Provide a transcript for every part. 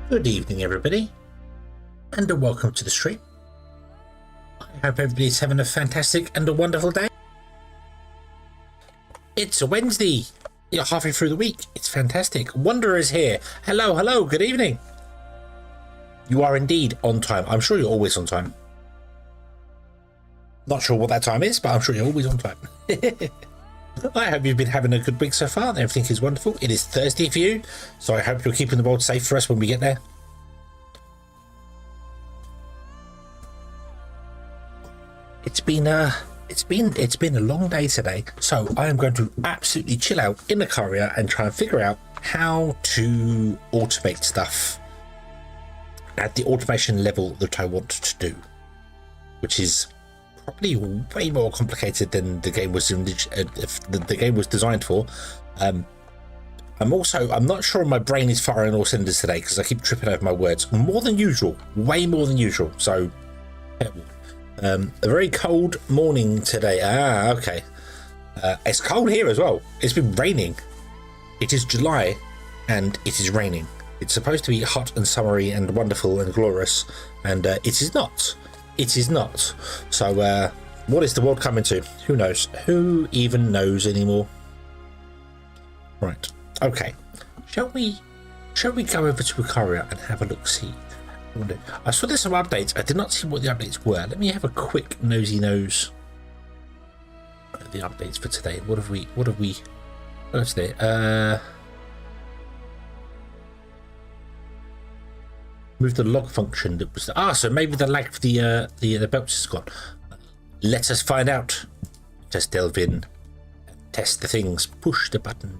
Good evening, everybody, and welcome to the stream. I hope everybody's having a fantastic and a wonderful day. It's a Wednesday. You're halfway through the week. It's fantastic. Wanderer's here. Hello, hello, good evening. You are indeed on time. I'm sure you're always on time. Not sure what that time is, but I'm sure you're always on time. I hope you've been having a good week so far. Everything is wonderful. It is Thursday for you, so I hope you're keeping the world safe for us when we get there. It's been a long day today, so I am going to absolutely chill out in ICARIA and try and figure out how to automate stuff at the automation level that I want to do, which is probably way more complicated than the game was designed for. I'm not sure my brain is firing all cylinders today because I keep tripping over my words more than usual, way more than usual. So a very cold morning today. Okay. It's cold here as well. It's been raining. It is July and it is raining. It's supposed to be hot and summery and wonderful and glorious, and it is not. It is not. So what is the world coming to? Who knows? Who even knows anymore? Right. Okay. Shall we go over to ICARIA and have a look see? I saw there's some updates. I did not see what the updates were. Let me have a quick nosy nose at the updates for today. What have we today? Move the log function that was so maybe the lag for the belts is gone. Let us find out. Just delve in, test the things, push the button,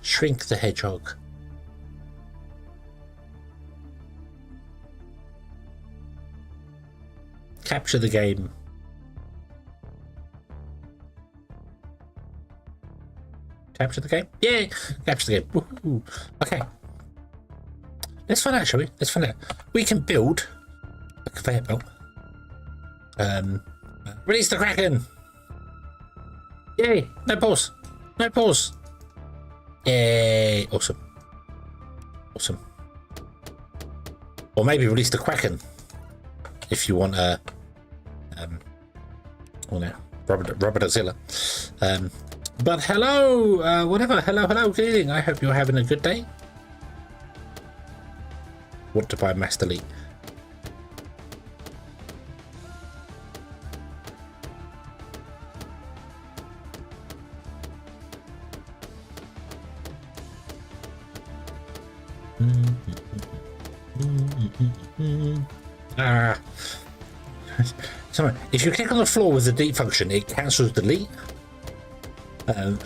shrink the hedgehog. Capture the game. Capture the game? Yay! Capture the game. Woohoo. Okay. Let's find out, shall we? Let's find out. We can build a conveyor belt. Release the Kraken! Yay! No pause. No pause. Yay! Awesome. Awesome. Or maybe release the Kraken if you want a Robotazilla. But hello, whatever. Hello, good evening. I hope you're having a good day. Want to buy Master Leap. So if you click on the floor with the delete function, it cancels delete.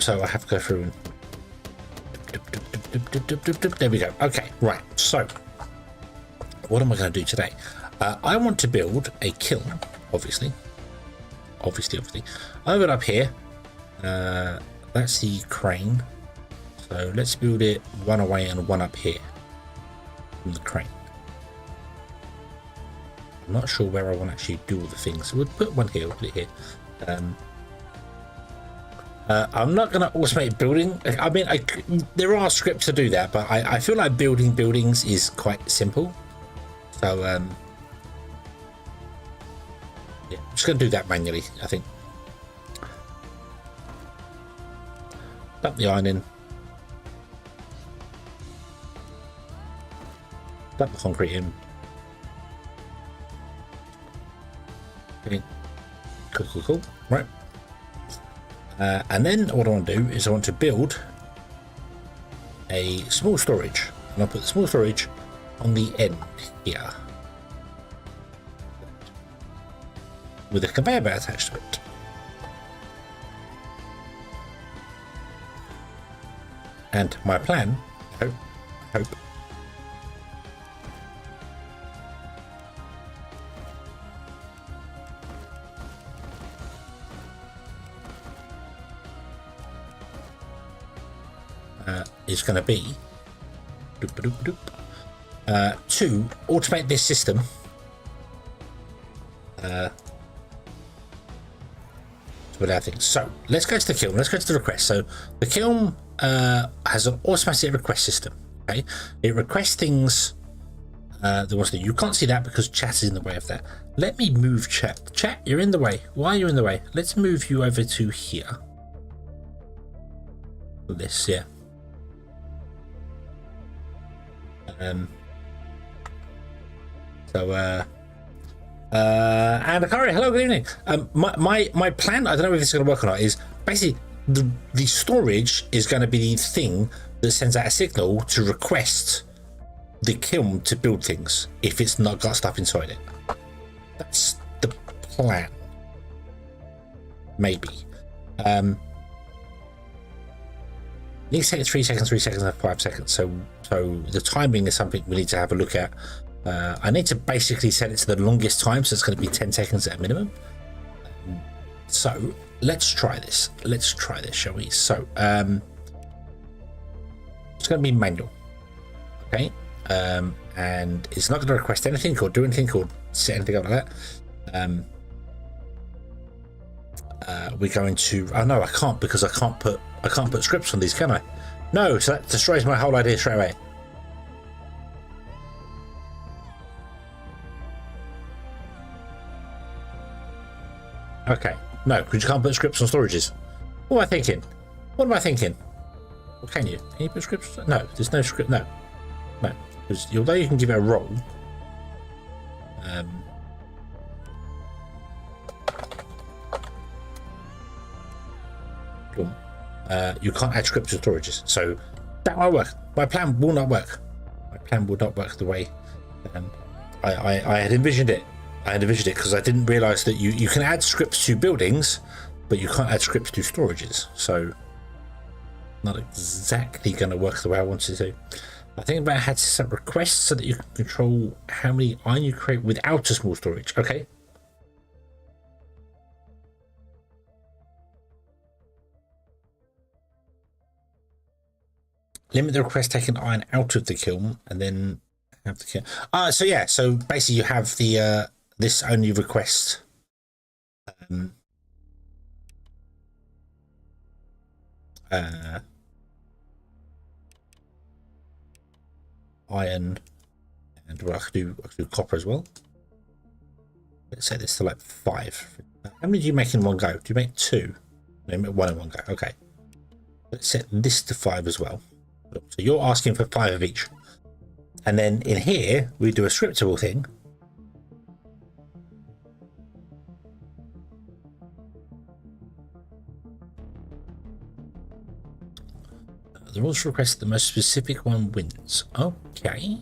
So I have to go through and there we go. Okay, right. So what am I going to do today? I want to build a kiln, obviously. I have it up here. That's the crane. So let's build it one away and one up here from the crane. I'm not sure where I want to actually do all the things. So we'll put one here, we'll put it here. I'm not going to automate building. I mean, there are scripts to do that, but I feel like building buildings is quite simple. So, yeah, I'm just going to do that manually, I think. Dump the iron in. Dump the concrete in. Okay. Cool. Right. And then what I want to do is I want to build a small storage. And I'll put the small storage on the end here with a conveyor belt attached to it. And my plan, I hope is going to be to automate this system without things. So let's go to the kiln. Let's go to the request. So the kiln has an automatic request system. Okay, it requests things There was the, you can't see that because chat is in the way of that. Let me move chat. Chat, you're in the way. Why are you in the way? Let's move you over to here. This, yeah. And ICARIA, hello, good evening. My plan, I don't know if it's going to work or not, is basically the storage is going to be the thing that sends out a signal to request the kiln to build things if it's not got stuff inside it. That's the plan. Maybe. Needs to take 3 seconds, 3 seconds, and 5 seconds. So the timing is something we need to have a look at. I need to basically set it to the longest time, so it's going to be 10 seconds at a minimum. So let's try this. Let's try this, shall we? So it's going to be manual. Okay. And it's not going to request anything or do anything or set anything up like that. We're going to, oh no, I can't, because I can't put scripts on these, can I? No, so that destroys my whole idea straight away. Okay, no, because you can't put scripts on storages. What am I thinking? What am I thinking? Well, can you? Can you put scripts? No, there's no script. No, because although you can give it a roll, you can't add scripts to storages, so that won't work. My plan will not work. My plan will not work the way I had envisioned it. I had envisioned it because I didn't realise that you can add scripts to buildings, but you can't add scripts to storages. So not exactly going to work the way I wanted to. I think about how to set requests so that you can control how many iron you create without a small storage. Okay. Limit the request taking iron out of the kiln and then have the kiln. So yeah, so basically you have the this only request iron, and well, I could do copper as well. Let's set this to like 5. How many do you make in one go? Do you make 2? No, you make 1 in one go. Okay. Let's set this to 5 as well. So you're asking for 5 of each. And then in here, we do a scriptable thing. The rules request the most specific one wins. Okay.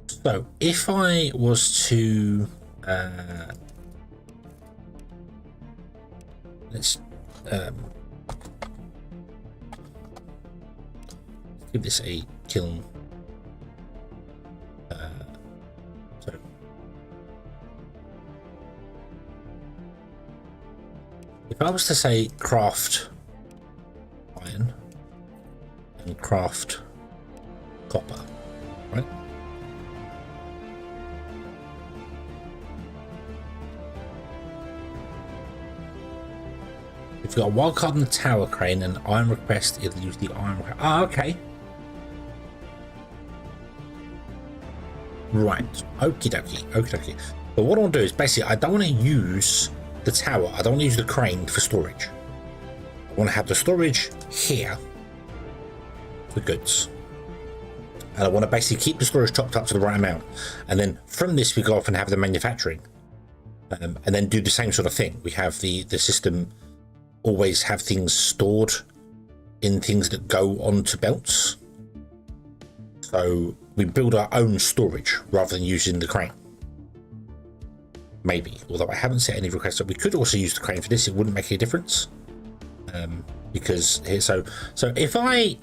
So if I was to let's give this a kiln. So if I was to say craft iron and craft copper, right? If you've got a wildcard in the tower crane and iron request, it'll use the iron. Okay. Right. Okie dokie. But what I want to do is basically, I don't want to use the tower. I don't want to use the crane for storage. I want to have the storage here for goods. And I want to basically keep the storage topped up to the right amount. And then from this, we go off and have the manufacturing. And then do the same sort of thing. We have the system always have things stored in things that go onto belts. So we build our own storage rather than using the crane. Maybe, although I haven't set any requests up. We could also use the crane for this. It wouldn't make any difference. Because here, so if I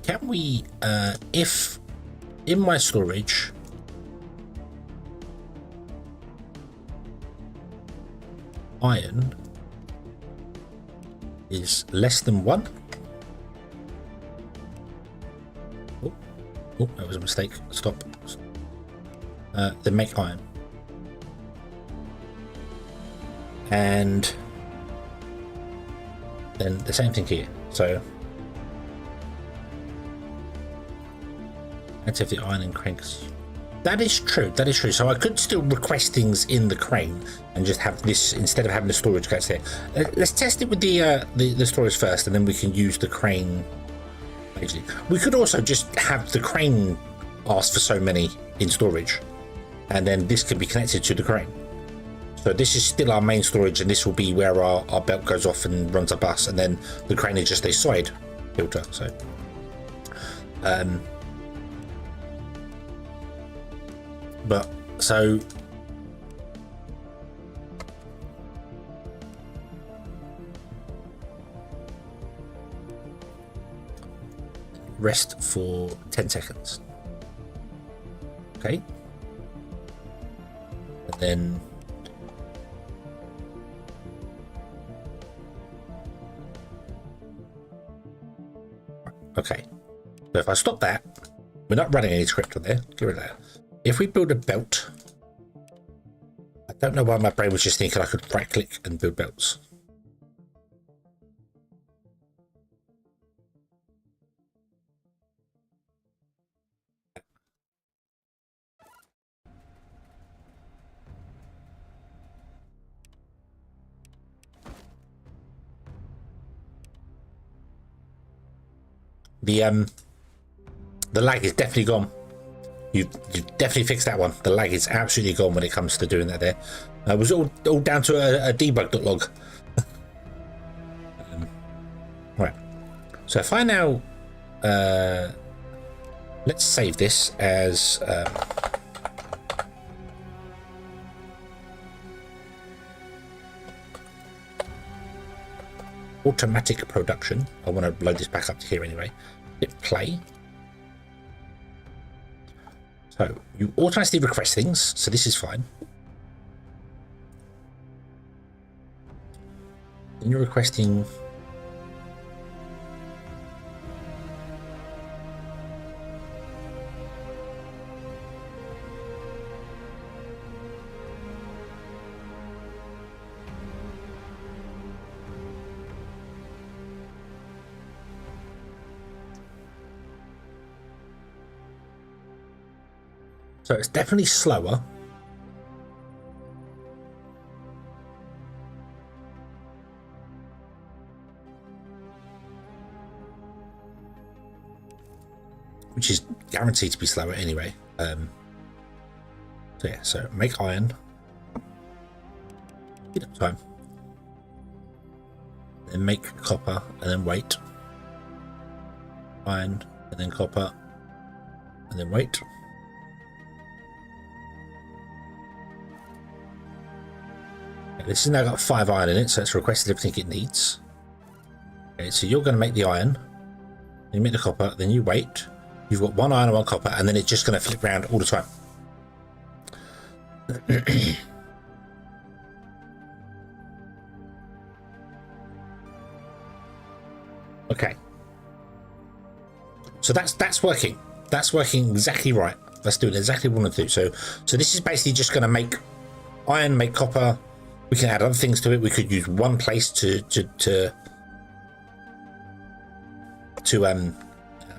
can we if in my storage iron is less than 1. Oh, that was a mistake. Stop. Then make iron. And then the same thing here. So let's have the iron and cranks. That is true. That is true. So I could still request things in the crane and just have this instead of having the storage gates there. Let's test it with the storage first, and then we can use the crane. Basically, we could also just have the crane ask for so many in storage, and then this can be connected to the crane. So this is still our main storage, and this will be where our belt goes off and runs a bus, and then the crane is just a side filter. So, but so rest for 10 seconds. Okay. And then okay. So if I stop that, we're not running any script on there. Get rid of that. If we build a belt, I don't know why my brain was just thinking I could right click and build belts. The lag is definitely gone. You've definitely fixed that one. The lag is absolutely gone when it comes to doing that there. It was all down to a debug.log. Right. So if I now... let's save this as... automatic production. I want to load this back up to here anyway. Hit play. So you automatically request things, so this is fine. Then you're requesting so it's definitely slower. Which is guaranteed to be slower anyway. So yeah, so make iron. Speed up time. Then make copper and then wait. Iron and then copper and then wait. This has now got 5 iron in it, so it's requested everything it needs. Okay, so you're going to make the iron, then you make the copper, then you wait. You've got 1 iron and 1 copper, and then it's just going to flip around all the time. Okay. So that's working. That's working exactly right. That's doing exactly what I want to do. So this is basically just going to make iron, make copper. We can add other things to it. We could use one place to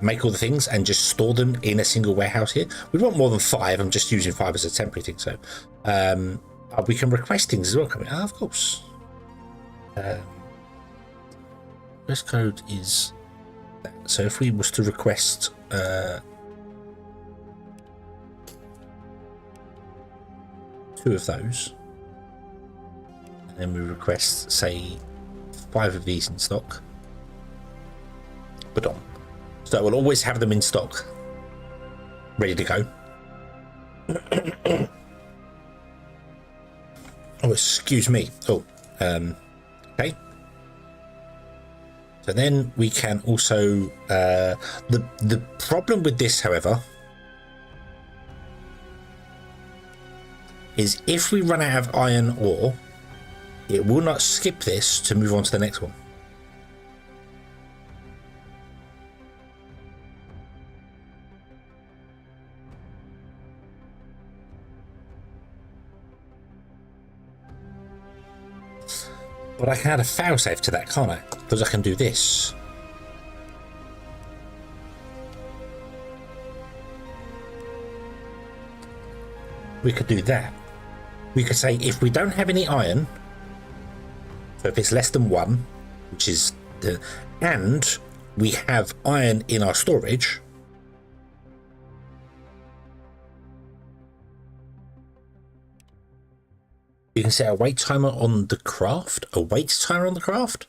make all the things and just store them in a single warehouse here. We want more than 5. I'm just using 5 as a temporary thing. So we can request things as well. Of course. Request code is that. So if we was to request 2 of those, and then we request, say, 5 of these in stock. But on. So we'll always have them in stock, ready to go. Oh, excuse me. Oh, okay. So then we can also the problem with this, however, is if we run out of iron ore, it will not skip this to move on to the next one. But I can add a failsafe to that, can't I? Because I can do this. we could do that. We could say if we don't have any iron, so if it's less than 1, which is the, and we have iron in our storage, you can set a wait timer on the craft. A wait timer on the craft?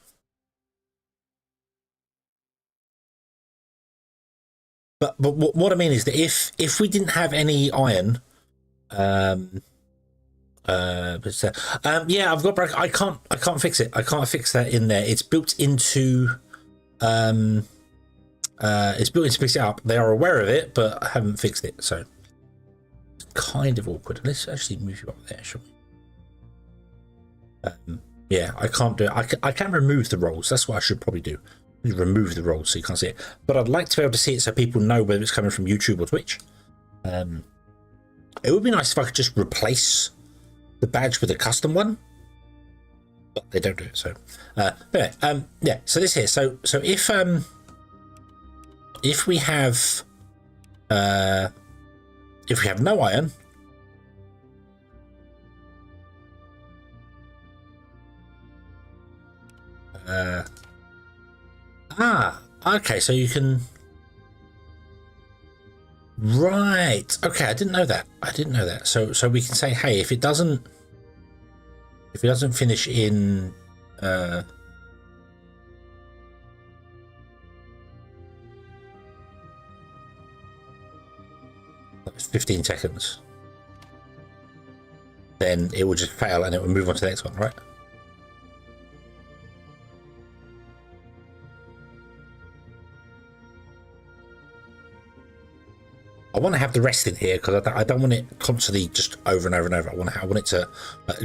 But what I mean is that if we didn't have any iron, yeah, I've got broken. I can't fix it. I can't fix that in there. It's built into it's built in to fix it up. They are aware of it, but I haven't fixed it, so it's kind of awkward. Let's actually move you up there, shall we? Yeah, I can't do it. I can remove the rolls. That's what I should probably do. Remove the rolls so you can't see it. But I'd like to be able to see it so people know whether it's coming from YouTube or Twitch. It would be nice if I could just replace the badge with a custom one, but they don't do it. So, anyway, yeah. So this here. So if we have no iron. Okay, so you can, right, okay, I didn't know that. So we can say, hey, if it doesn't finish in 15 seconds, then it will just fail and it will move on to the next one, right? I want to have the rest in here because I don't want it constantly just over and over and over. I want it to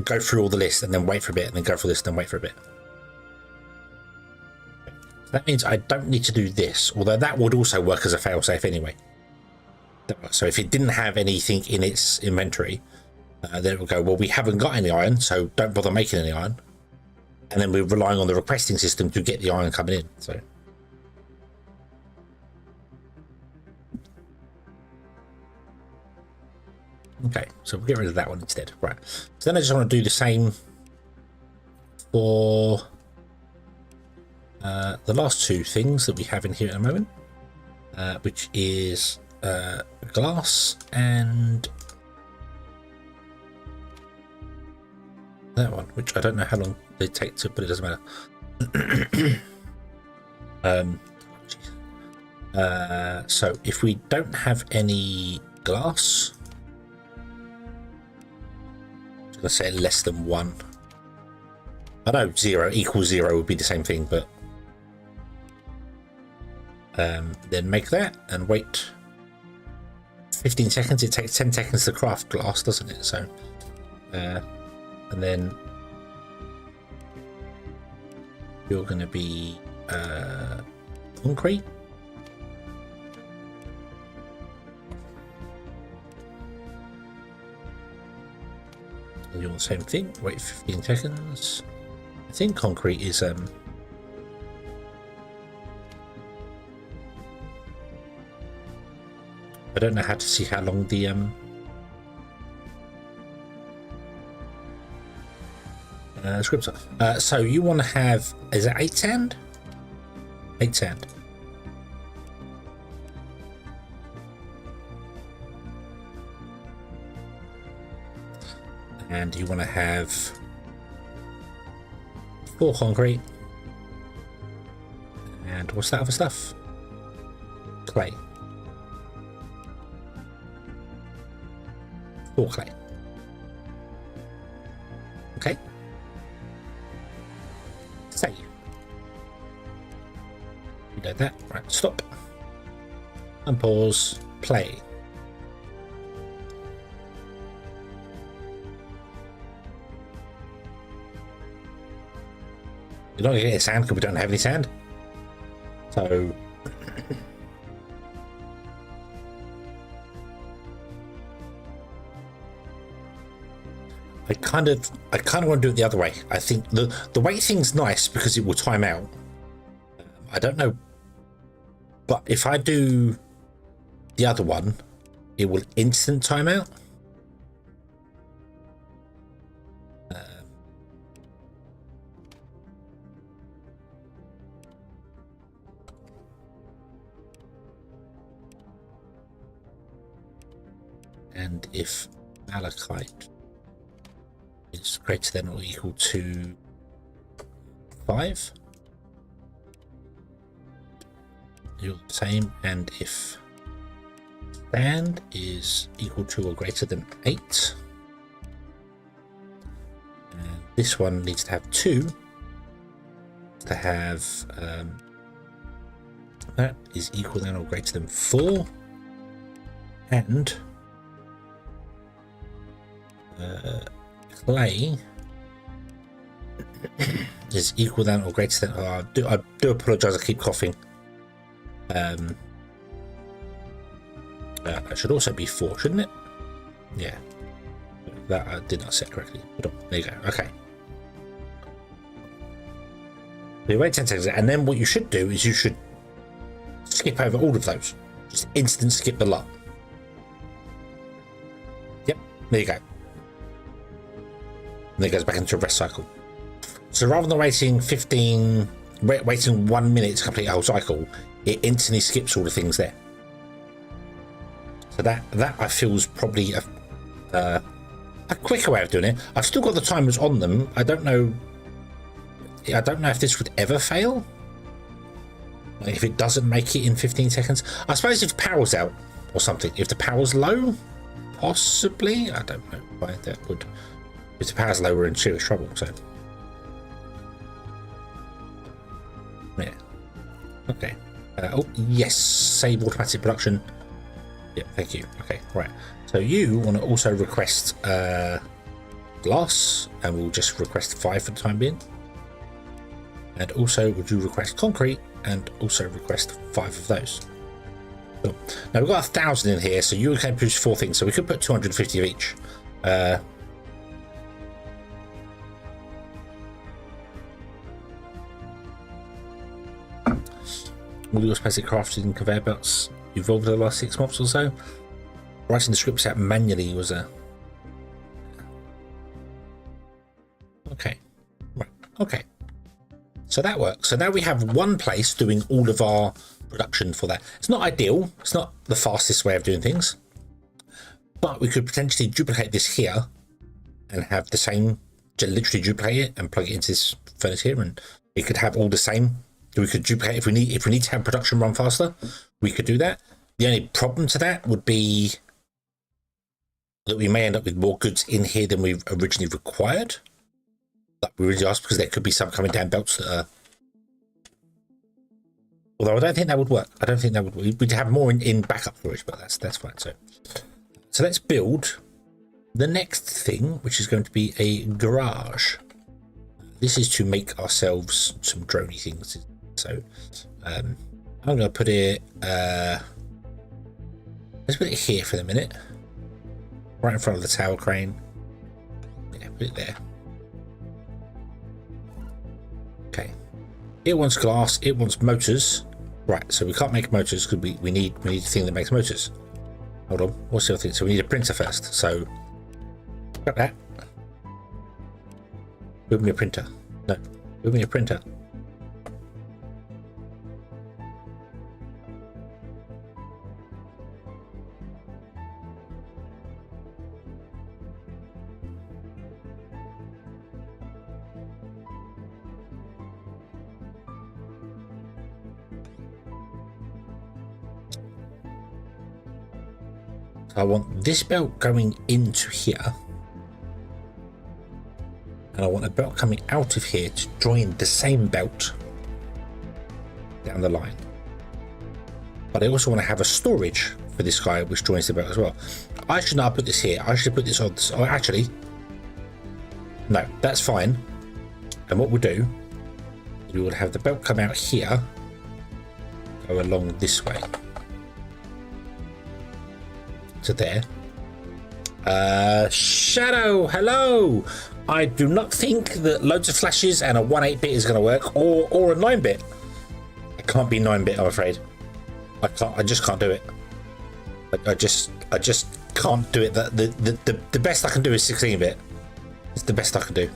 go through all the list and then wait for a bit and then go for this and then wait for a bit. So that means I don't need to do this, although that would also work as a failsafe anyway. So if it didn't have anything in its inventory, then it would go, well, we haven't got any iron, so don't bother making any iron. And then we're relying on the requesting system to get the iron coming in. So. Okay, so we'll get rid of that one instead. Right. So then I just want to do the same for the last two things that we have in here at the moment, which is glass and that one, which I don't know how long they take to, but it doesn't matter. So if we don't have any glass, let's say less than 1. I know 0 equals 0 would be the same thing, but then make that and wait 15 seconds. It takes 10 seconds to craft glass, doesn't it? So and then you're going to be concrete. And you're the same thing, wait 15 seconds. I think concrete is I don't know how to see how long the scripts are. So you want to have, is it 8 sand? 8 sand. And you want to have 4 concrete. And what's that other stuff? Clay. 4 clay. Okay. Save. You did that. Right, stop. Unpause. Play. You're not going to get sand because we don't have any sand. So I kind of want to do it the other way. I think the way thing's nice because it will time out. I don't know, but if I do the other one, it will instant timeout. and if malachite is greater than or equal to 5, you're the same, and if sand is equal to or greater than 8, and this one needs to have 2 to have that is equal than or greater than 4, and clay is equal than or greater than, I do apologize, I keep coughing. That should also be 4, shouldn't it? Yeah, that I did not set correctly. There you go. Okay, you wait 10 seconds, and then what you should do is you should skip over all of those. Just instant skip the lot. Yep, there you go. And then it goes back into a rest cycle. So rather than waiting 1 minute to complete the whole cycle, it instantly skips all the things there. So that I feel is probably a quicker way of doing it. I've still got the timers on them. I don't know if this would ever fail. Like if it doesn't make it in 15 seconds. I suppose if power's out or something. If the power's low, possibly. I don't know why that would. If the power's low, we're in serious trouble. So yeah. Okay. Oh yes, save automatic production. Yeah, thank you. Okay, right. So you want to also request glass, and we'll just request 5 for the time being. And also, would you request concrete, and also request 5 of those. Cool. Now we've got 1,000 in here, so you can produce 4 things. So we could put 250 of each. All your basic crafting conveyor belts evolved over the last 6 months or so. Writing the scripts out manually was a... Okay. Right. Okay. So that works. So now we have one place doing all of our production for that. It's not ideal. It's not the fastest way of doing things. But we could potentially duplicate this here and have the same, literally duplicate it and plug it into this furnace here, and it could have all the same. We could duplicate if we need to have production run faster, we could do that. The only problem to that would be that we may end up with more goods in here than we've originally required. Like we really asked, because there could be some coming down belts that are... Although I don't think that would work. I don't think that would work. We'd have more in backup storage, but that's fine. So let's build the next thing, which is going to be a garage. This is to make ourselves some droney things. So I'm going to put it... let's put it here for the minute. Right in front of the tower crane. Yeah, put it there. Okay. It wants glass. It wants motors. Right, so we can't make motors because we need a thing that makes motors. Hold on. What's the other thing? So we need a printer first. So grab that. Build me a printer. No, build me a printer. I want this belt going into here, and I want a belt coming out of here to join the same belt down the line. But I also want to have a storage for this guy which joins the belt as well. I should not put this here. I should put this on this. Oh, actually, no, that's fine. And what we'll do is we will have the belt come out here, go along this way to there. Shadow, hello. I do not think that loads of flashes and a 1/8-bit is going to work, or a 9-bit. It can't be 9-bit, I'm afraid. I just can't do it. I just can't do it. The best I can do is 16-bit. It's the best I can do.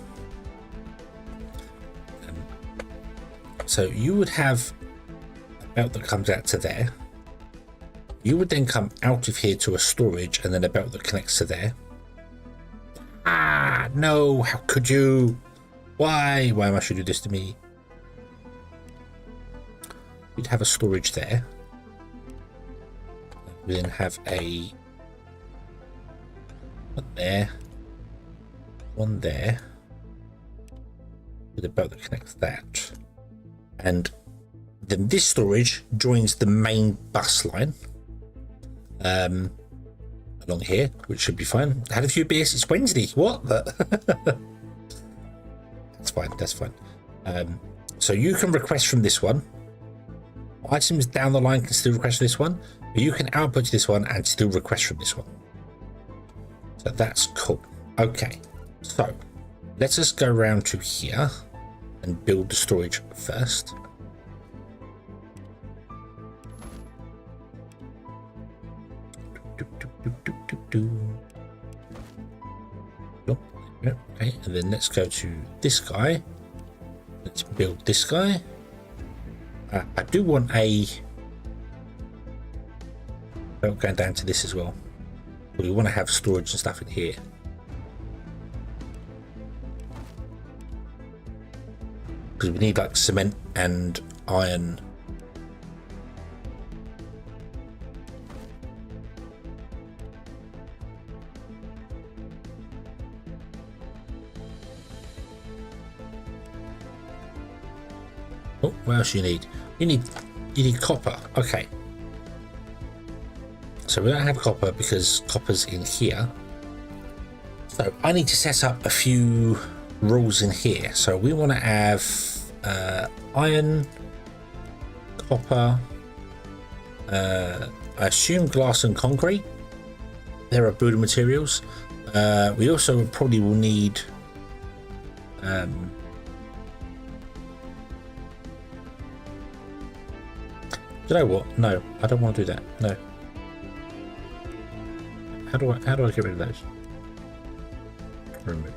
So you would have a belt that comes out to there. You would then come out of here to a storage and then a belt that connects to there. Ah, no, how could you? Why must you do this to me? We'd have a storage there. We then have a one there, with a belt that connects that, and then this storage joins the main bus line along here, which should be fine. Had a few beers. It's Wednesday. What? That's fine. That's fine. So you can request from this one. Items down the line can still request from this one, but you can output this one and still request from this one. So that's cool. Okay, so let's just go around to here and build the storage first. Okay, and then let's go to this guy. Let's build this guy. I do want a belt going down to this as well. We want to have storage and stuff in here. Because we need like cement and iron. Oh, what else you need? You need copper. Okay. So we don't have copper because copper's in here. So I need to set up a few rules in here. So we want to have iron, copper, I assume glass and concrete. There are building materials. We also probably will need you know what? No, I don't want to do that. No. How do I get rid of those? Remove.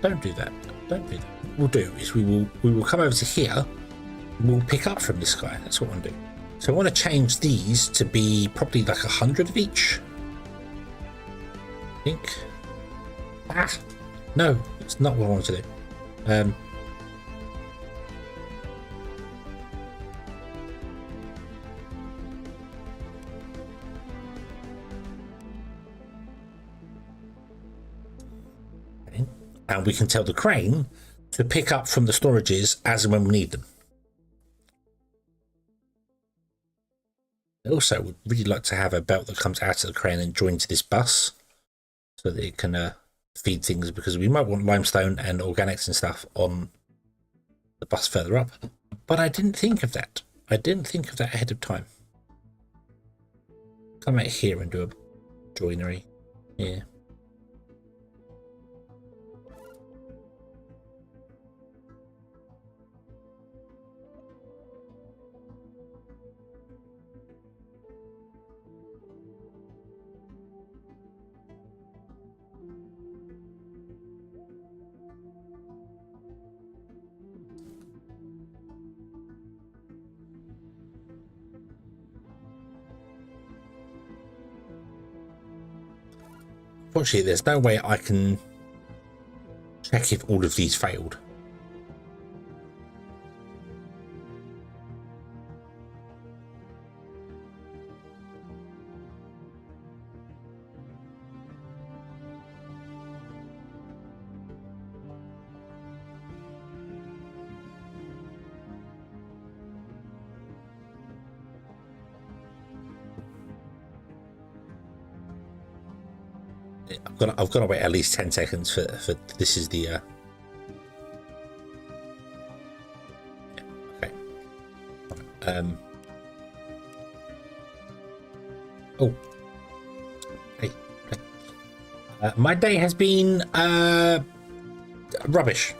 Don't do that. Don't do that. What we'll do is we will come over to here. We'll pick up from this guy. That's what I want to do. So I want to change these to be probably like 100 of each. I think. Ah, no, it's not what I want to do. And we can tell the crane to pick up from the storages as and when we need them. I also would really like to have a belt that comes out of the crane and joins to this bus so that it can feed things, because we might want limestone and organics and stuff on the bus further up. But I didn't think of that. I didn't think of that ahead of time. Come out here and do a joinery here. Unfortunately, there's no way I can check if all of these failed. I've got to wait at least 10 seconds for this is the okay. Oh, hey. My day has been rubbish,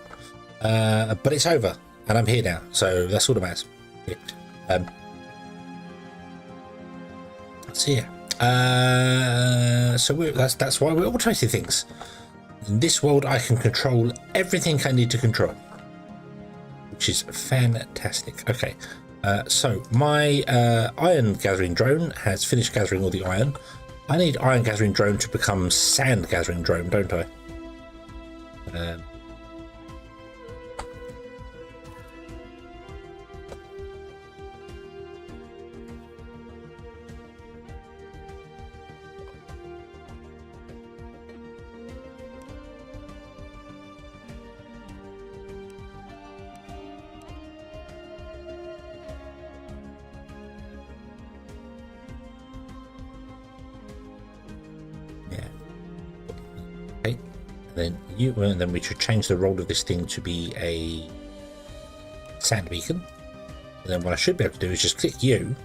but it's over and I'm here now, so that's all that matters. So yeah. So that's why we're automating things. In this world, I can control everything I need to control, which is fantastic. Okay, So my iron gathering drone has finished gathering all the iron. I need iron gathering drone to become sand gathering drone, don't I? And then we should change the role of this thing to be a sand beacon. And then what I should be able to do is just click you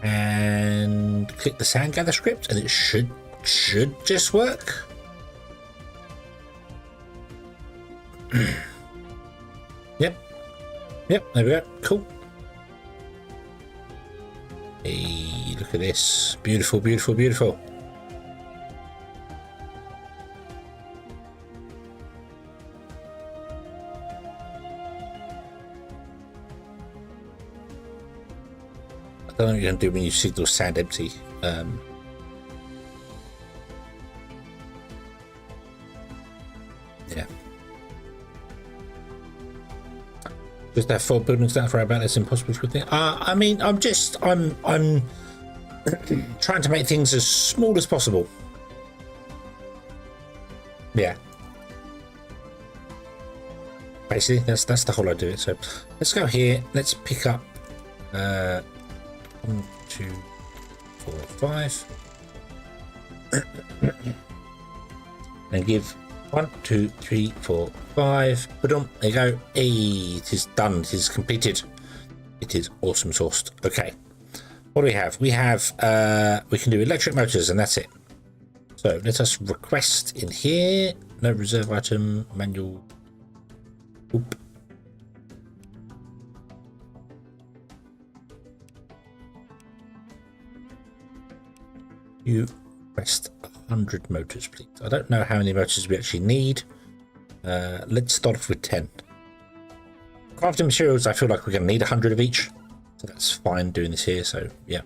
and click the sand gather script, and it should just work. Yep, there we go. Cool. Hey, look at this. Beautiful, beautiful, beautiful. I don't know what you're going to do when you signal sand empty. Yeah. Just have 4 buildings down for about that's impossible to think. I mean, I'm trying to make things as small as possible. Yeah. Basically, that's the whole idea. So let's go here. Let's pick up 1, 2, 4, 5 and give 1, 2, 3, 4, 5. Boom, there you go. Hey, it is done. It is completed. It is awesome sourced. Okay, what do we have? We have we can do electric motors, and that's it. So let us request in here. No reserve item, manual. Oop. You request 100 motors, please. I don't know how many motors we actually need. Let's start off with 10. Crafting materials, I feel like we're going to need 100 of each, so that's fine doing this here. So yeah,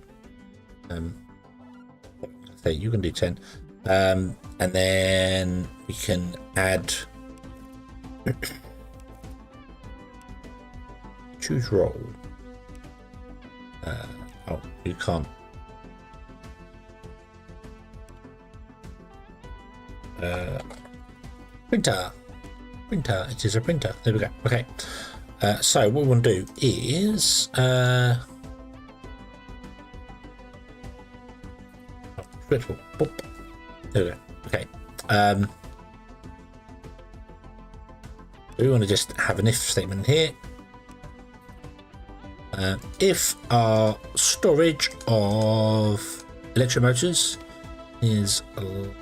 so you can do 10, and then we can add choose role. Oh, you can't. Printer, it is a printer. There we go. Okay, so what we want to do is critical. Boop. There we go. Okay, we want to just have an if statement here. If our storage of electric motors is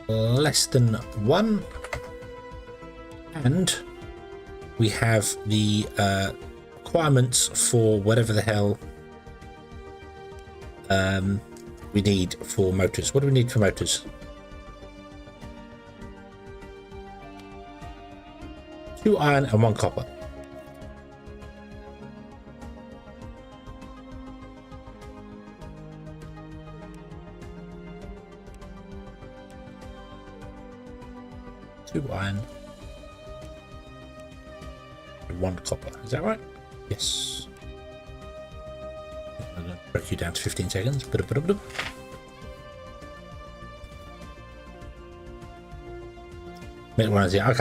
less than 1, and we have the requirements for whatever the hell we need for motors. What do we need for motors? 2 iron and 1 copper. Iron, 1 copper. Is that right? Yes. I'm going to break you down to 15 seconds. Okay,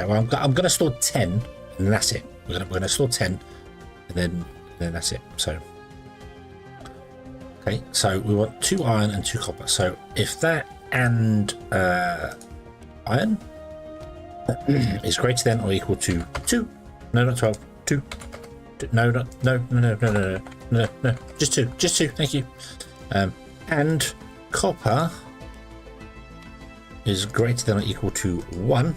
well, I'm going to store 10, and that's it. We're going to store 10, and then that's it. So, okay, so we want 2 iron and 2 copper. So if that and iron is greater than or equal to 2. No, not 12. 2. No, just 2. Just 2. Thank you. And copper is greater than or equal to 1.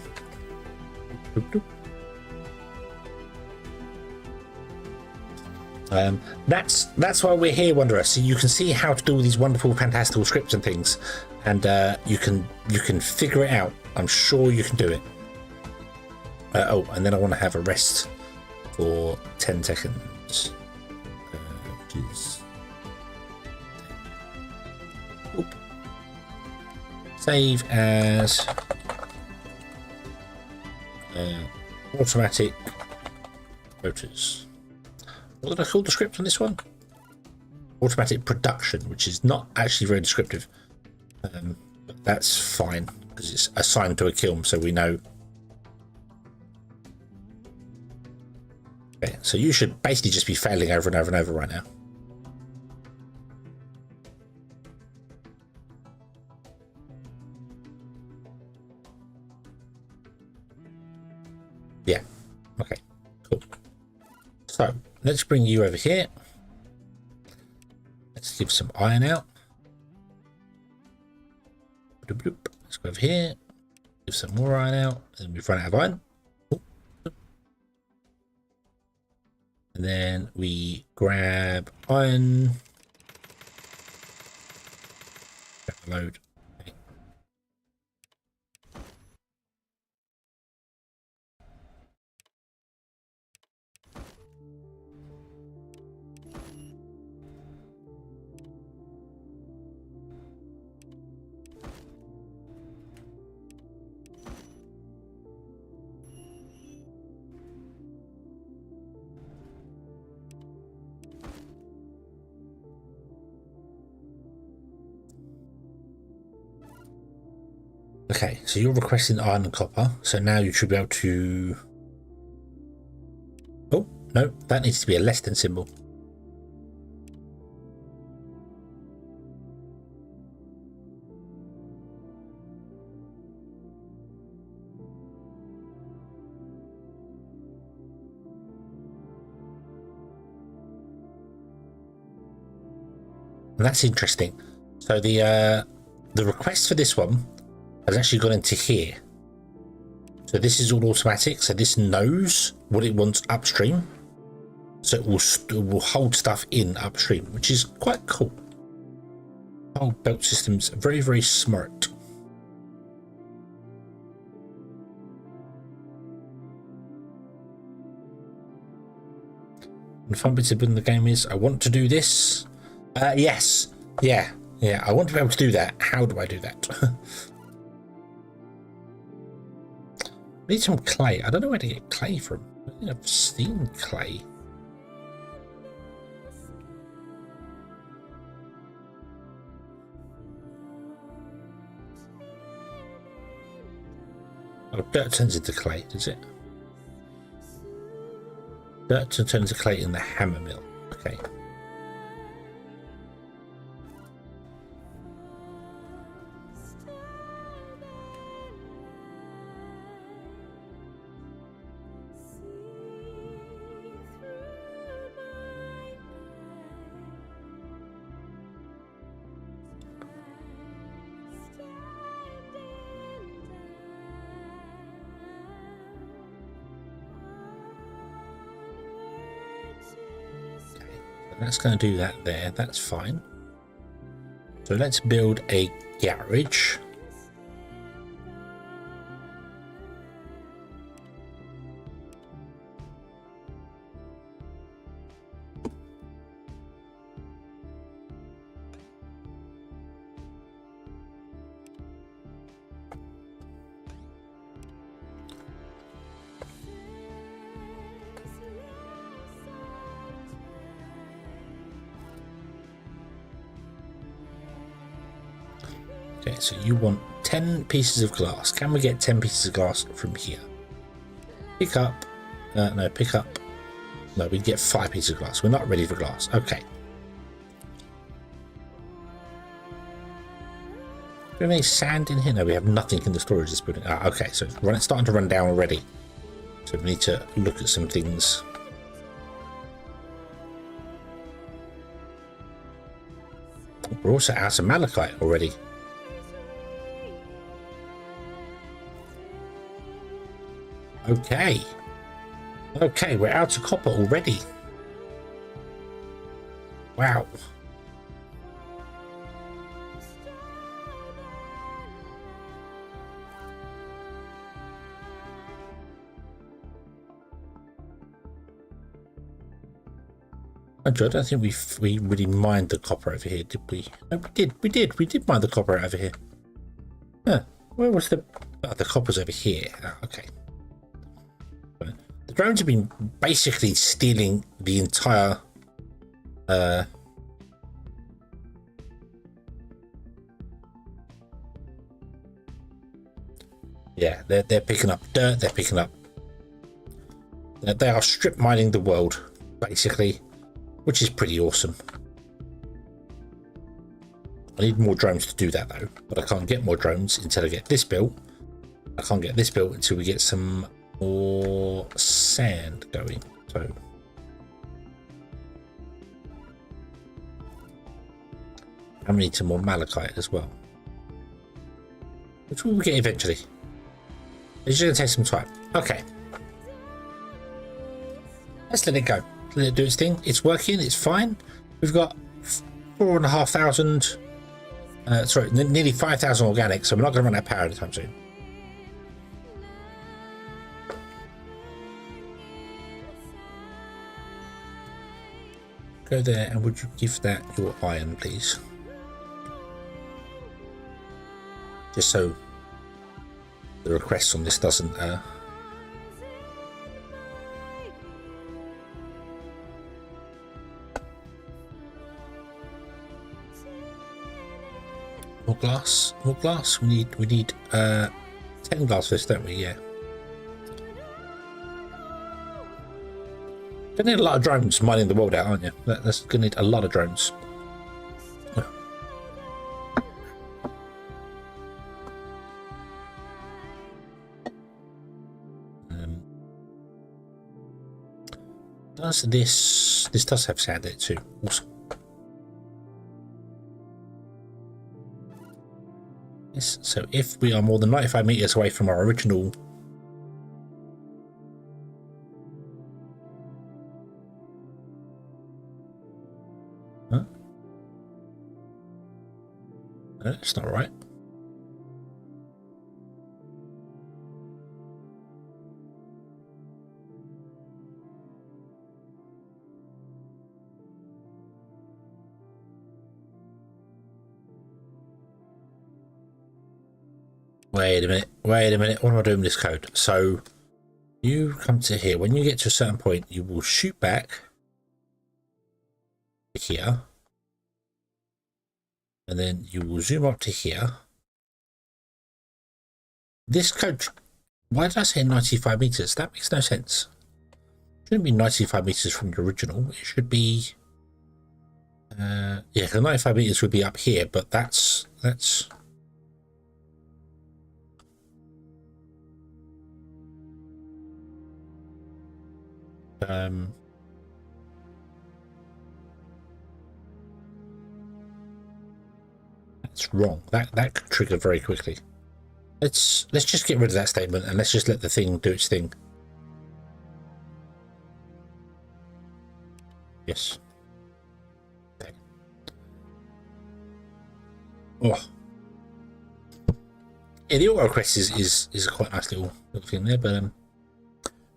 That's why we're here, Wanderer. So you can see how to do all these wonderful, fantastical scripts and things, and you can figure it out. I'm sure you can do it. Oh, and then I want to have a rest for 10 seconds. is. Oop. Save as automatic rotors. What did I call the script on this one? Automatic production, which is not actually very descriptive. But that's fine because it's assigned to a kiln, so we know. Okay, so you should basically just be failing over and over and over right now. Yeah, okay, cool. So let's bring you over here. Let's give some iron out. Let's go over here, give some more iron out, and we've run out of iron. And then we grab iron, grab a load. Okay. Okay, so you're requesting iron and copper, so now you should be able to... Oh, no, that needs to be a less than symbol. And that's interesting. So the request for this one has actually gone into here. So this is all automatic. So this knows what it wants upstream. So it will hold stuff in upstream, which is quite cool. Oh, belt system's very, very smart. And the fun bit of the game is I want to do this. Yes. Yeah. I want to be able to do that. How do I do that? Need some clay. I don't know where to get clay from. I think I've seen clay. Oh, dirt turns into clay, does it? Dirt turns into clay in the hammer mill. Okay. That's going to do that there. That's fine. So let's build a garage. Okay, so you want 10 pieces of glass. Can we get 10 pieces of glass from here? Pick up. No, pick up. No, we get 5 pieces of glass. We're not ready for glass. Okay. Do we have any sand in here? No, we have nothing in the storage of this building. Ah, okay, so it's starting to run down already. So we need to look at some things. We're also out of malachite already. Okay. Okay, we're out of copper already. Wow. I don't think we really mined the copper over here, did we? No, we did mine the copper over here. Huh. Where was the copper's over here? Oh, okay. The drones have been basically stealing the entire yeah, they're picking up dirt, they're picking up, they are strip mining the world basically, which is pretty awesome. I need more drones to do that though, but I can't get more drones until I get this built. I can't get this built until we get some more sand going. So and we need some more malachite as well, which we will get eventually. It's just going to take some time. Okay, let's let it go. Let it do its thing. It's working. It's fine. We've got 4,500. Sorry, nearly 5,000 organic. So we're not going to run out of power anytime soon. Go there, and would you give that your iron, please? Just so the request on this doesn't more glass, we need 10 glass first, don't we? Yeah, gonna need a lot of drones mining the world out, aren't you? That's gonna need a lot of drones. Does this does have sand in it too? Awesome. Yes, so if we are more than 95 meters away from our original no, it's not right. Wait a minute, what am I doing with this code? So you come to here, when you get to a certain point you will shoot back to here, and then you will zoom up to here. This code, why did I say 95 meters? That makes no sense. It shouldn't be 95 meters from the original. It should be yeah, the 95 meters would be up here, but that's that's wrong. That could trigger very quickly. Let's just get rid of that statement and let's just let the thing do its thing. Yes. Okay. Oh. Yeah, the auto request is a quite nice little thing there, but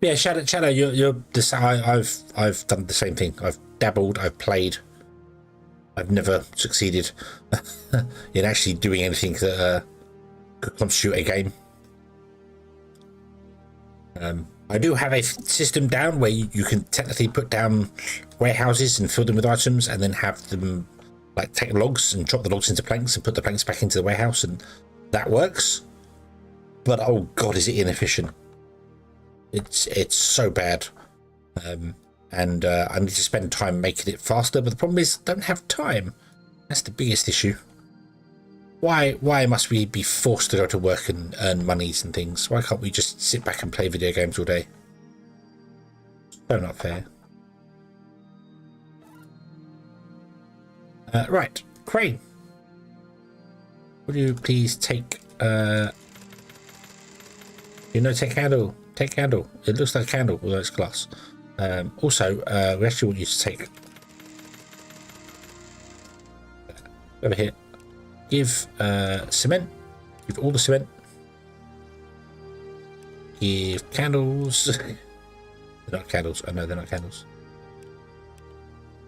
yeah, Shadow, you're this. I've done the same thing. I've dabbled. I've played. I've never succeeded in actually doing anything that could constitute a game. I do have a system down where you can technically put down warehouses and fill them with items, and then have them like take logs and chop the logs into planks and put the planks back into the warehouse, and that works. But oh god, is it inefficient! It's so bad, and I need to spend time making it faster. But the problem is, I don't have time. That's the biggest issue. Why must we be forced to go to work and earn monies and things? Why can't we just sit back and play video games all day? So not fair. Right, crane. Would you please take take candle. Take candle. It looks like a candle, although it's glass. Also, we actually want you to take over here. Give cement. Give all the cement. Give candles. They're not candles. I know they're not candles.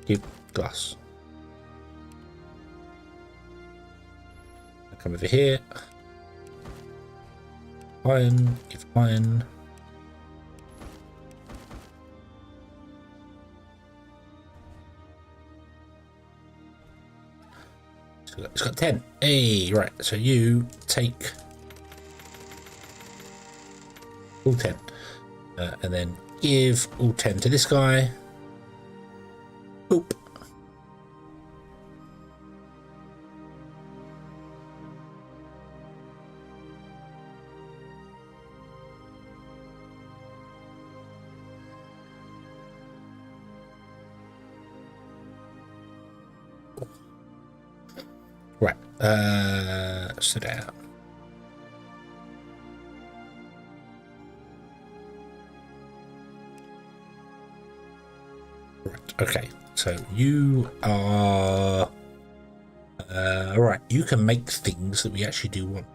Give glass. I come over here. Iron. Give iron. So it's got 10. Hey, right. So you take all 10, and then give all 10 to this guy. Boop. Right. Sit down. Right. Okay. So you are right. You can make things that we actually do want.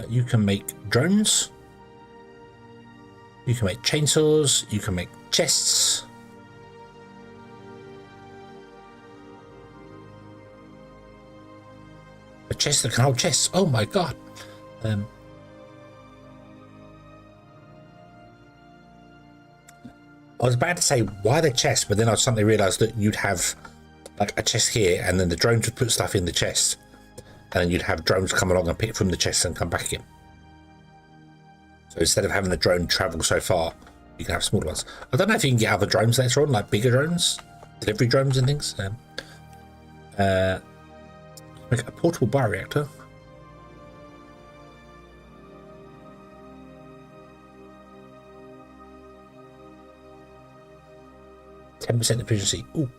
You can make drones. You can make chainsaws. You can make chests. A chest that can hold chests. Oh my god. I was about to say why the chest, but then I suddenly realised that you'd have like a chest here, and then the drones would put stuff in the chest, and then you'd have drones come along and pick from the chest and come back again. So instead of having the drone travel so far, you can have smaller ones. I don't know if you can get other drones later on, like bigger drones, delivery drones and things. Make a portable bioreactor. %10 efficiency. Ooh.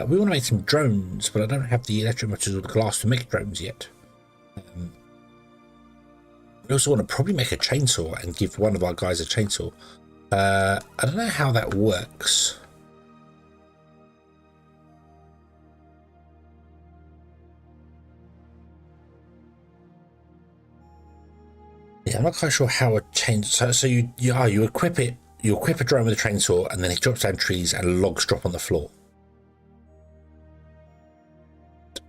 We want to make some drones, but I don't have the electric motors or the glass to make drones yet. We also want to probably make a chainsaw and give one of our guys a chainsaw. I don't know how that works. Yeah, I'm not quite sure how a chainsaw. So you equip it. You equip a drone with a chainsaw, and then it drops down trees, and logs drop on the floor.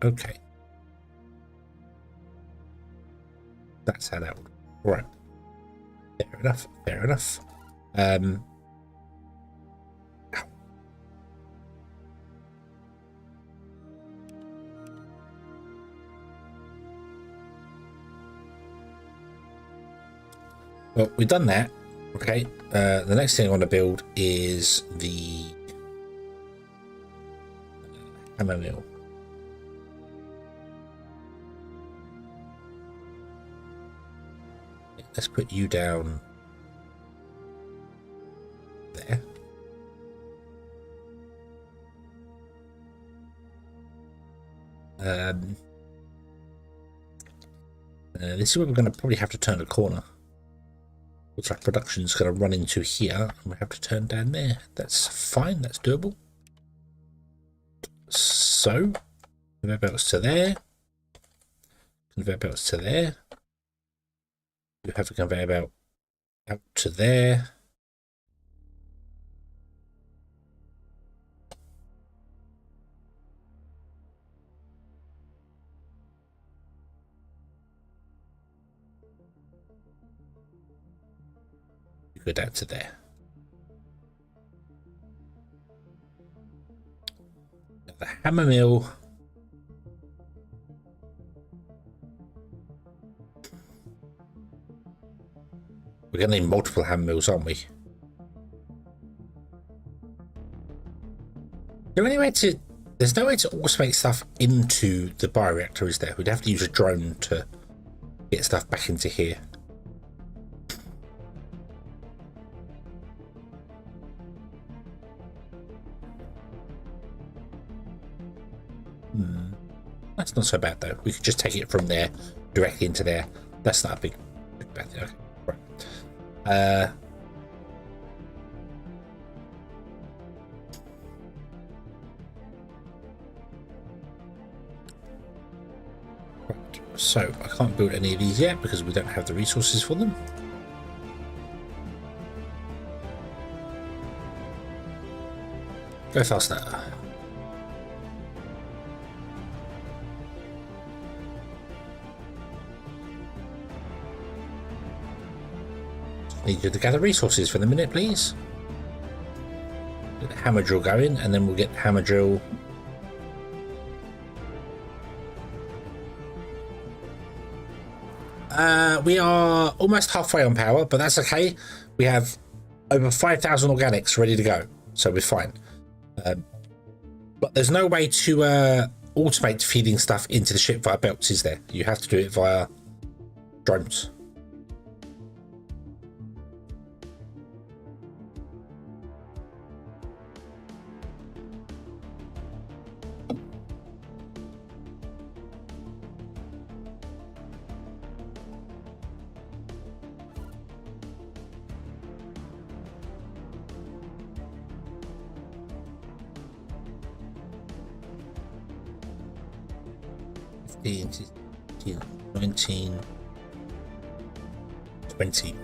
Okay, that's how that would. Right. Fair enough. Fair enough. Well, we've done that. Okay. The next thing I want to build is the hammer mill. Let's put you down there. This is where we're going to probably have to turn a corner. Looks like production's going to run into here, and we have to turn down there. That's fine. That's doable. So, conveyor belts to there. Conveyor belts to there. You have a conveyor belt out to there. You go down to there. Now the hammer mill. We're going to need multiple hammer mills, aren't we? Is there any way to... There's no way to automate stuff into the bioreactor, is there? We'd have to use a drone to get stuff back into here. That's not so bad, though. We could just take it from there directly into there. That's not a big bad thing. Okay. Right. Right. So I can't build any of these yet because we don't have the resources for them. Go faster. Need you to gather resources for the minute, please. Get the hammer drill going, and then we'll get hammer drill. We are almost halfway on power, but that's okay. We have over 5,000 organics ready to go, so we're fine. But there's no way to automate feeding stuff into the ship via belts, is there? You have to do it via drones. $15, $16, $19, $20.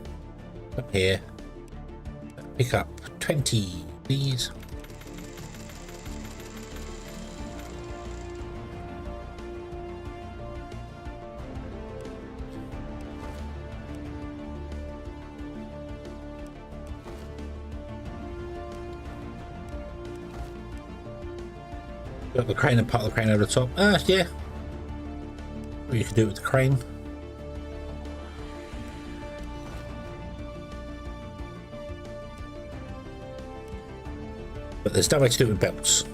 Up here. Pick up 20, please. Got the crane and part of the crane over the top. Yeah. Or you can do it with the crane. But there's no way to do it with belts.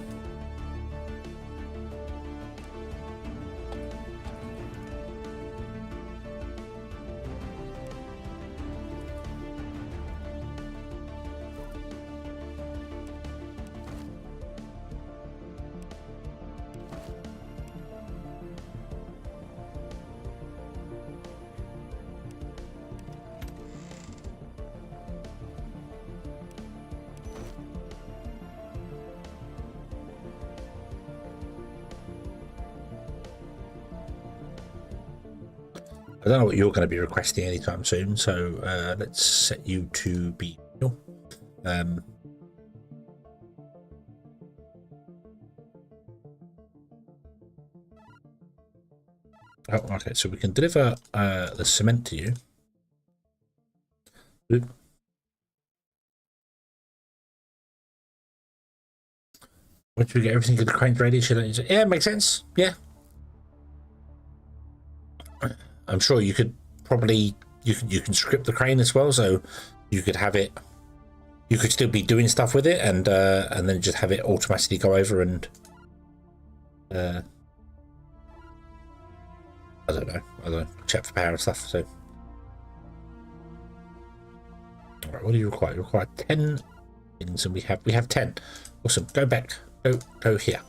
I don't know what you're going to be requesting anytime soon, so let's set you to be oh, okay, so we can deliver the cement to you. Oop. Once we get everything to the cranes ready, yeah, makes sense. Yeah. I'm sure you could probably you can script the crane as well, so you could have it. You could still be doing stuff with it, and then just have it automatically go over and. I don't know. Check for power and stuff. So. All right, what do you require? You require 10 things, and we have 10. Awesome. Go back. Go here.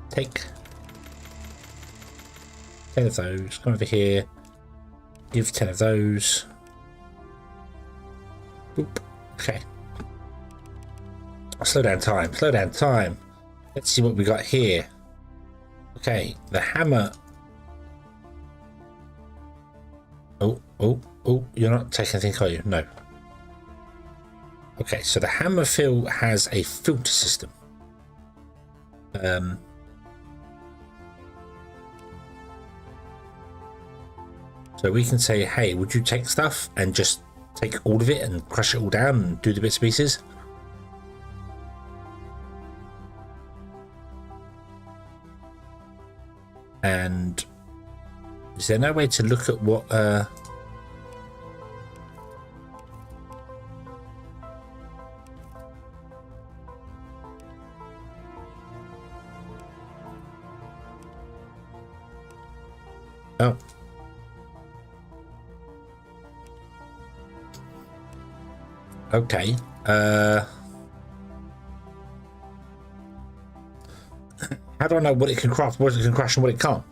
Take 10 of those. Come over here. Give 10 of those. Oop. Okay. Slow down time. Slow down time. Let's see what we got here. Okay, the hammer. Oh, you're not taking anything, are you? No. Okay, so the hammer fill has a filter system. So we can say, hey, would you take stuff and just take all of it and crush it all down and do the bits and pieces? And is there no way to look at what oh. Okay. How do I know what it can craft, what it can crush, and what it can't?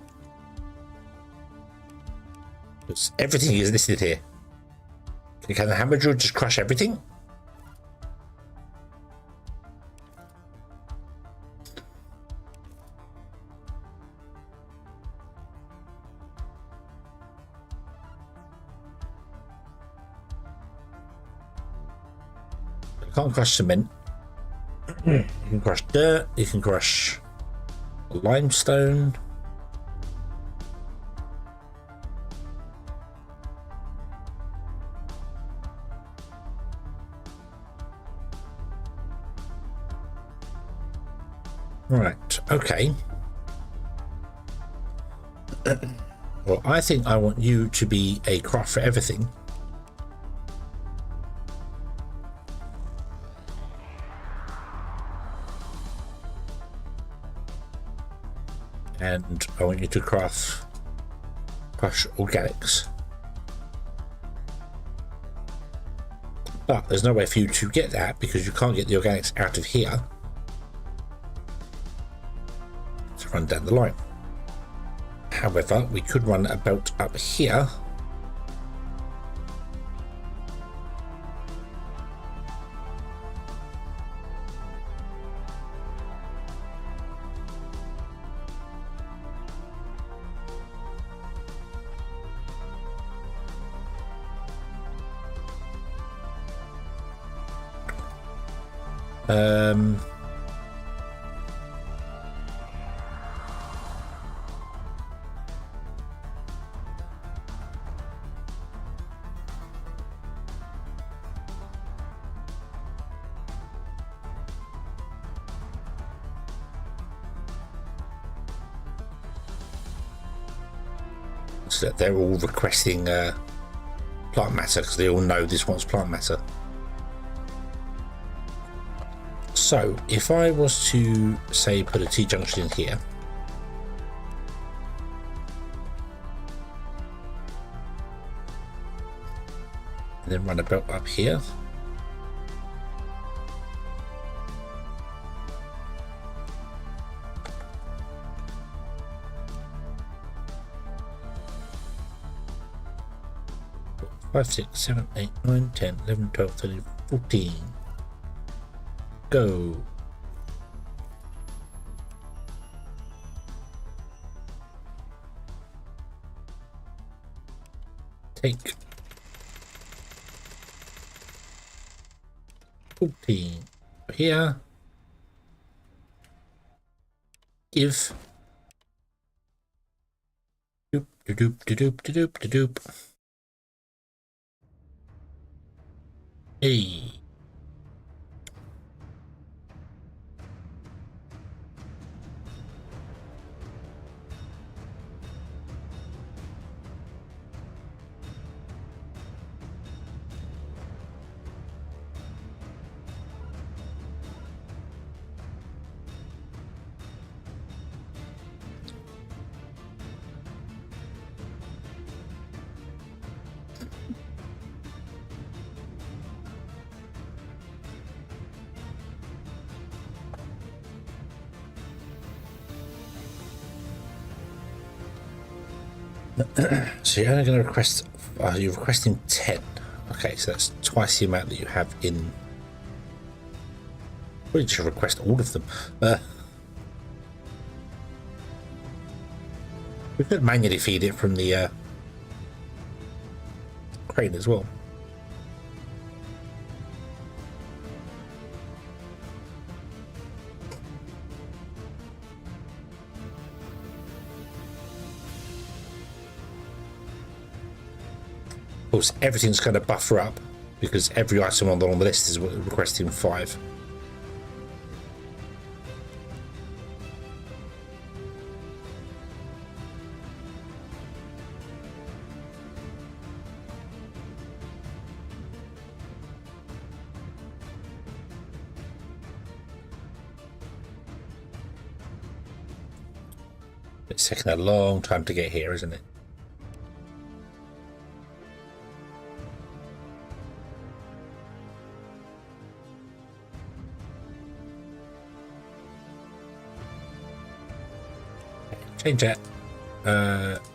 Because everything is listed here. Can the hammer drill just crush everything? Can't crush cement. You can crush dirt, you can crush limestone. Right, okay. Well, I think I want you to be a craft for everything. And I want you to crush organics. But there's no way for you to get that because you can't get the organics out of here. To run down the line. However, we could run a belt up here. So that they're all requesting plant matter because they all know this wants plant matter. So if I was to say put a T-junction in here, and then run a belt up here, five, 6, 7, 8, 9, 10, 11, 12, 13, 14. Go. Take 14 here. Give. Doop doop doop doop doop doop. Hey. So you're only going to request, you're requesting 10. Okay, so that's twice the amount that you have in. We should request all of them. We could manually feed it from the crate as well. Of course, everything's going to buffer up because every item on the list is requesting 5. It's taking a long time to get here, isn't it? Change that.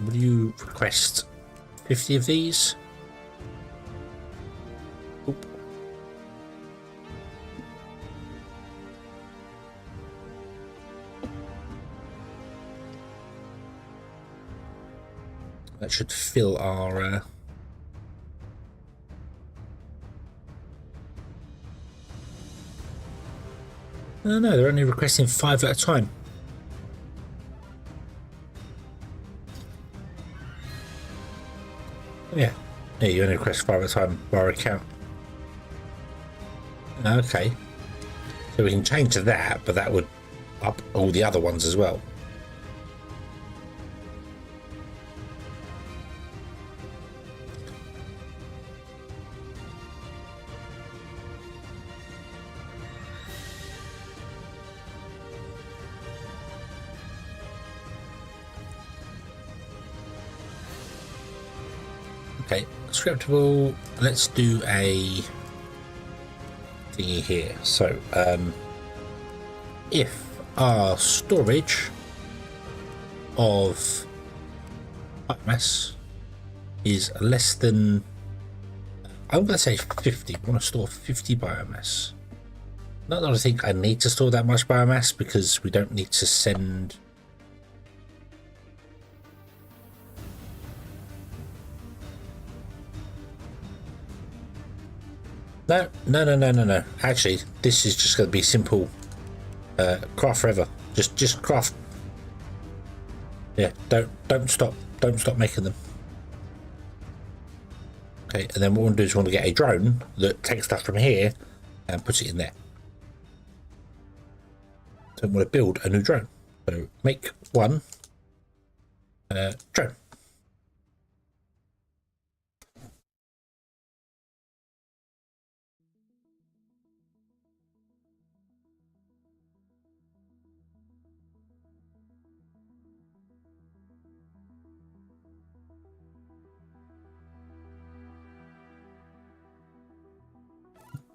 Will you request 50 of these? Oop. That should fill our No, no, they're only requesting 5 at a time. Yeah. Yeah, you only request 5 at a time by account. Okay. So we can change to that, but that would up all the other ones as well. Okay, scriptable. Let's do a thingy here. So, if our storage of biomass is less than, I'm going to say 50. I want to store 50 biomass. Not that I think I need to store that much biomass because we don't need to send. No. Actually, this is just going to be simple. Craft forever. Just craft. Yeah. Don't stop. Don't stop making them. Okay. And then what we want to do is we want to get a drone that takes stuff from here and puts it in there. So we want to build a new drone. So make one drone.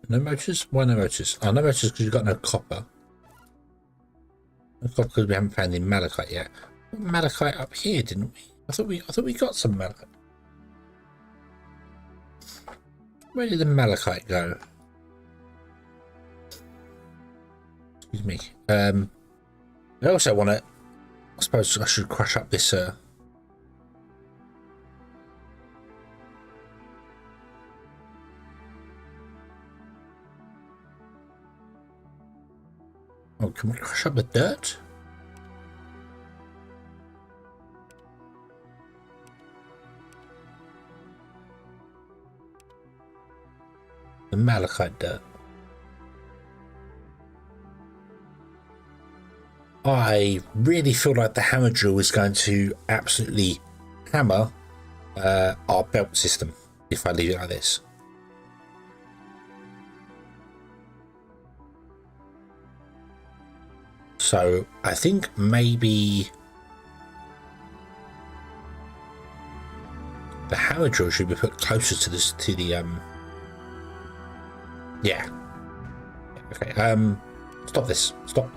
No motors? Why no motors? Oh, no motors because you've got no copper. No copper because we haven't found the malachite yet. Malachite up here, didn't we? I thought we got some malachite. Where did the malachite go? Excuse me. I also want to. I suppose I should crush up this. Oh, can we crush up the dirt? The malachite dirt. I really feel like the hammer drill is going to absolutely hammer our belt system if I leave it like this. So I think maybe the hammer drill should be put closer to this yeah. Okay. Stop this. Stop.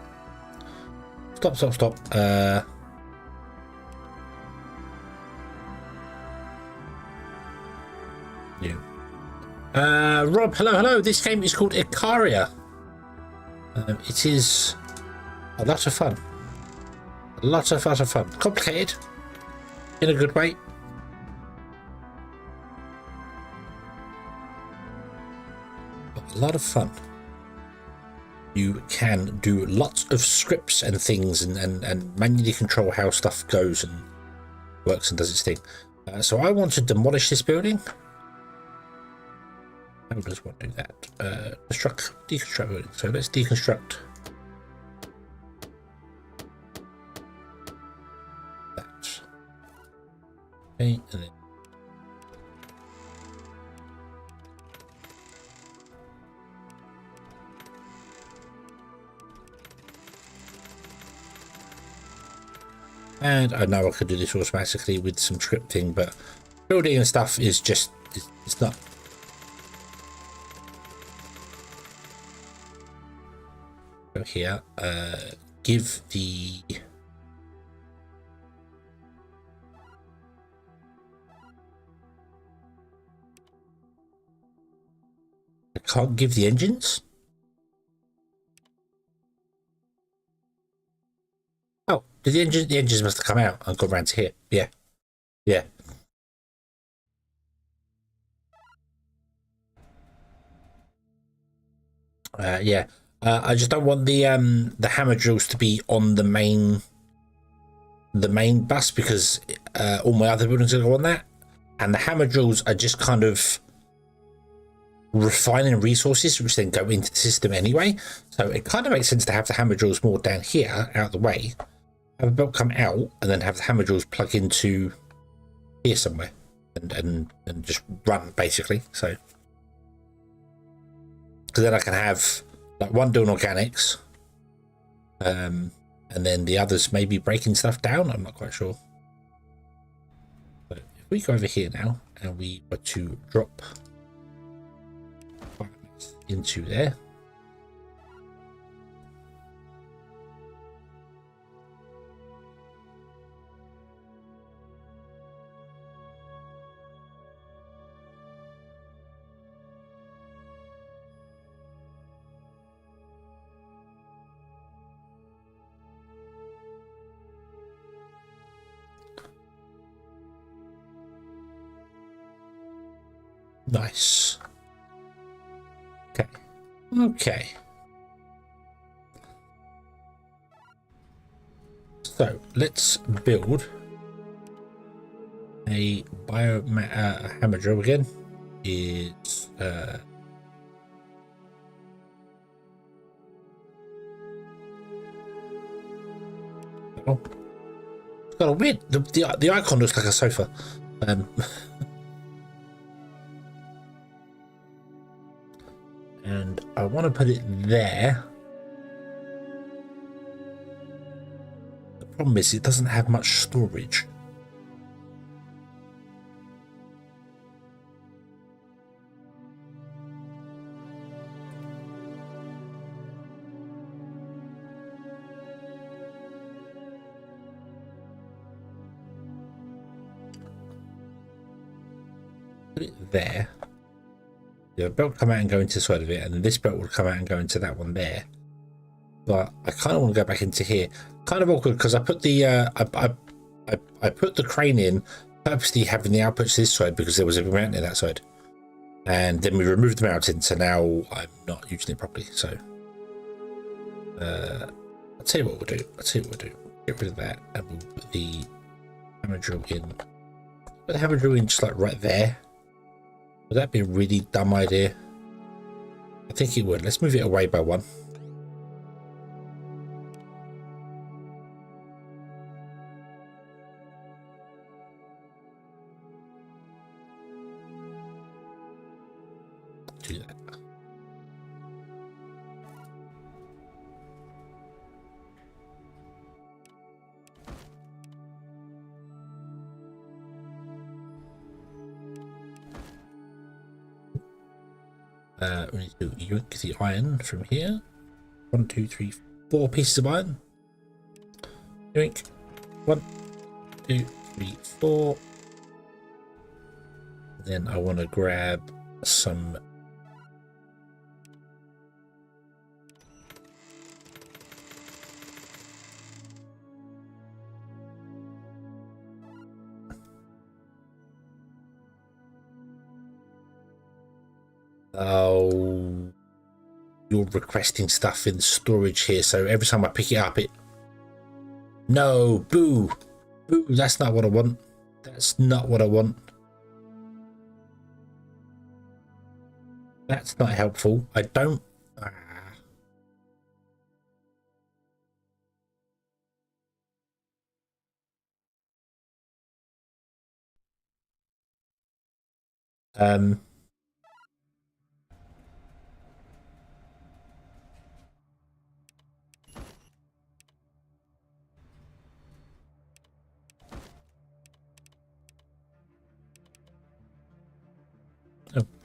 Yeah. Rob, hello. This game is called ICARIA. It is a lot of fun. A lot of fun. Complicated in a good way. But a lot of fun. You can do lots of scripts and things and manually control how stuff goes and works and does its thing. So I want to demolish this building. How does one do that? Deconstruct building. So let's deconstruct that. Okay, and then and I know I could do this automatically with some scripting, but building and stuff is just it's not. Go here, give the I can't give the engines. Oh, did the engines must have come out and gone round to here. Yeah. Yeah. Yeah. I just don't want the hammer drills to be on the main bus, because all my other buildings are on that, and the hammer drills are just kind of refining resources which then go into the system anyway. So it kind of makes sense to have the hammer drills more down here out of the way, have a belt come out, and then have the hammer drills plug into here somewhere and just run basically. So because then I can have like one doing organics, and then the others maybe breaking stuff down. I'm not quite sure. But if we go over here now and we were to drop into there, nice. Okay. So let's build a hammer drill again. It's oh, it's got a weird. The icon looks like a sofa. And I want to put it there. The problem is it doesn't have much storage. Put it there. The belt come out and go into the side of it, and then this belt will come out and go into that one there. But I kind of want to go back into here. Kind of awkward because I put the I put the crane in purposely having the outputs this side because there was a mountain in that side, and then we removed the mountain, so now I'm not using it properly. So I'll tell you what we'll do. Get rid of that, and we'll put the hammer drill in. Put the hammer drill in just like right there. Would that be a really dumb idea? I think it would. Let's move it away by one. Do that. We need to yoink the iron from here. 1, 2, 3, 4 pieces of iron. Yoink. 1, 2, 3, 4. Then I want to grab some oh, you're requesting stuff in storage here, so every time I pick it up no, boo, that's not what I want. That's not what I want. That's not helpful. I don't oh,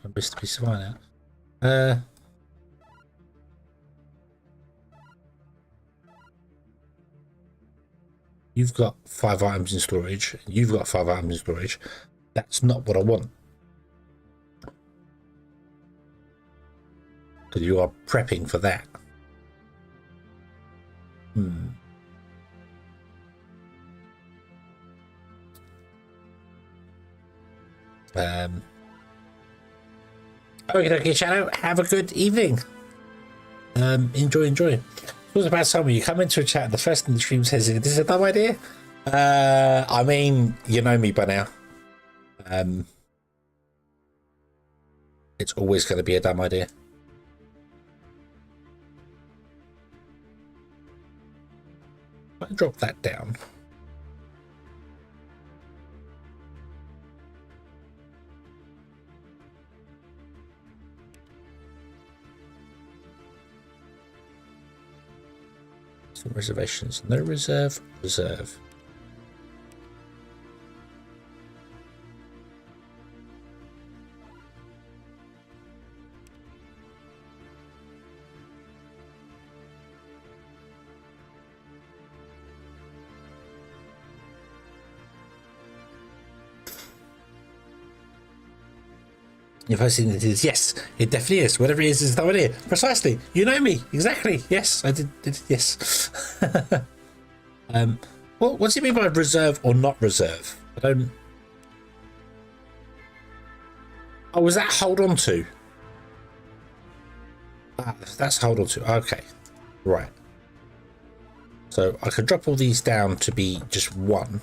I missed a piece of iron out. You've got 5 items in storage, and you've got 5 items in storage. That's not what I want. Because you are prepping for that. Okay, Shadow, have a good evening. Enjoy. It was about something. You come into a chat, the first thing the stream says is, "This is a dumb idea." I mean, you know me by now. It's always going to be a dumb idea. I drop that down. Some reservations. No reserve. Reserve. If I see it is, yes, it definitely is. Whatever it is no idea. Precisely. You know me. Exactly. Yes, I did yes. What does it mean by reserve or not reserve? I don't. Oh, was that hold on to? Ah, that's hold on to. Okay. Right. So I could drop all these down to be just one.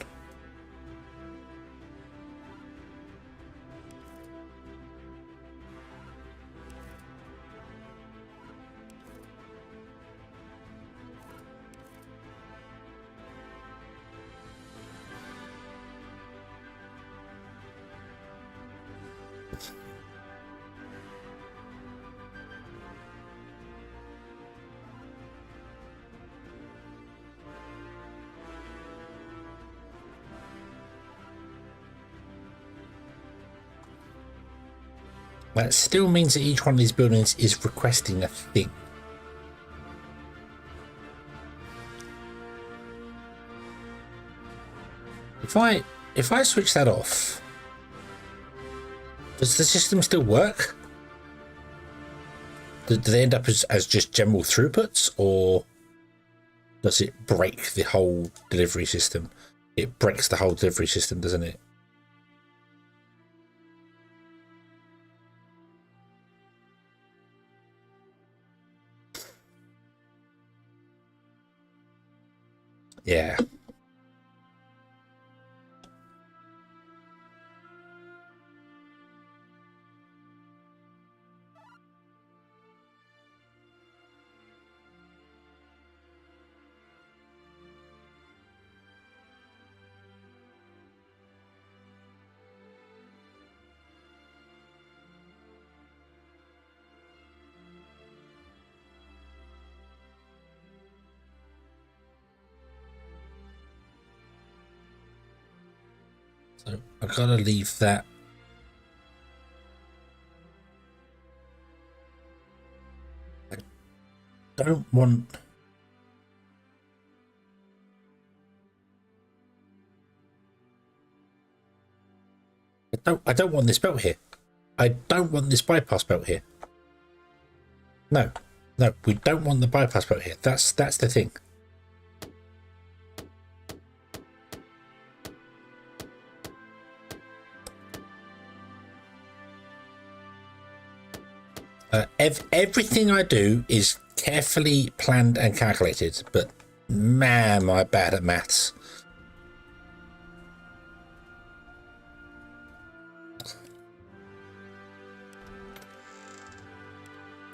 That still means that each one of these buildings is requesting a thing. If I switch that off, does the system still work? Do they end up as just general throughputs, or does it break the whole delivery system? It breaks the whole delivery system, doesn't it? Yeah. So I gotta leave that. I don't want. I don't want this belt here. I don't want this bypass belt here. No, we don't want the bypass belt here. That's the thing. Everything I do is carefully planned and calculated, but man, am I bad at maths.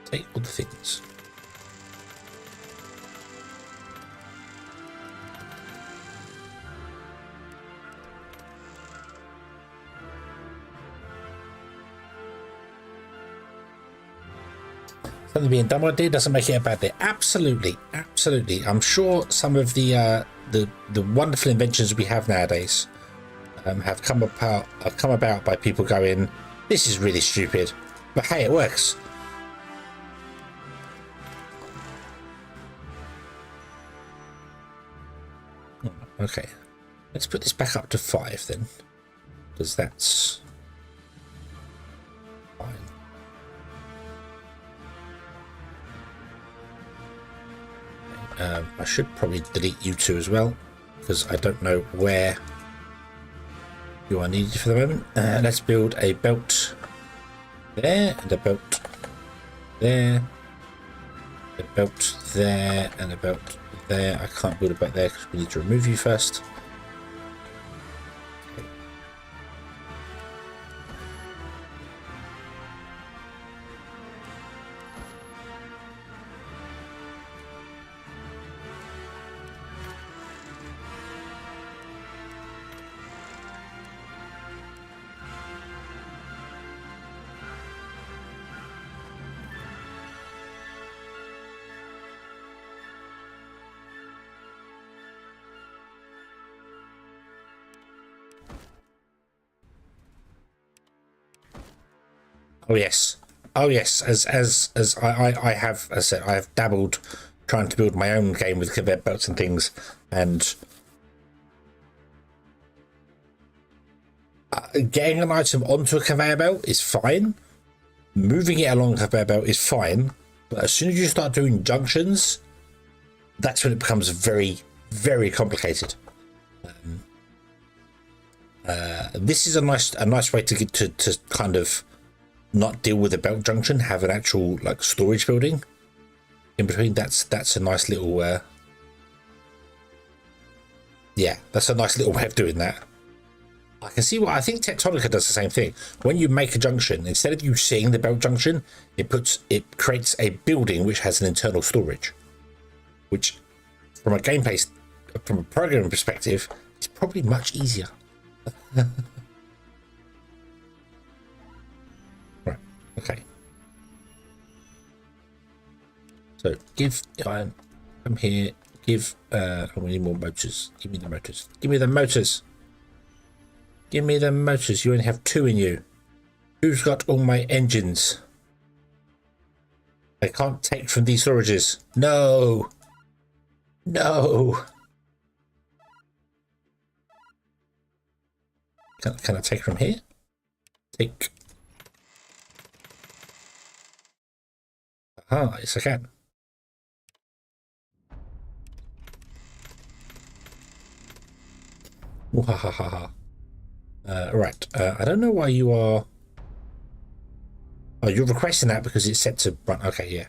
Take all the things. Something being dumb idea doesn't make it a bad day. Absolutely. I'm sure some of the wonderful inventions we have nowadays have come about by people going, "This is really stupid," but hey, it works. Okay, let's put this back up to 5 then, because that's fine. I should probably delete you two as well, because I don't know where you are needed for the moment. Let's build a belt there and a belt there A belt there and a belt there. I can't build a belt there because we need to remove you first. Oh yes, oh yes. As I have, as I said, I have dabbled trying to build my own game with conveyor belts and things, and getting an item onto a conveyor belt is fine. Moving it along a conveyor belt is fine, but as soon as you start doing junctions, that's when it becomes very, very complicated. This is a nice way to get to kind of not deal with a belt junction, have an actual like storage building in between. That's a nice little yeah, that's a nice little way of doing that. I can see what I think Tectonica does the same thing. When you make a junction, instead of you seeing the belt junction, it creates a building which has an internal storage, which from a gameplay, from a programming perspective, is probably much easier. Right, okay. So give iron, come here, give we need more motors. Give me the motors. Give me the motors. Give me the motors. You only have 2 in you. Who's got all my engines? I can't take from these storages. No. No. Can I take from here? Take. Ah, yes I can. Wahahaha. Right. I don't know why you are. Oh, you're requesting that because it's set to run. Okay, yeah.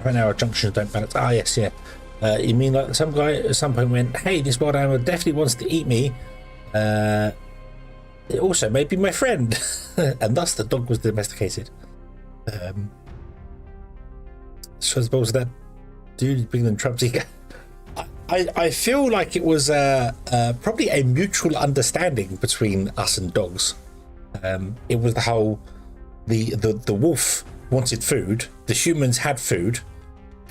Right now our junctions don't balance. Ah, yes, yeah. You mean like some guy at some point went, hey, this wild animal definitely wants to eat me. It also may be my friend. And thus the dog was domesticated. So I suppose that dude bringing them Trumpsy. I feel like it was probably a mutual understanding between us and dogs. It was the whole the wolf wanted food, the humans had food,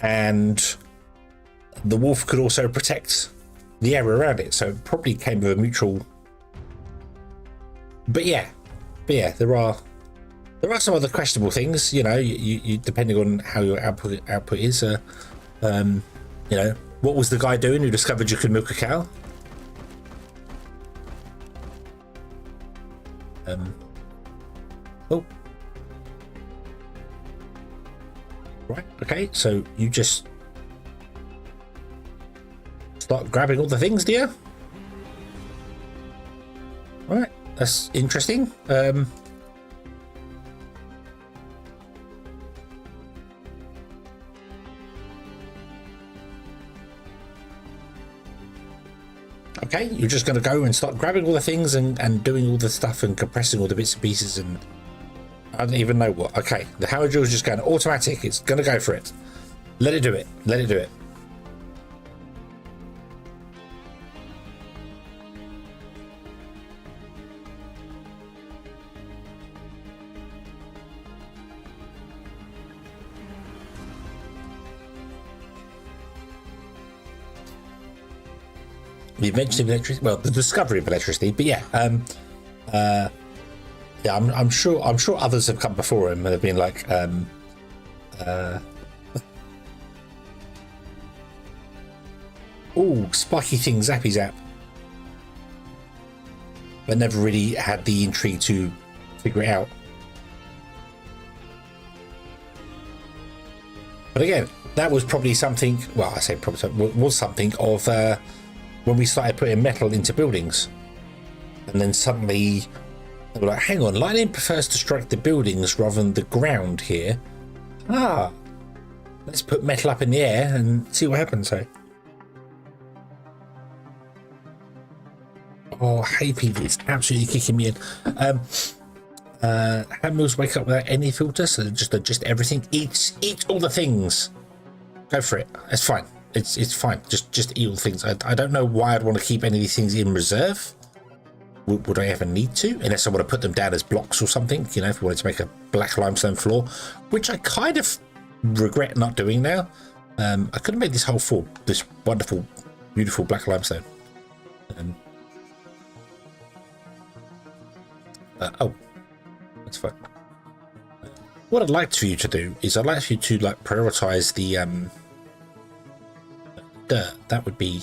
and the wolf could also protect the area around it, so it probably came with a mutual. But yeah, there are some other questionable things, you know, you depending on how your output is. You know, what was the guy doing who discovered you could milk a cow? Oh. Right, okay, so you just start grabbing all the things, do you? Right, that's interesting. Okay, you're just going to go and start grabbing all the things and doing all the stuff and compressing all the bits and pieces, and I don't even know what. Okay, the hammer drill is just going automatic. It's going to go for it. Let it do it. Let it do it. The invention of electricity, well, the discovery of electricity, but yeah, yeah, I'm sure others have come before him and have been like, Oh, spiky thing, zappy zap. But never really had the intrigue to figure it out. But again, that was probably something, well, I say probably was something of when we started putting metal into buildings. And then suddenly they were like, hang on, lightning prefers to strike the buildings rather than the ground here. Ah, let's put metal up in the air and see what happens. So, oh, hey people, it's absolutely kicking me in. How meals wake up without any filter, so just everything. Eat all the things. Go for it. It's fine. It's fine. Just eat all the things. I don't know why I'd want to keep any of these things in reserve. Would I ever need to? Unless I want to put them down as blocks or something. You know, if I wanted to make a black limestone floor, which I kind of regret not doing now. I could have made this whole floor this wonderful, beautiful black limestone. Oh. That's fine. What I'd like for you to do is I'd like for you to like prioritize the dirt. That would be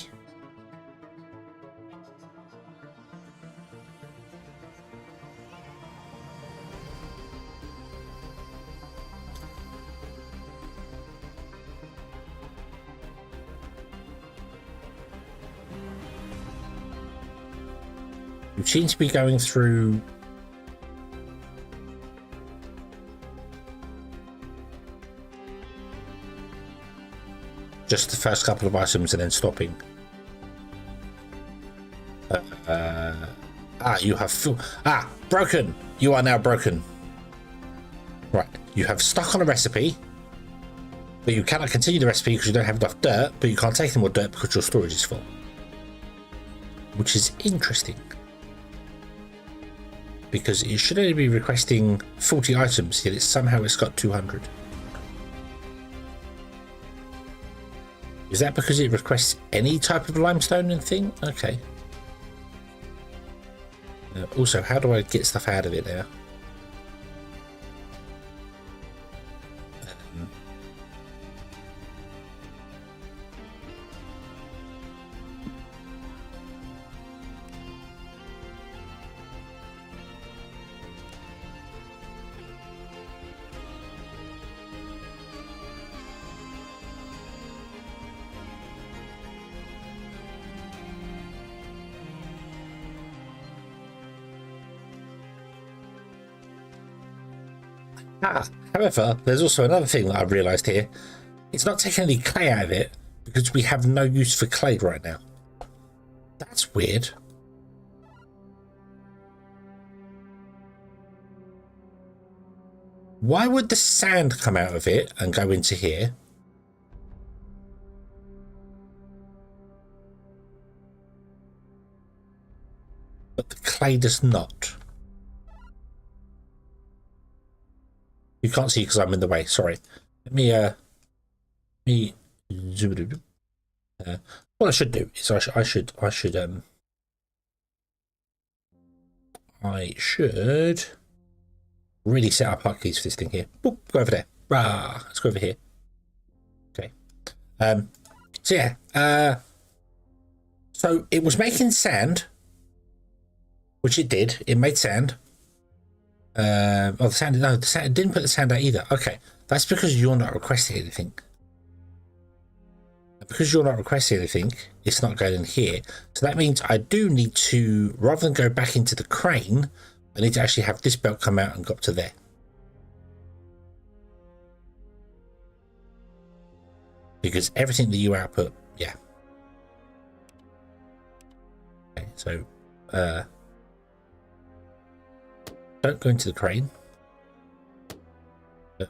you seem to be going through just the first couple of items and then stopping. You have broken. You are now broken. Right, you have stuck on a recipe, but you cannot continue the recipe because you don't have enough dirt, but you can't take any more dirt because your storage is full, which is interesting because it should only be requesting 40 items, yet it's got 200. Is that because it requests any type of limestone and thing? Okay. Also, how do I get stuff out of it now? However, there's also another thing that I've realised here. It's not taking any clay out of it because we have no use for clay right now. That's weird. Why would the sand come out of it and go into here? But the clay does not. You can't see because I'm in the way. Sorry. Let me what I should do is I should really set up hotkeys for this thing here. Boop, go over there. Rah, let's go over here. Okay. So yeah. So it was making sand, which it did. It made sand. The sand didn't put the sand out either. Okay, that's because you're not requesting anything. Because you're not requesting anything, it's not going in here. So that means I do need to, rather than go back into the crane, I need to actually have this belt come out and go up to there. Because everything that you output, yeah. Okay, so don't go into the crane.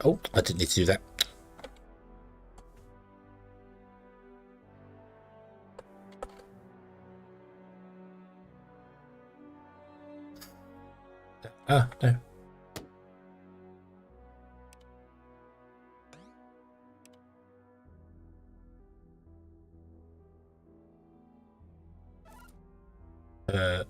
Oh, I didn't need to do that. Ah, no. No.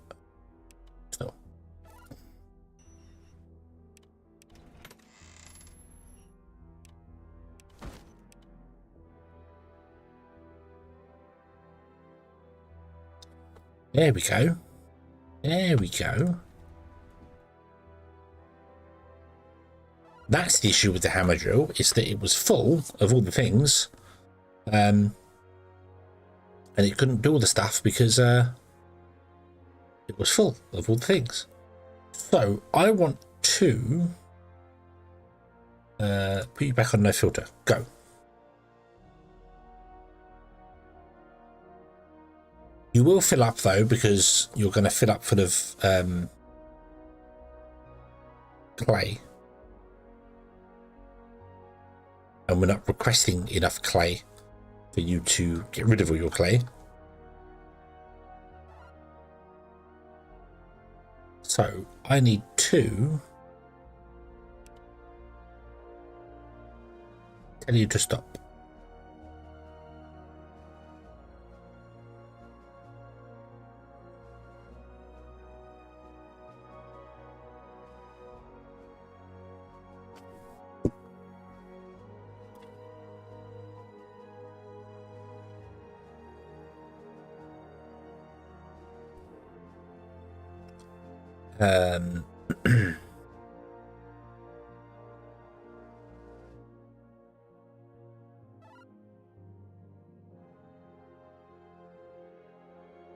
There we go. There we go. That's the issue with the hammer drill, is that it was full of all the things, and it couldn't do all the stuff because it was full of all the things. So I want to put you back on no filter. Go. You will fill up though, because you're going to fill up full of clay. And we're not requesting enough clay for you to get rid of all your clay. So I need to tell you to stop.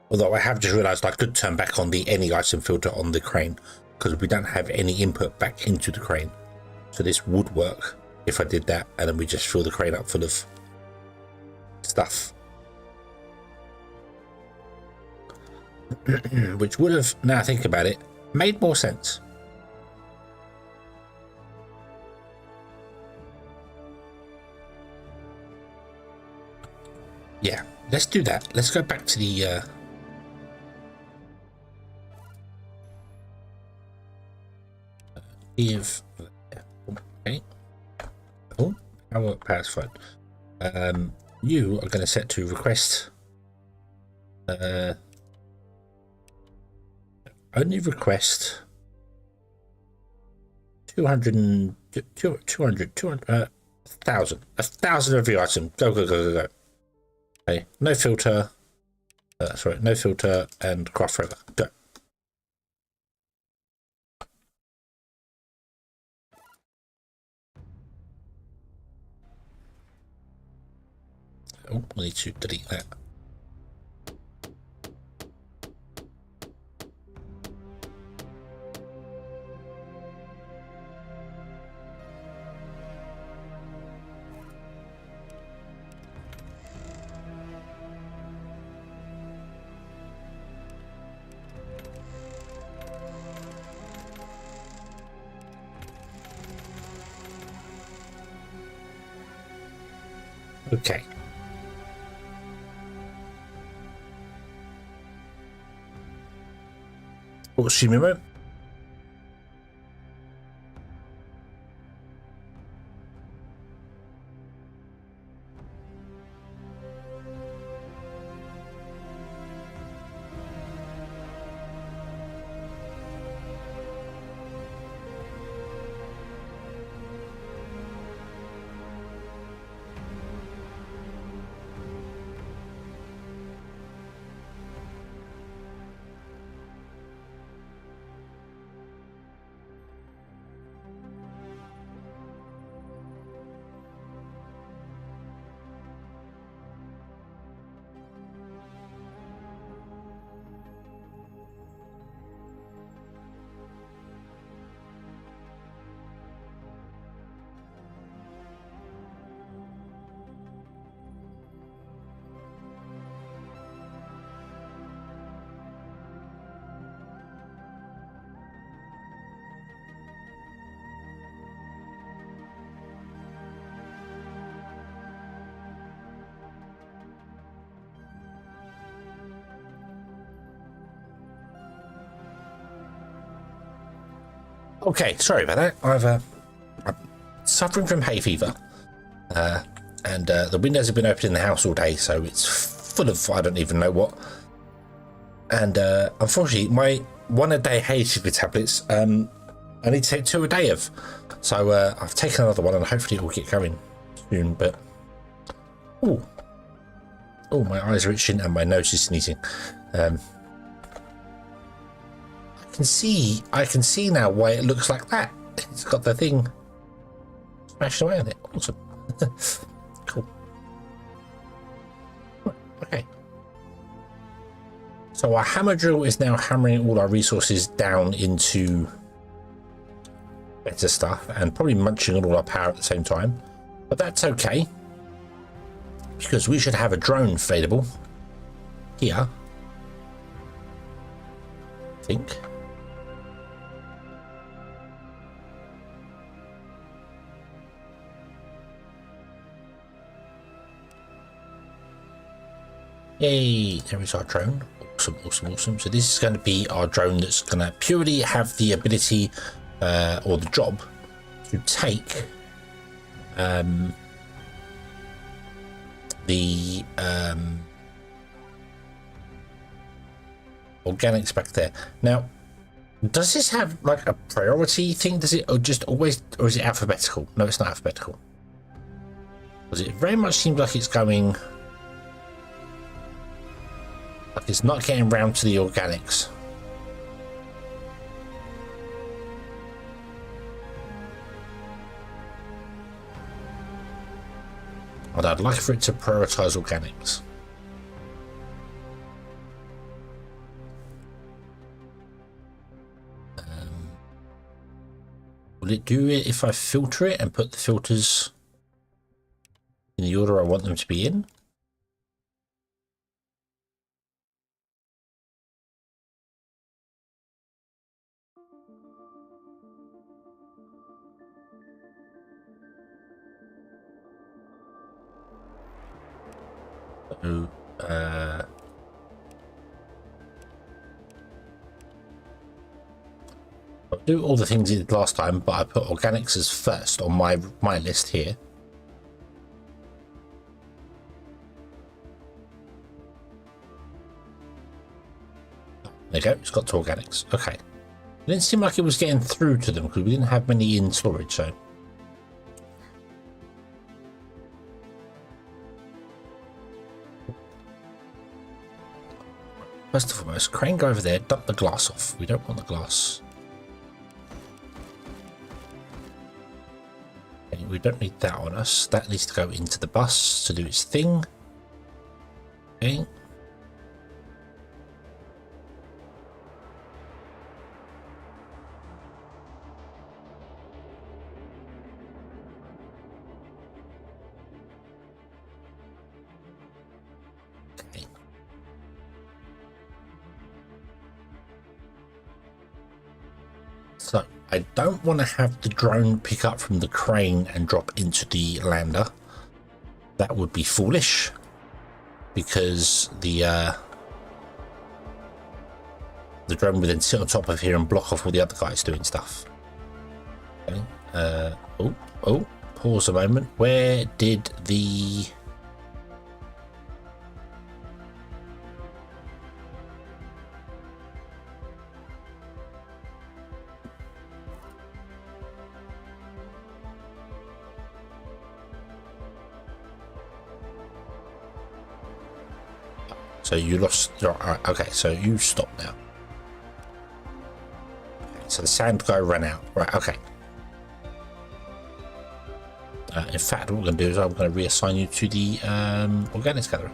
Although I have just realized I could turn back on the any item filter on the crane, because we don't have any input back into the crane. So this would work if I did that, and then we just fill the crane up full of stuff. Which would have, now I think about it, made more sense. Yeah, let's do that. Let's go back to the if okay. Oh, power's fine. You are going to set to request only request 200 1,000 of your item. Go. Okay, no filter. Sorry, no filter and craft roller. Go. Oh, I need to delete that. Okay. What's your memo? Okay, sorry about that. I'm suffering from hay fever, and the windows have been open in the house all day, so it's full of I don't even know what. And unfortunately, my one-a-day hay fever tablets, I need to take 2 a day of. So I've taken another one, and hopefully it will get going soon. But oh, my eyes are itching and my nose is sneezing. I can see now why it looks like that. It's got the thing smashed away on it. Awesome. Cool. Okay. So our hammer drill is now hammering all our resources down into better stuff and probably munching on all our power at the same time. But that's okay, because we should have a drone available here, I think. Yay, there is our drone. Awesome, awesome, awesome. So this is going to be our drone that's going to purely have the ability or the job to take the organics back there. Now, does this have like a priority thing? Does it, or just always, or is it alphabetical? No, it's not alphabetical. Because it very much seems like it's going, like it's not getting round to the organics. And I'd like for it to prioritize organics. Will it do it if I filter it and put the filters in the order I want them to be in? So, I'll do all the things I did last time, but I put organics as first on my list here. There you go, it's got to organics. Okay. It didn't seem like it was getting through to them because we didn't have many in storage, so. First and foremost, crane, go over there, dump the glass off. We don't want the glass. Okay, we don't need that on us. That needs to go into the bus to do its thing. Okay. So I don't want to have the drone pick up from the crane and drop into the lander. That would be foolish, because the drone would then sit on top of here and block off all the other guys doing stuff. Okay. Oh, pause a moment. Where did the So you lost your, okay, so you stop now. Okay, so the sand guy ran out. Right, okay. In fact, what we're going to do is I'm going to reassign you to the organics gatherer.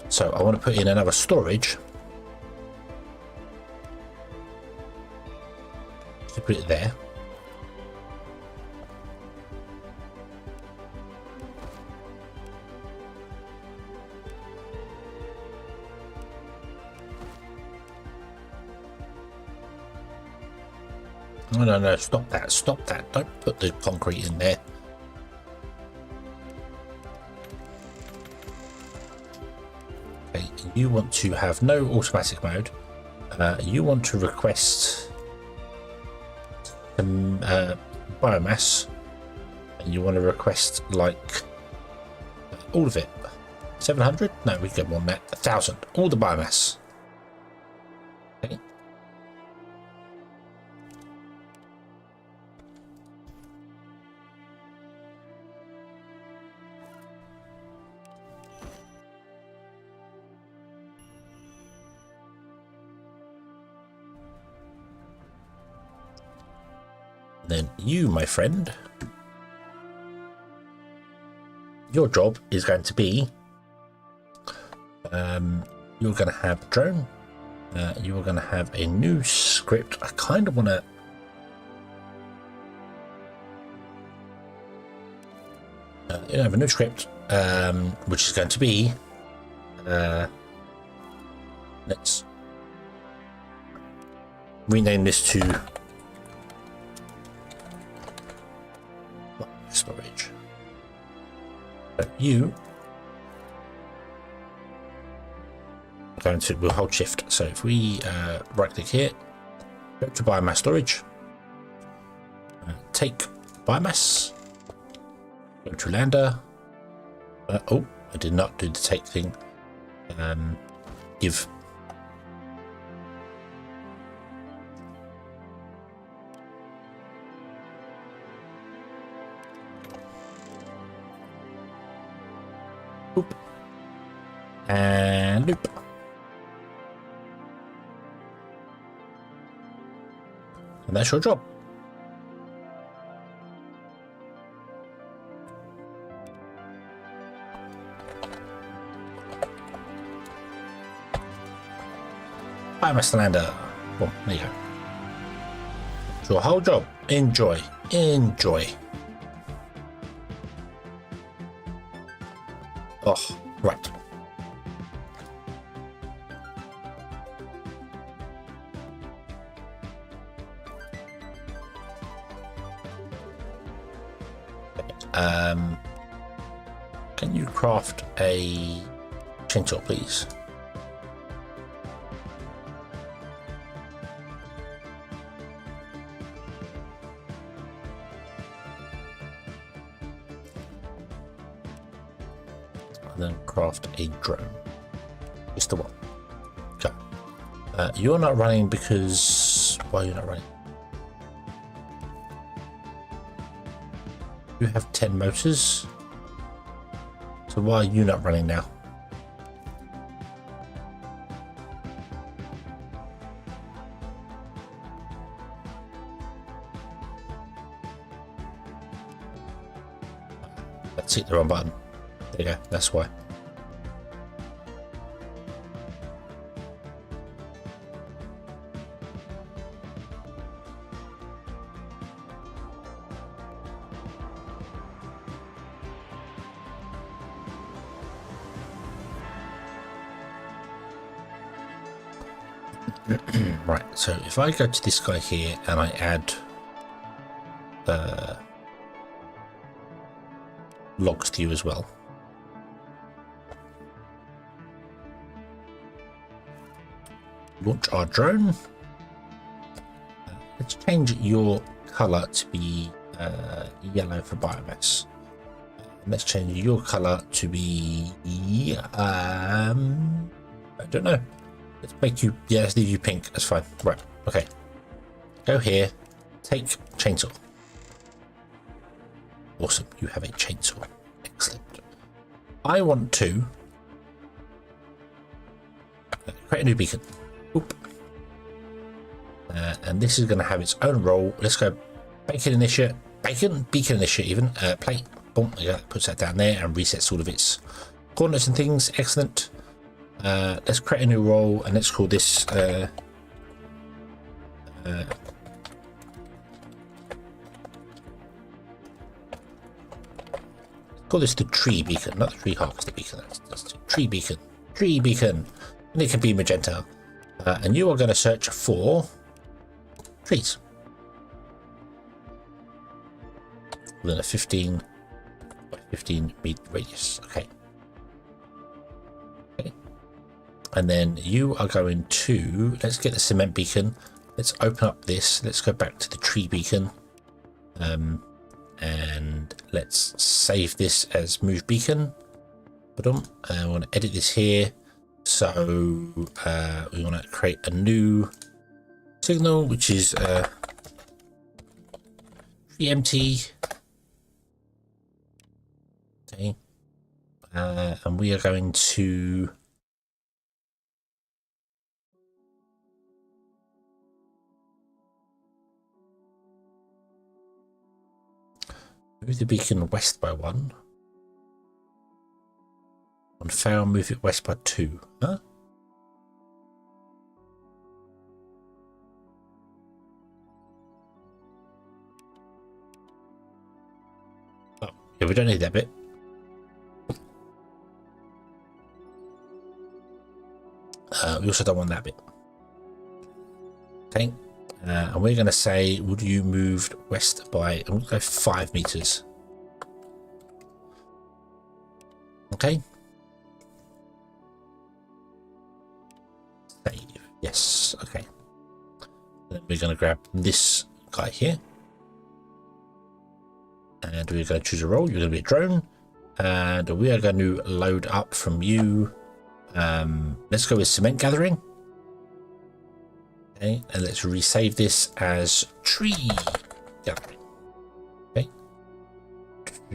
So I want to put in another storage. So put it there. No, stop that. Don't put the concrete in there. Okay, you want to have no automatic mode. You want to request some biomass, and you want to request like all of it. 700? No, we can get more than that. 1,000. All the biomass. Okay. Then you, my friend, your job is going to be, you're going to have drone. You're going to have a new script. I kind of want to. You have a new script, which is going to be. Let's rename this to storage. So you are going to, we'll hold shift. So if we right click here, go to biomass storage, take biomass, go to lander. Oh, I did not do the take thing. Give loop and loop. And that's your job. Biomass lander. Boom, there you go. It's your whole job. Enjoy. Enjoy. Oh, right. Can you craft a chainsaw, please? And then craft a drone. Just the one. Go. You're not running because... Why are you not running? You have 10 motors. So why are you not running now? Let's hit the wrong button. There you go, that's why. Right, so if I go to this guy here and I add logs to you as well. Launch our drone. Let's change your color to be yellow for biomass. Let's change your color to be I don't know. Let's make you, yeah, let's leave you pink. That's fine. Right. Okay. Go here. Take chainsaw. Awesome. You have a chainsaw. Excellent. I want to create a new beacon. Oop. And this is going to have its own role. Let's go beacon initiate. Beacon initiate even. Plate. Boom. Yeah, puts that down there and resets all of its coordinates and things. Excellent. Let's create a new role and let's call this call this the tree beacon, not the tree harvester beacon. That's the tree beacon. Tree beacon, and it can be magenta. And you are going to search for trees within a 15 by 15 meter radius. Okay. And then you are going to, let's get the cement beacon. Let's open up this. Let's go back to the tree beacon. And let's save this as move beacon. And I want to edit this here. So we want to create a new signal, which is tree empty. Okay. And we are going to Move the beacon west by 1. On fail, move it west by 2. Huh? Oh, yeah, we don't need that bit. We also don't want that bit. Okay. And we're going to say, would you move west by, I'm going to go 5 meters. Okay. Save. Yes. Okay. Then we're going to grab this guy here. And we're going to choose a role. You're going to be a drone. And we are going to load up from you. Let's go with cement gathering. Okay, and let's resave this as tree gathering. Okay,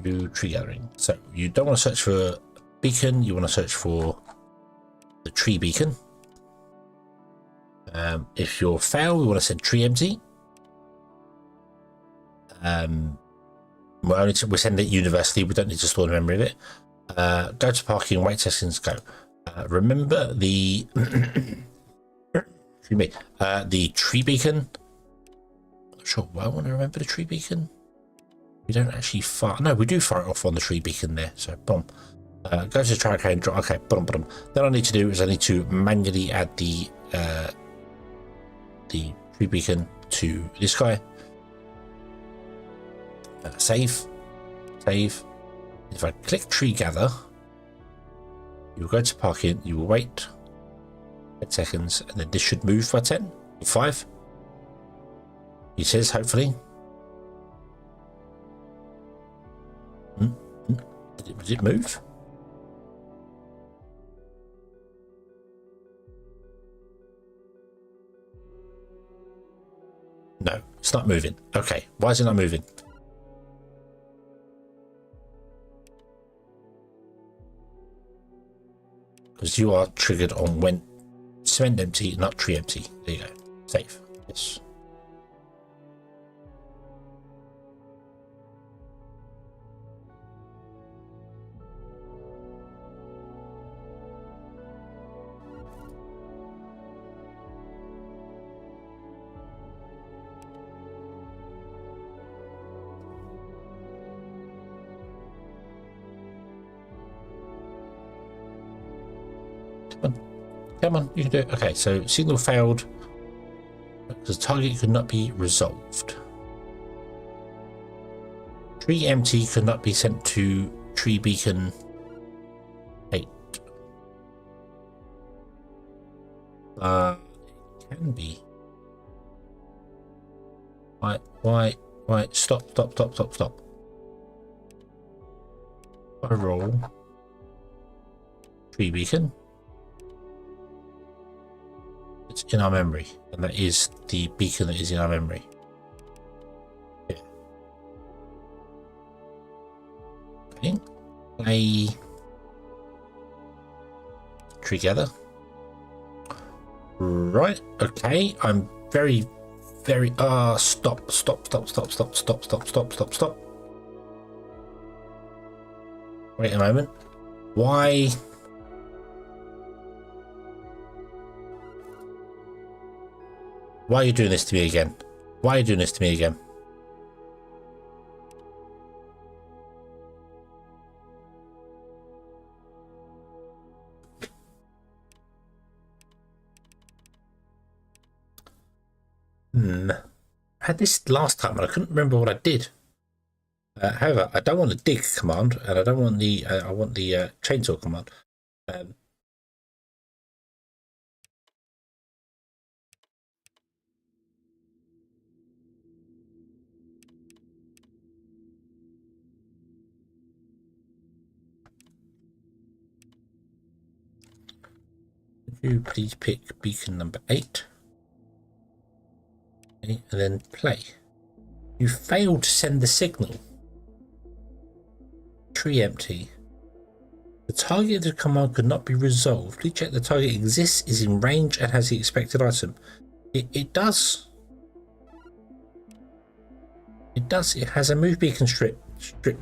do tree gathering. So you don't want to search for a beacon, you want to search for the tree beacon. If you're fail, we want to send tree empty. We send it universally, we don't need to store the memory of it. Go to parking, wait seconds, go. Remember the excuse me, the tree beacon. Not sure why I want to remember the tree beacon. We don't actually fire. No, we do fire it off on the tree beacon there. So boom. Go to the track and drop. Okay, boom. Then I need to do is I need to manually add the tree beacon to this guy. Save. If I click tree gather, you will go to parking, you will wait 10 seconds, and then this should move by 10 or 5. He says, hopefully. Did it move? No, it's not moving. Okay, why is it not moving? Because you are triggered on when cement empty, not tree empty. There you go. Save. Yes. Come on, you can do it. Okay, so signal failed because target could not be resolved. Tree empty could not be sent to tree beacon 8. It can be. Why? Stop. I roll. Tree beacon. It's in our memory, and that is the beacon that is in our memory. Yeah. Okay. Play together. Right. Okay. I'm very. Stop. Wait a moment. Why? Why are you doing this to me again? Why are you doing this to me again? I had this last time and I couldn't remember what I did. However, I don't want the dig command, and I don't want the I want the chainsaw command. Could you please pick beacon number 8? Okay, and then play. You failed to send the signal. Tree empty. The target of the command could not be resolved. Please check the target exists, is in range, and has the expected item. It does. It does. It has a move beacon strip. script.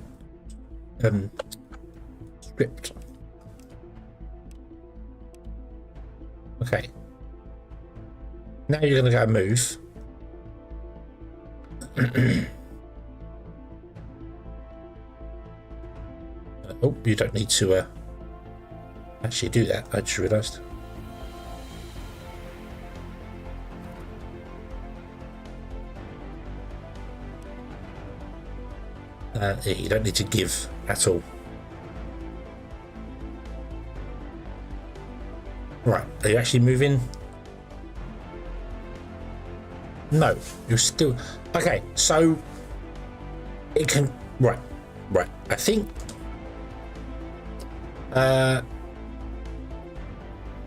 Okay. Now you're going to go move. Oh, you don't need to actually do that. I just realised. You don't need to give at all. Right, are you actually moving? No, you're still... Okay, so... It can... Right. I think...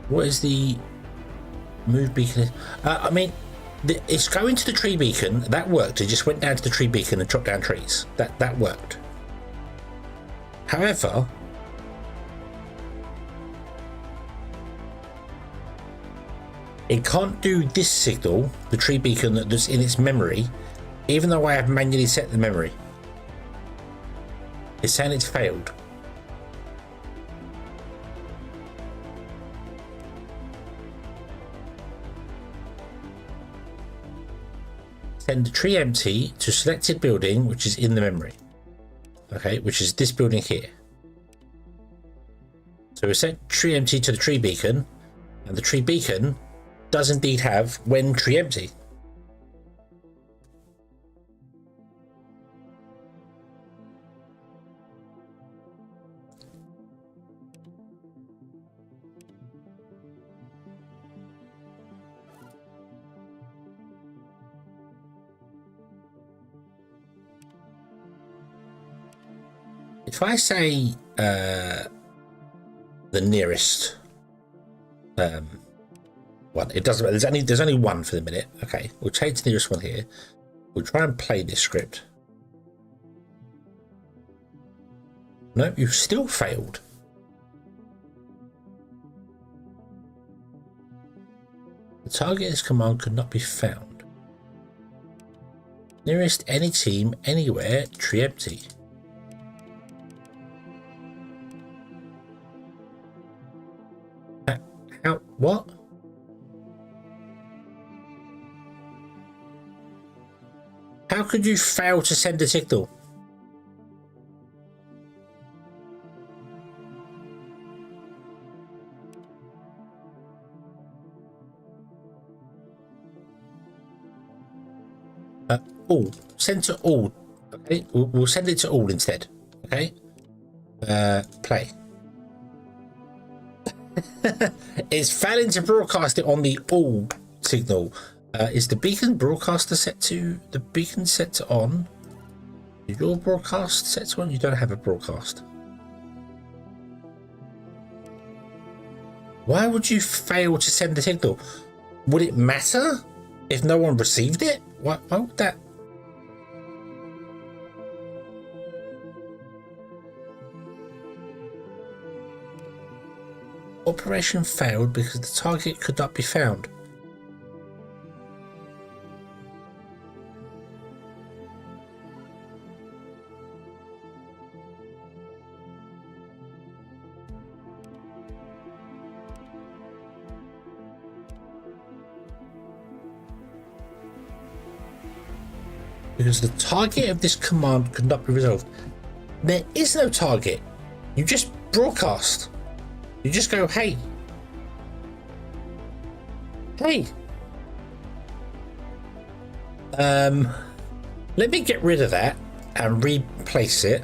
What is the... Move beacon? I mean... It's going to the tree beacon. That worked. It just went down to the tree beacon and chopped down trees. That worked. However, it can't do this signal, the tree beacon that's in its memory, even though I have manually set the memory. It's saying it's failed. Send the tree empty to selected building, which is in the memory. Okay, which is this building here. So we set tree empty to the tree beacon, and the tree beacon does indeed have when tree empty. If I say the nearest one, it doesn't matter. There's only one for the minute. Okay, we'll take the nearest one here. We'll try and play this script. No, you've still failed. The target of this command could not be found. Nearest any team anywhere, tree empty. How? What? How could you fail to send a signal? All. Send to all. Okay, we'll send it to all instead. Okay. Play. It's failing to broadcast it on the all signal. Is the beacon broadcaster set to the beacon set to on? Is your broadcast set to on? You don't have a broadcast. Why would you fail to send the signal? Would it matter if no one received it? Why would that? Operation failed because the target could not be found. Because the target of this command could not be resolved. There is no target. You just broadcast. You just go, hey. Hey. Let me get rid of that and replace it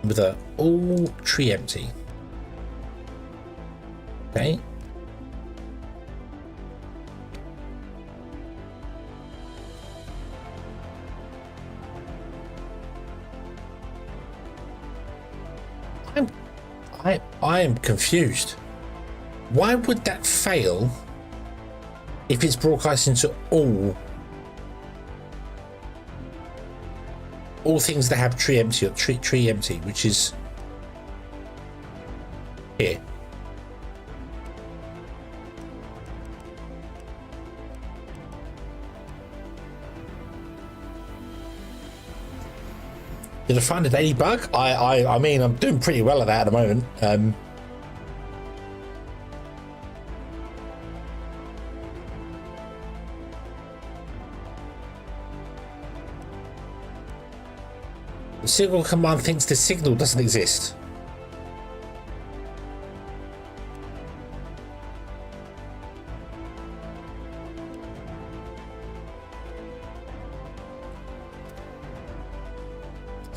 with a all tree empty. Okay. I am confused. Why would that fail if it's broadcasting to all things that have tree empty or tree empty, which is here? Did I find a daily bug? I mean, I'm doing pretty well at that at the moment. The signal command thinks the signal doesn't exist.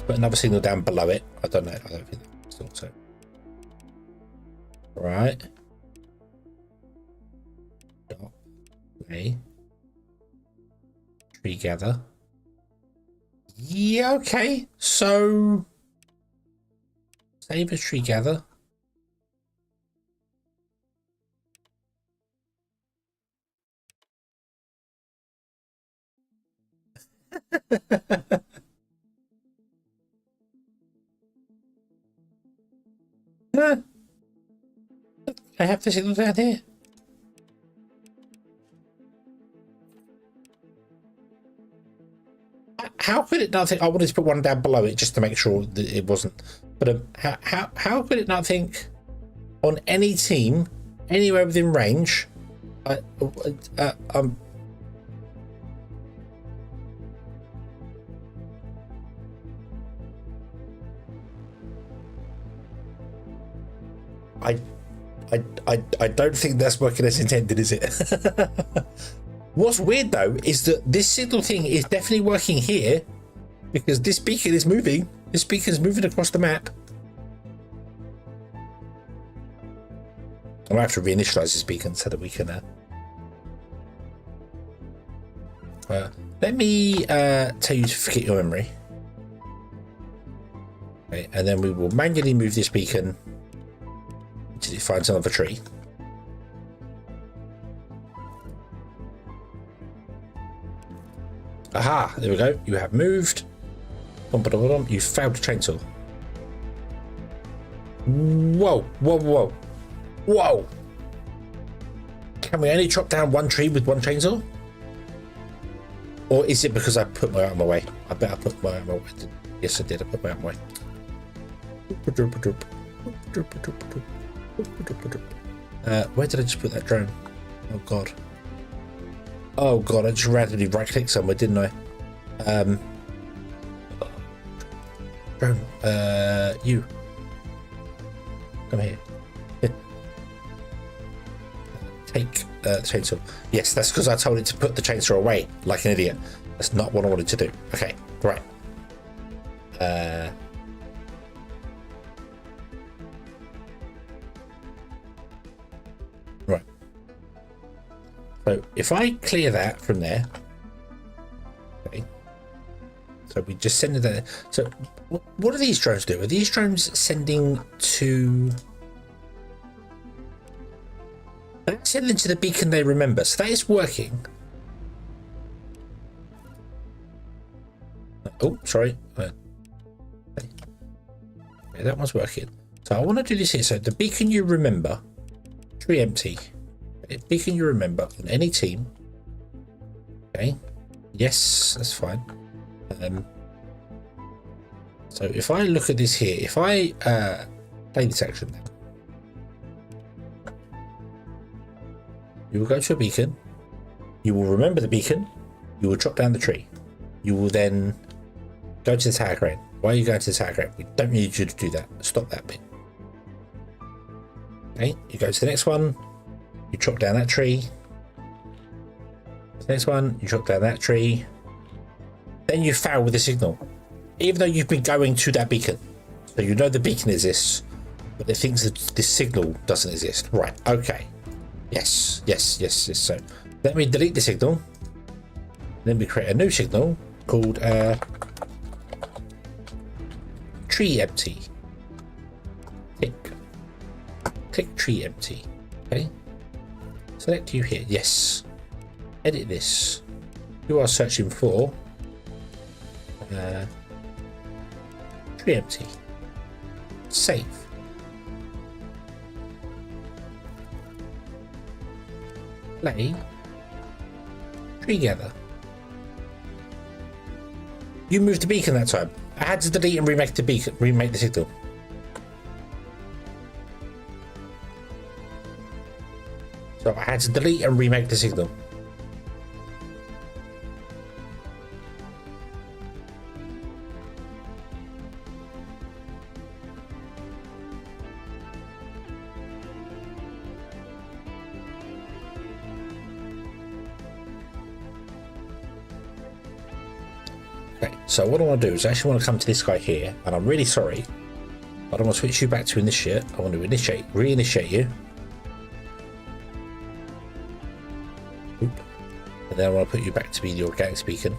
Put another signal down below it. I don't know. I don't think that's also right. Okay. Tree gather. Yeah. Okay. So save as tree gather. I have the signal down here. How could it not think? I wanted to put one down below it just to make sure that it wasn't. But how could it not think on any team anywhere within range? I don't think that's working as intended, is it? What's weird though is that this signal thing is definitely working here because this beacon is moving. This beacon is moving across the map. I'm gonna have to reinitialize this beacon so that we can. Let me tell you to forget your memory. Okay, and then we will manually move this beacon until it finds another tree. Aha, there we go. You have moved. You failed to chainsaw. Whoa, whoa, whoa. Whoa. Can we only chop down one tree with one chainsaw? Or is it because I put my arm away? I bet I put my arm away. Yes, I did. I put my arm away. Where did I just put that drone? Oh, God. Oh god, I just randomly right clicked somewhere, didn't I? Drone, you. Come here. Take the chainsaw. Yes, that's because I told it to put the chainsaw away, like an idiot. That's not what I wanted to do. Okay, right. Right. So if I clear that from there, okay. So we just send it there. So what do these drones do? Are these drones sending to? They're sending to the beacon they remember. So that is working. Oh, sorry. Okay, that one's working. So I want to do this here. So the beacon you remember, tree empty. Beacon you remember on any team. Okay. Yes, that's fine. So if I look at this here, if I play this action now, you will go to a beacon, you will remember the beacon, you will chop down the tree, you will then go to the tower crane. Why are you going to the tower crane? We don't need you to do that. Stop that bit. Okay, you go to the next one, you chop down that tree. The next one, you chop down that tree. Then you foul with the signal, even though you've been going to that beacon. So you know the beacon exists, but it thinks that this signal doesn't exist. Right, okay. Yes, yes, yes, yes. So let me delete the signal. Then we create a new signal called tree empty. Click tree empty. Okay. Select you here. Yes. Edit this. You are searching for tree empty. Save. Play. Tree gather. You moved the beacon that time. I had to delete and remake the beacon, remake the signal. So I had to delete and remake the signal. Okay, so what I want to do is I actually want to come to this guy here, and I'm really sorry, but I want to switch you back to initiate. I want to reinitiate you. Oop. And then I want to put you back to be the organic beacon.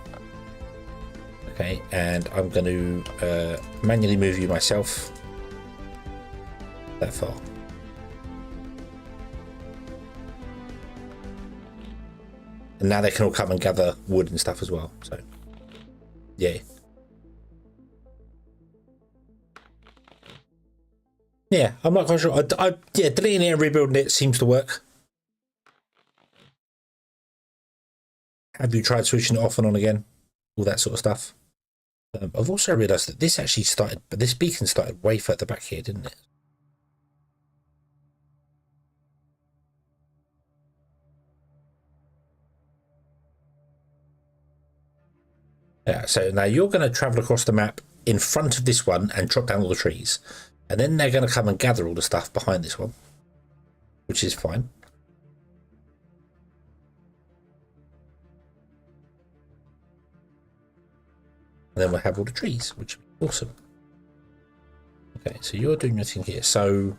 Okay, and I'm going to manually move you myself that far. And now they can all come and gather wood and stuff as well. So, yeah. Yeah, I'm not quite sure. Yeah, deleting it and rebuilding it seems to work. Have you tried switching it off and on again? All that sort of stuff. I've also realised that this actually started, but this beacon started way further back here, didn't it? Yeah, so now you're going to travel across the map in front of this one and chop down all the trees. And then they're going to come and gather all the stuff behind this one, which is fine. And then we'll have all the trees, which will be awesome. Okay, so you're doing your thing here. So,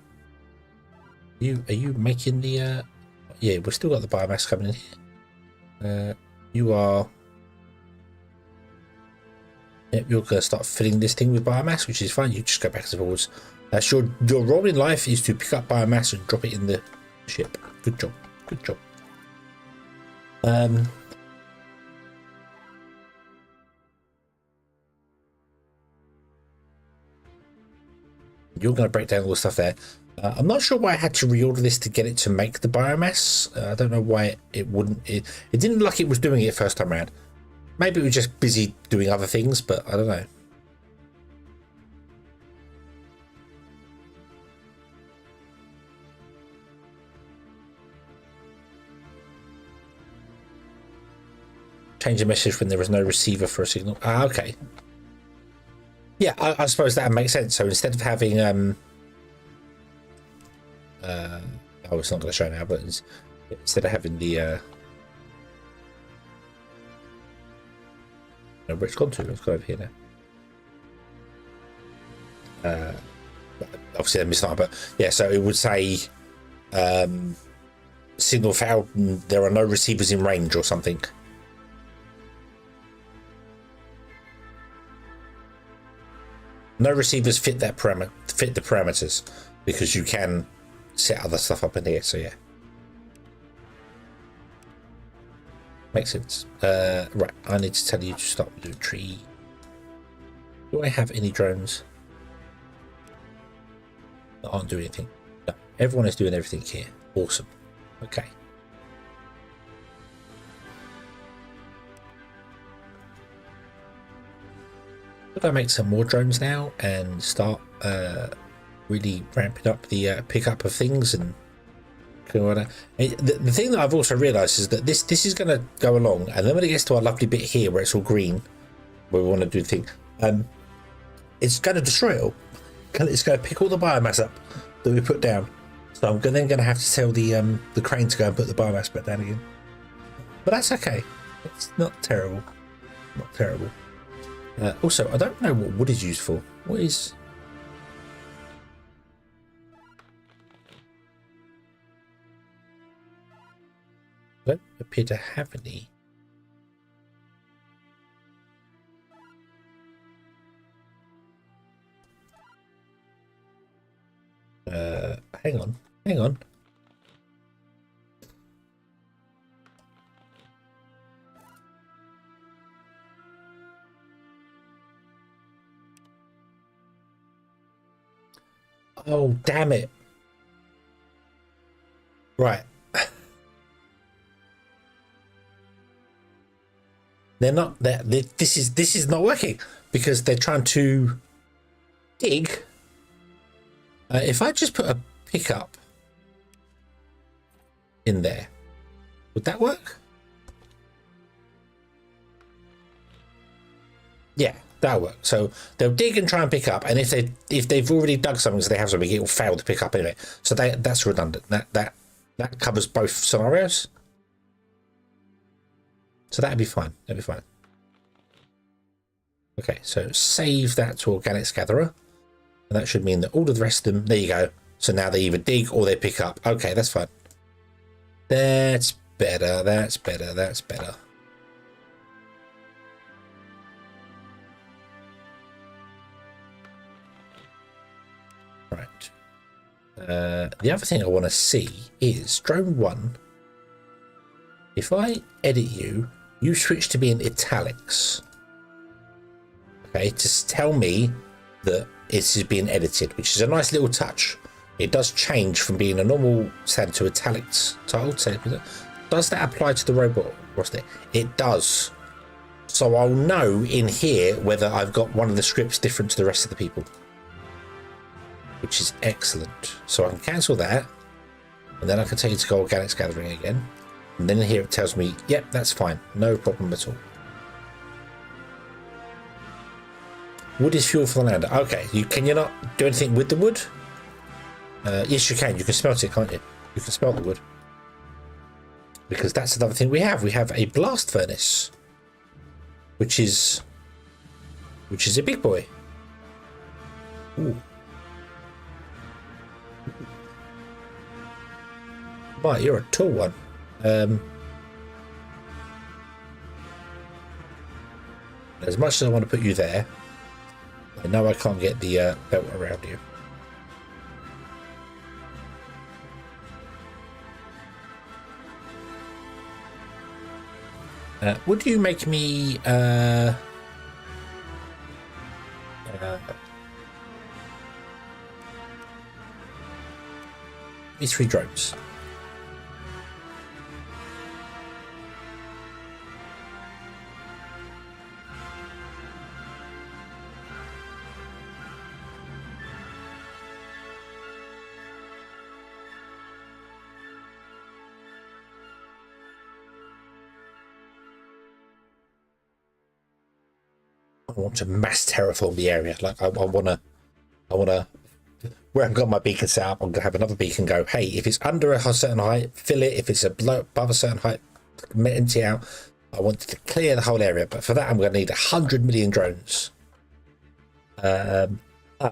are you making the? Yeah, we've still got the biomass coming in here. You are. Yep, you're going to start filling this thing with biomass, which is fine. You just go back and forwards. That's your role in life is to pick up biomass and drop it in the ship. Good job. Good job. You're going to break down all the stuff there. I'm not sure why I had to reorder this to get it to make the biomass. I don't know why it wouldn't. It didn't look like it was doing it first time around. Maybe it was just busy doing other things, but I don't know. Change the message when there is no receiver for a signal. Ah, okay. Yeah, I suppose that makes sense. So instead of having oh, it's not going to show now, but instead of having the no, where it's gone to, it's gone over here now. Obviously I missed that, but yeah, so it would say signal failed, there are no receivers in range or something. No receivers fit the parameters, because you can set other stuff up in here. So yeah, makes sense. Right, I need to tell you to stop doing tree. Do I have any drones that aren't doing anything? No, everyone is doing everything here. Awesome. Okay. Could I make some more drones now and start really ramping up the pickup of things? And the thing that I've also realised is that this is going to go along, and then when it gets to our lovely bit here where it's all green, where we want to do the thing, it's going to destroy it all. It's going to pick all the biomass up that we put down. So I'm then going to have to tell the crane to go and put the biomass back down again. But that's okay. It's not terrible. Not terrible. Also, I don't know what wood is used for. What is... I don't appear to have any. Hang on. Hang on. Oh, damn it. Right. They're not there. This is not working because they're trying to dig. If I just put a pickup in there, would that work? Yeah, that'll work. So they'll dig and try and pick up, and if they've already dug something, so they have something, it will fail to pick up anyway. So that's redundant. That covers both scenarios. So that'd be fine. That'd be fine. Okay, so save that to Organics Gatherer, and that should mean that all of the rest of them. There you go. So now they either dig or they pick up. Okay, that's fine. That's better. That's better. That's better. Right. The other thing I want to see is drone 1. If I edit you, you switch to being italics. Okay, to tell me that it is being edited, which is a nice little touch. It does change from being a normal standard to italics title. Does that apply to the robot roster? It does. So I'll know in here whether I've got one of the scripts different to the rest of the people, which is excellent. So I can cancel that, and then I can tell you to go Organics Gathering again. And then here it tells me, yep, that's fine. No problem at all. Wood is fuel for the lander. Okay, can you not do anything with the wood? Yes, you can. You can smelt it, can't you? You can smelt the wood. Because that's another thing we have. We have a blast furnace, which is a big boy. Ooh. Right, you're a tall one. As much as I want to put you there, I know I can't get the belt around you. Would you make me these 3 drones? I want to mass terraform the area. Like I wanna, where I've got my beacon set up, I'm gonna have another beacon go, hey, if it's under a certain height, fill it. If it's above a certain height, empty out. I want to clear the whole area, but for that I'm gonna need 100 million drones.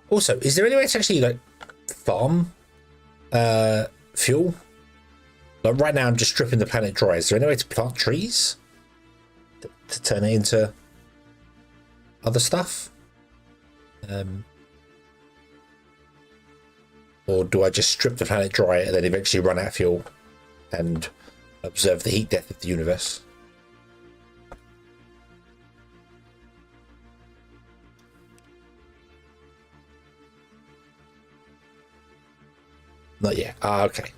Also, is there any way to actually like farm fuel? Like right now I'm just stripping the planet dry. Is there any way to plant trees to turn it into other stuff? Or do I just strip the planet dry and then eventually run out of fuel and observe the heat death of the universe? Not yet. Okay.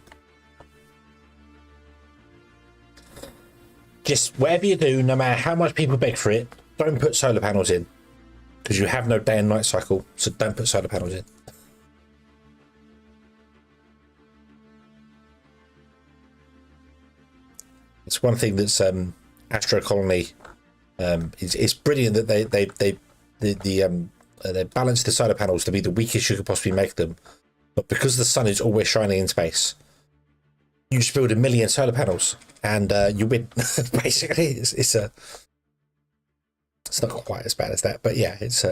Just whatever you do, no matter how much people beg for it, don't put solar panels in, because you have no day and night cycle, so don't put solar panels in. It's one thing that's Astro Colony. It's brilliant that they balance the solar panels to be the weakest you could possibly make them, but because the sun is always shining in space, you just build 1 million solar panels and you win. Basically, it's not quite as bad as that, but yeah, it's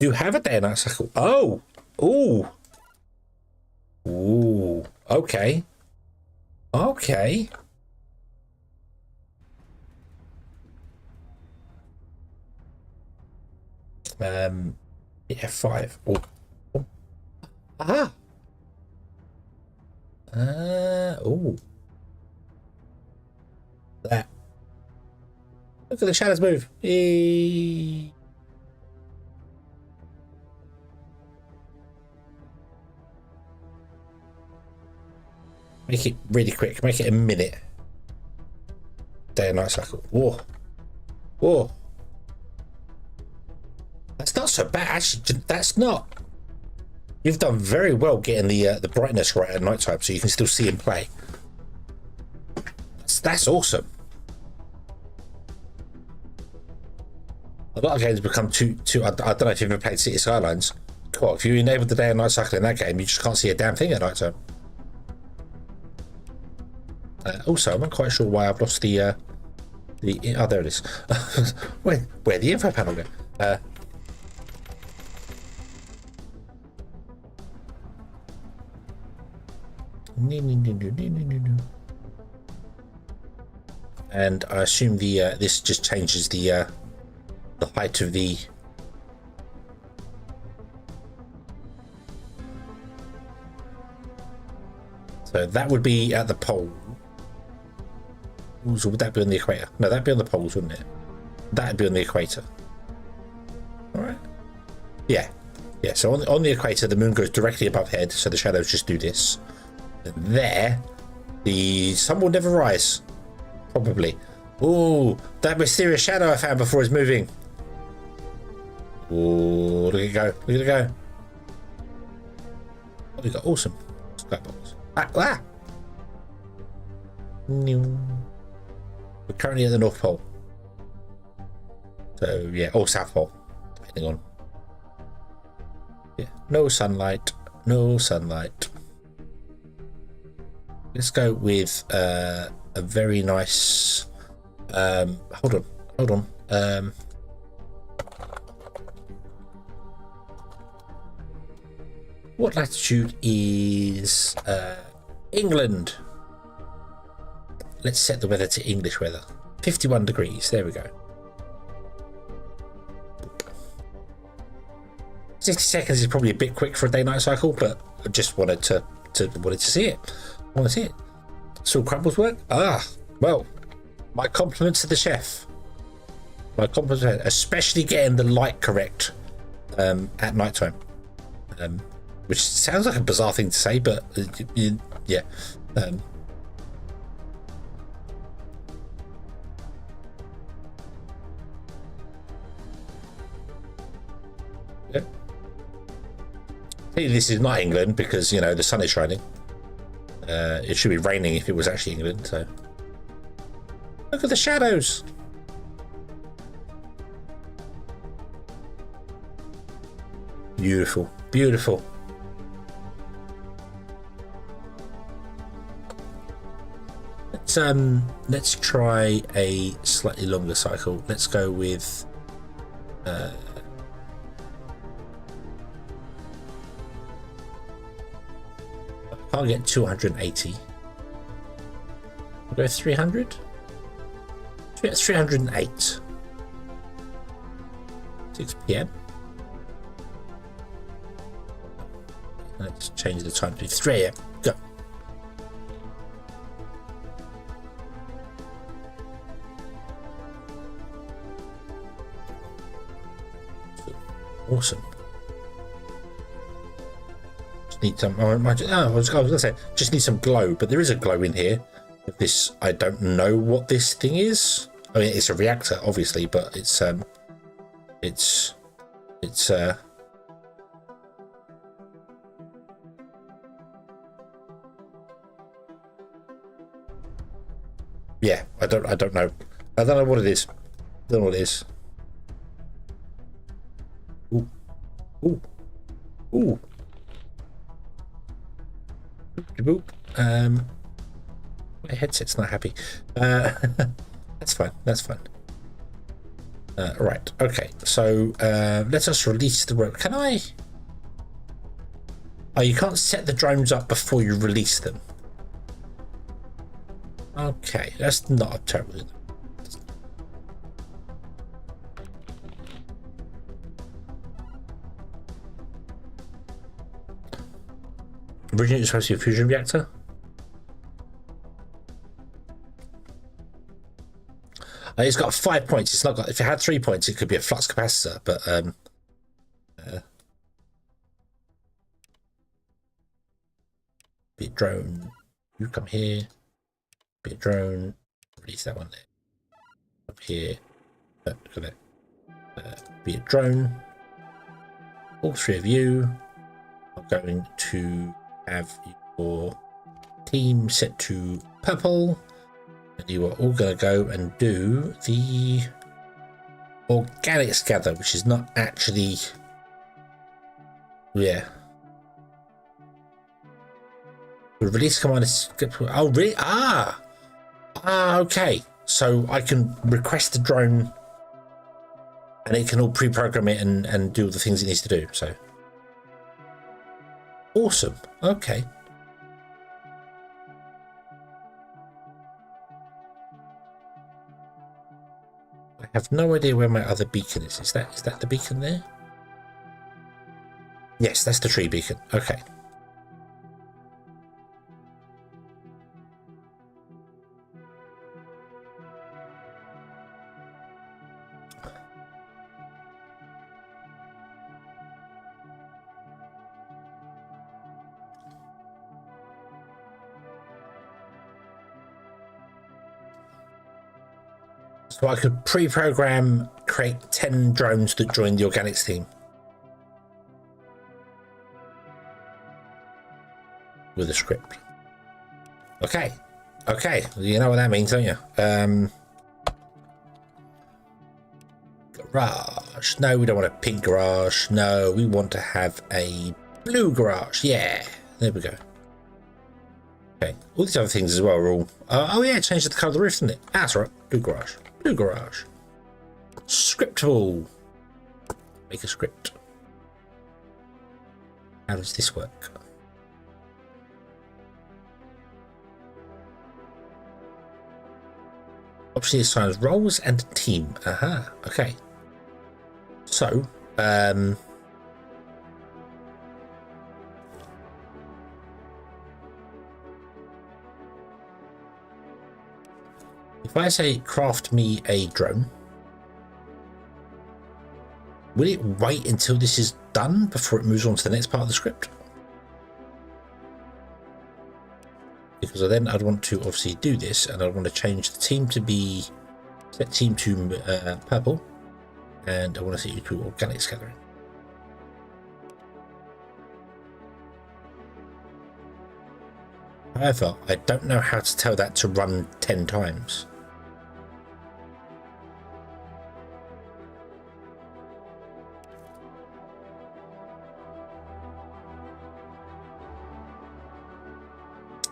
you have a day and night cycle. Oh, ooh, ooh, okay, okay. Yeah, 5. Oh, oh. Aha. Oh. That. Look at the shadows move. Eee. Make it really quick. Make it a minute. Day and night cycle. Whoa. Whoa. That's not so bad. Actually, that's not. You've done very well getting the brightness right at night time, so you can still see him play. That's awesome. A lot of games become too. I don't know if you've ever played City Skylines. Cool. If you enable the day and night cycle in that game, you just can't see a damn thing at night time. Also, I'm not quite sure why I've lost the oh, there it is. Where the info panel go? And I assume the this just changes the height of the. So that would be at the pole. Or would that be on the equator? No, that'd be on the poles, wouldn't it? That'd be on the equator. All right. Yeah. Yeah. So on the equator, the moon goes directly above head, so the shadows just do this. And there, the sun will never rise. Probably. Oh, that mysterious shadow I found before is moving. Oh, look at it go. Look at it go. Oh, we got awesome skybox. Ah! We're currently at the North Pole. So, yeah, or South Pole, depending on. Yeah, no sunlight. No sunlight. Let's go with a very nice. Hold on. What latitude is England? Let's set the weather to English weather. 51 degrees. There we go. 60 seconds is probably a bit quick for a day-night cycle, but I just wanted to see it. I want to see it. So crumbles work? Ah, well, my compliments to the chef. My compliments, especially getting the light correct at night time. Which sounds like a bizarre thing to say, but yeah. Yeah. This is not England because, you know, the sun is shining. It should be raining if it was actually England, so. Look at the shadows. Beautiful, beautiful. Let's try a slightly longer cycle. Let's go with I'll get 280. We'll go 300. It's 308. 6 p.m. Let's change the time to 3 a.m. Go. Awesome. Just need some. I was gonna say, just need some glow, but there is a glow in here. This, I don't know what this thing is. I mean, it's a reactor, obviously, but it's yeah, I don't know. I don't know what it is. I don't know what it is. Ooh. Ooh. Ooh. Boop. My headset's not happy. That's fine. That's fine. Right. Okay. So let us release the rope. Can I? Oh, you can't set the drones up before you release them. Okay, that's not a terrible. Originally, it was supposed to be a fusion reactor. It's got 5 points. It's not got. If it had 3 points, it could be a flux capacitor. But be drone. You come here. Be a drone. Release that one there. Up here. Look at that. Be a drone. All three of you are going to have your team set to purple, and you are all going to go and do the organics gather, which is not actually, yeah. The release command is, oh really? Okay. So I can request the drone and it can all pre-program it and do all the things it needs to do. So awesome. Okay. I have no idea where my other beacon is. Is that the beacon there? Yes, that's the tree beacon. Okay. So I could pre-program create 10 drones that join the organics team. With a script. Okay. Okay. You know what that means, don't you? Garage. No, we don't want a pink garage. No, we want to have a blue garage. Yeah. There we go. Okay. All these other things as well are all... oh, yeah. Change the colour of the roof, didn't it? That's right. Blue garage. Blue garage. Scriptable. Make a script. How does this work? Obviously assigns roles and a team. Aha. Okay. So, if I say craft me a drone, will it wait until this is done before it moves on to the next part of the script? Because then I'd want to obviously do this, and I'd want to change the team to be set team to purple, and I want to set you to organics gathering. However, I don't know how to tell that to run 10 times.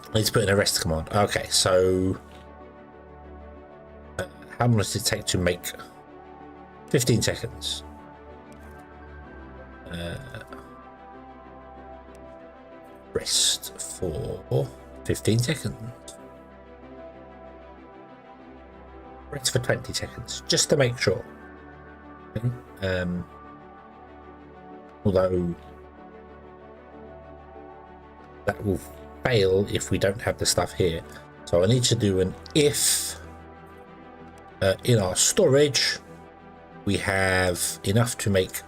I need to put in a rest command. Okay, so how long does it take to make? 15 seconds. Rest for 15 seconds. Rest for 20 seconds, just to make sure. Okay. Although that will fail if we don't have the stuff here, so I need to do an if in our storage we have enough to make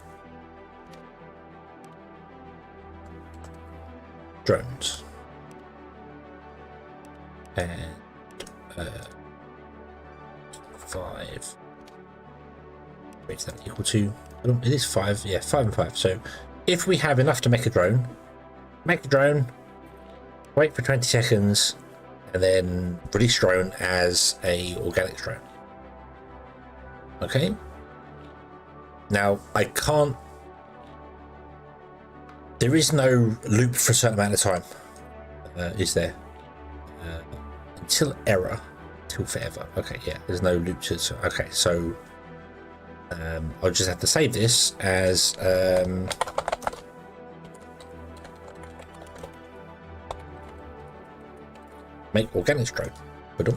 drones, and 5 makes that equal to, it is 5, yeah, 5 and 5. So if we have enough to make a drone, wait for 20 seconds, and then release drone as a organic drone. Okay. Now I can't. There is no loop for a certain amount of time, is there? Until error, till forever. Okay, yeah. There's no loop to. Okay, so I'll just have to save this as. Make organics drone. Okay.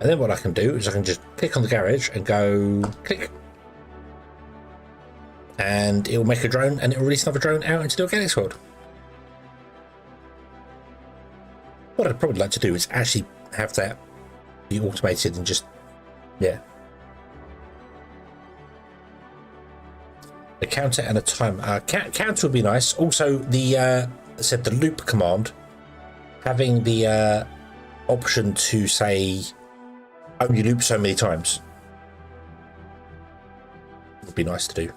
And then what I can do is I can just click on the garage and go click, and it will make a drone, and it will release another drone out into the organics world. What I'd probably like to do is actually have that be automated and just, yeah, a counter and a time. Counter would be nice. Also, the said the loop command having the option to say only loop so many times would be nice to do.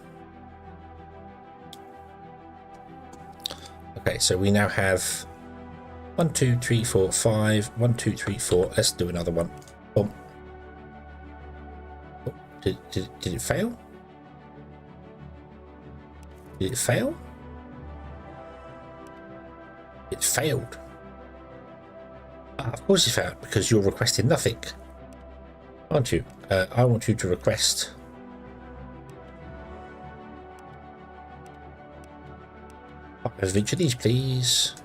Okay, so we now have 1, 2, 3, 4, 5. 1, 2, 3, 4. Let's do another one. Oh, did it fail? Did it fail? It failed. Of course it failed, because you're requesting nothing, aren't you? I want you to request of each of these, please.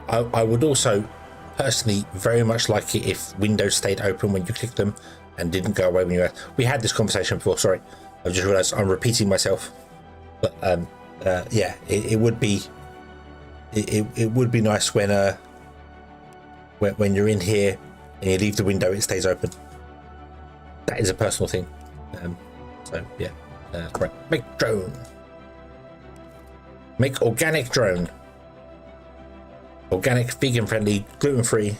I would also personally very much like it if windows stayed open when you click them and didn't go away when you we had this conversation before. Sorry, I just realized I'm repeating myself, but yeah, it would be nice when you're in here and you leave the window, it stays open. That is a personal thing. So yeah, right. Make drone. Make organic drone. Organic, vegan friendly, gluten free.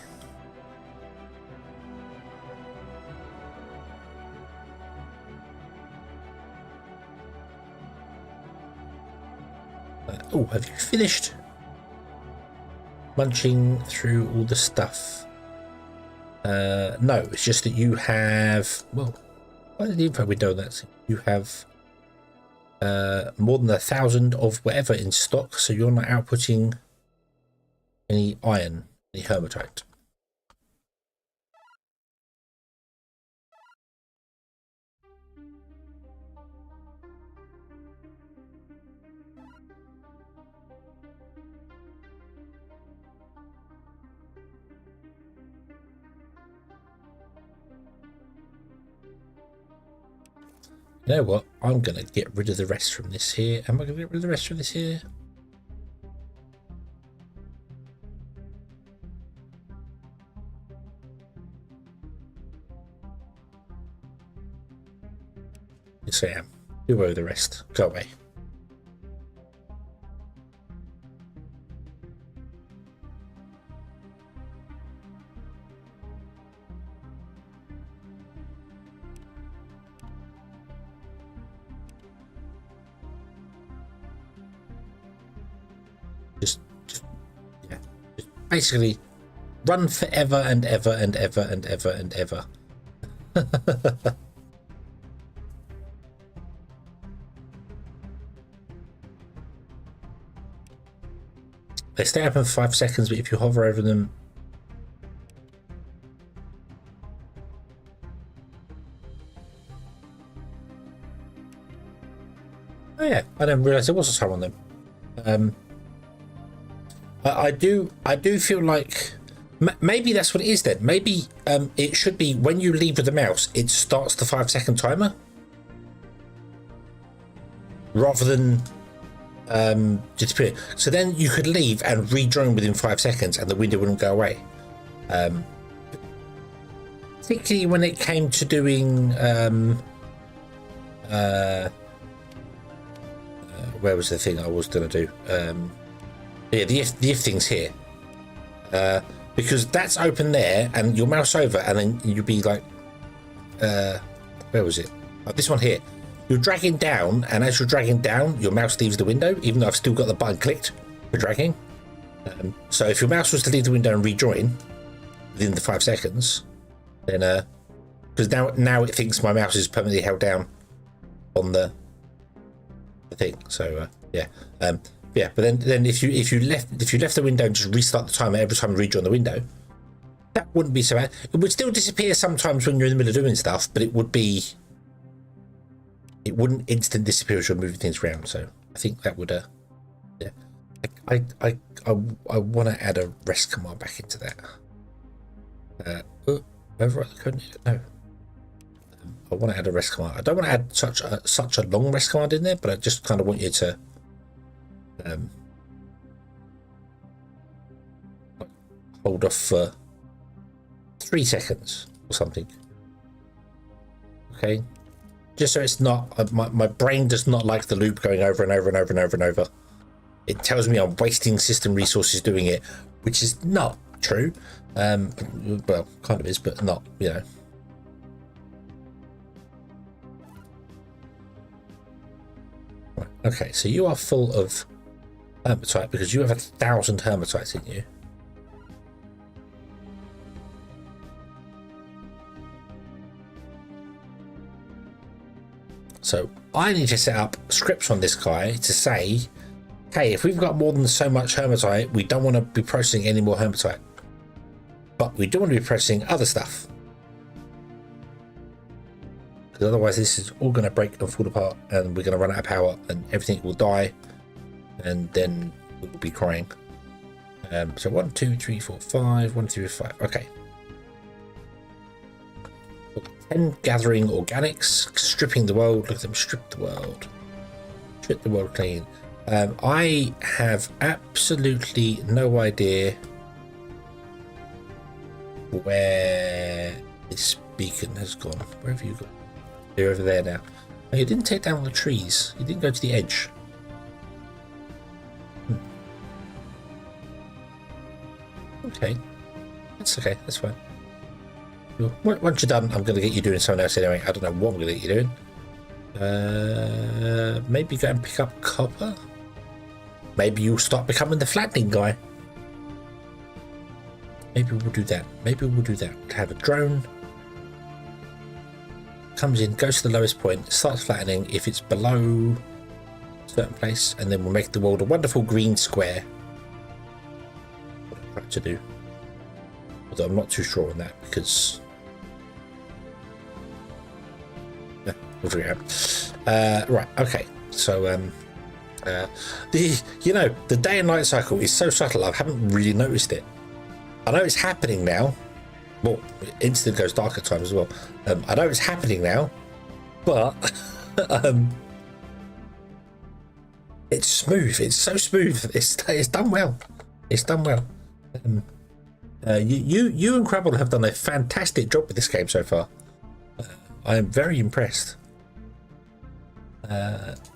Oh, have you finished munching through all the stuff? No, it's just that you have, well, why did the info window that you have more than 1,000 of whatever in stock, so you're not outputting any iron, any hematite. You know what? I'm going to get rid of the rest from this here. Am I going to get rid of the rest from this here? Yes, I am. Do away with the rest. Go away. Just yeah. Just basically run forever and ever and ever and ever and ever. They stay open for 5 seconds, but if you hover over them, oh yeah, I didn't realize there was a time on them. I do feel like maybe that's what it is then. Maybe it should be when you leave with the mouse, it starts the 5-second timer rather than disappear. So then you could leave and rejoin within 5 seconds and the window wouldn't go away. Particularly when it came to doing where was the thing I was going to do? Yeah, the if thing's here. Because that's open there and your mouse over and then you'd be like, where was it? Oh, this one here. You're dragging down, and as you're dragging down, your mouse leaves the window, even though I've still got the button clicked for dragging. So if your mouse was to leave the window and rejoin within the 5 seconds, then because now it thinks my mouse is permanently held down on the thing. So yeah, yeah. But then if you left the window and just restart the timer every time you rejoin the window, that wouldn't be so bad. It would still disappear sometimes when you're in the middle of doing stuff, but it would be. It wouldn't instant disappear as you're moving things around. So I think that would yeah. I want to add a rest command back into that. Overwrite the code. No. I want to add a rest command. I don't want to add such a long rest command in there, but I just kind of want you to hold off for 3 seconds or something. Okay. Just so it's not, my brain does not like the loop going over and over and over and over and over. It tells me I'm wasting system resources doing it, which is not true. Well, kind of is, but not, you know. Right, okay, so you are full of hermitite because you have 1,000 hermitites in you. So I need to set up scripts on this guy to say, hey, if we've got more than so much hermitite, we don't want to be processing any more hermitite. But we do want to be processing other stuff. Because otherwise this is all going to break and fall apart and we're going to run out of power and everything will die. And then we'll be crying. So 1, 2, 3, 4, 5, 1, 2, 5. Okay. 10 gathering organics, stripping the world. Look at them strip the world. Strip the world clean. I have absolutely no idea where this beacon has gone. Where have you gone? You're over there now. Oh, you didn't take down all the trees. You didn't go to the edge. Okay. That's okay. That's fine. Once you're done, I'm going to get you doing something else anyway. I don't know what I'm going to get you doing. Maybe go and pick up copper. Maybe you'll start becoming the flattening guy. Maybe we'll do that. Maybe we'll do that. Have a drone. Comes in, goes to the lowest point, starts flattening if it's below a certain place, and then we'll make the world a wonderful green square. What I'd like to do. Although I'm not too sure on that because... yeah, we'll figure it out. Right, okay. So, the day and night cycle is so subtle, I haven't really noticed it. I know it's happening now. Well, instant goes dark at times as well. I know it's happening now, but it's smooth. It's so smooth. It's done well. It's done well. You and Crabble have done a fantastic job with this game so far. I am very impressed.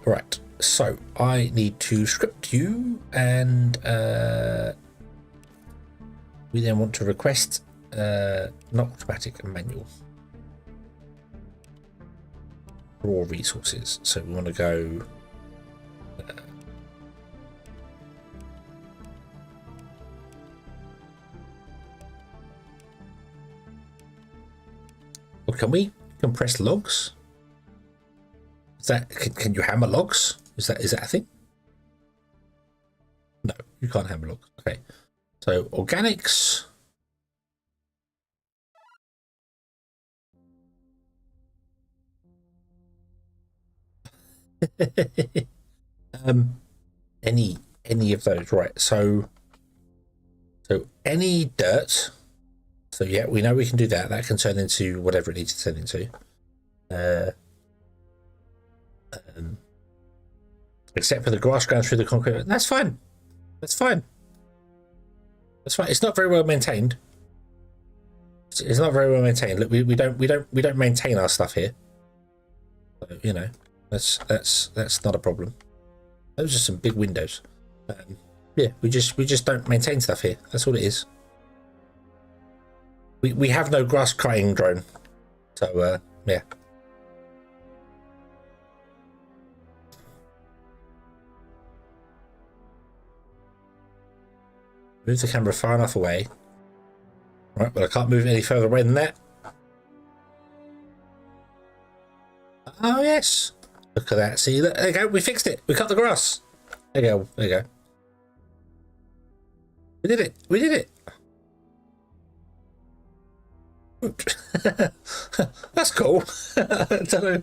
Right, so I need to script you, and we then want to request not automatic and manual raw resources. So we want to go well, can we compress logs? Is that can you hammer logs? Is that a thing? No, you can't hammer logs. Okay, so organics. Any of those, right? So any dirt. So yeah, we know we can do that. That can turn into whatever it needs to turn into. Except for the grass going through the concrete. That's fine. That's fine. That's fine. It's not very well maintained. It's not very well maintained. Look, we don't maintain our stuff here. So, you know, that's not a problem. Those are some big windows. Yeah, we just don't maintain stuff here. That's all it is. We have no grass cutting drone, so yeah. Move the camera far enough away. Right, but I can't move it any further away than that. Oh yes, look at that. See, there you go. We fixed it. We cut the grass. There you go. There you go. We did it. We did it. That's cool. I don't know.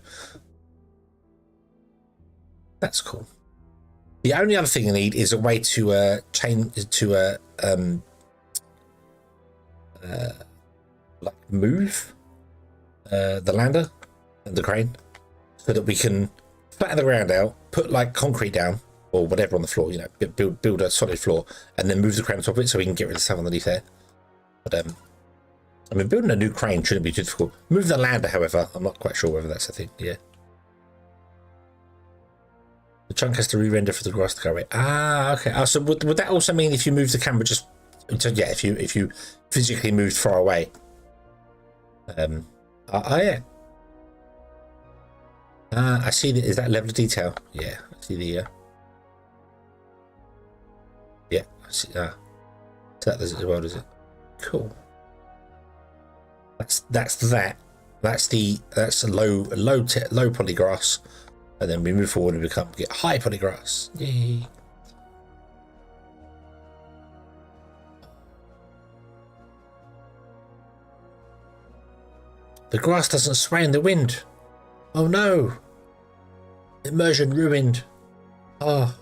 That's cool. The only other thing I need is a way to change to like move the lander and the crane so that we can flatten the ground out, put like concrete down or whatever on the floor, you know, build a solid floor, and then move the crane on top of it so we can get rid of stuff underneath there. But I mean, building a new crane shouldn't be too difficult. Move the lander, however, I'm not quite sure whether that's a thing. Yeah. The chunk has to re-render for the grass to go away. Ah, okay. So would that also mean if you move the camera just... So yeah, if you physically moved far away. Yeah. I see. Is that level of detail? Yeah, I see the... yeah, I see. So that does it as well, does it? Cool. That's that. That's a low polygrass, and then we move forward and get high polygrass. Yay! The grass doesn't sway in the wind. Oh no! Immersion ruined. Oh.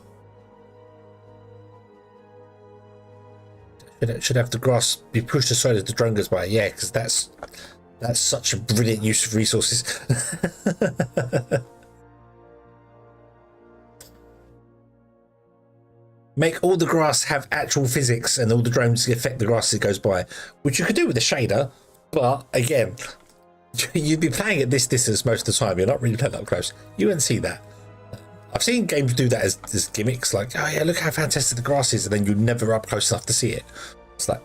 Should have the grass be pushed aside as the drone goes by. Yeah, because that's such a brilliant use of resources. Make all the grass have actual physics and all the drones affect the grass as it goes by, which you could do with a shader, but again, you'd be playing at this distance most of the time. You're not really playing up close. You wouldn't see that. I've seen games do that as gimmicks, like, oh yeah, look how fantastic the grass is, and then you're never up close enough to see it. It's like,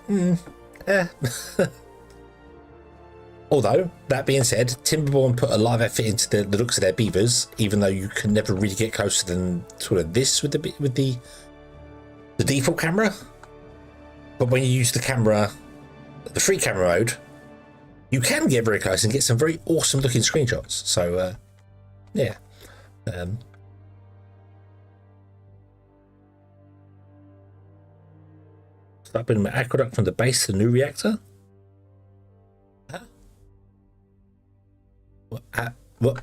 Although, that being said, Timberborn put a lot of effort into the looks of their beavers, even though you can never really get closer than sort of this with the default camera. But when you use the camera, the free camera mode, you can get very close and get some very awesome looking screenshots. So, yeah. Start building my aqueduct from the base to the new reactor. Huh? What?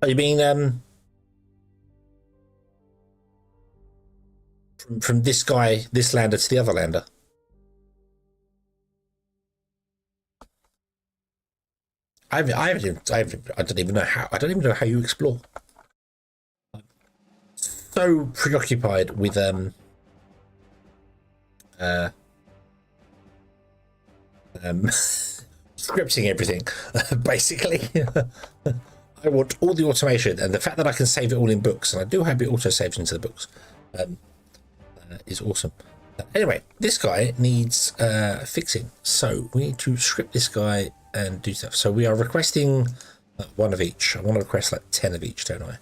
Oh, you mean from this guy, this lander to the other lander? I don't even know how. I don't even know how you explore. I'm so preoccupied with scripting everything, basically. I want all the automation, and the fact that I can save it all in books, and I do hope it auto saves into the books, is awesome. Anyway, this guy needs fixing, so we need to script this guy and do stuff. So we are requesting one of each. I want to request like 10 of each, don't I?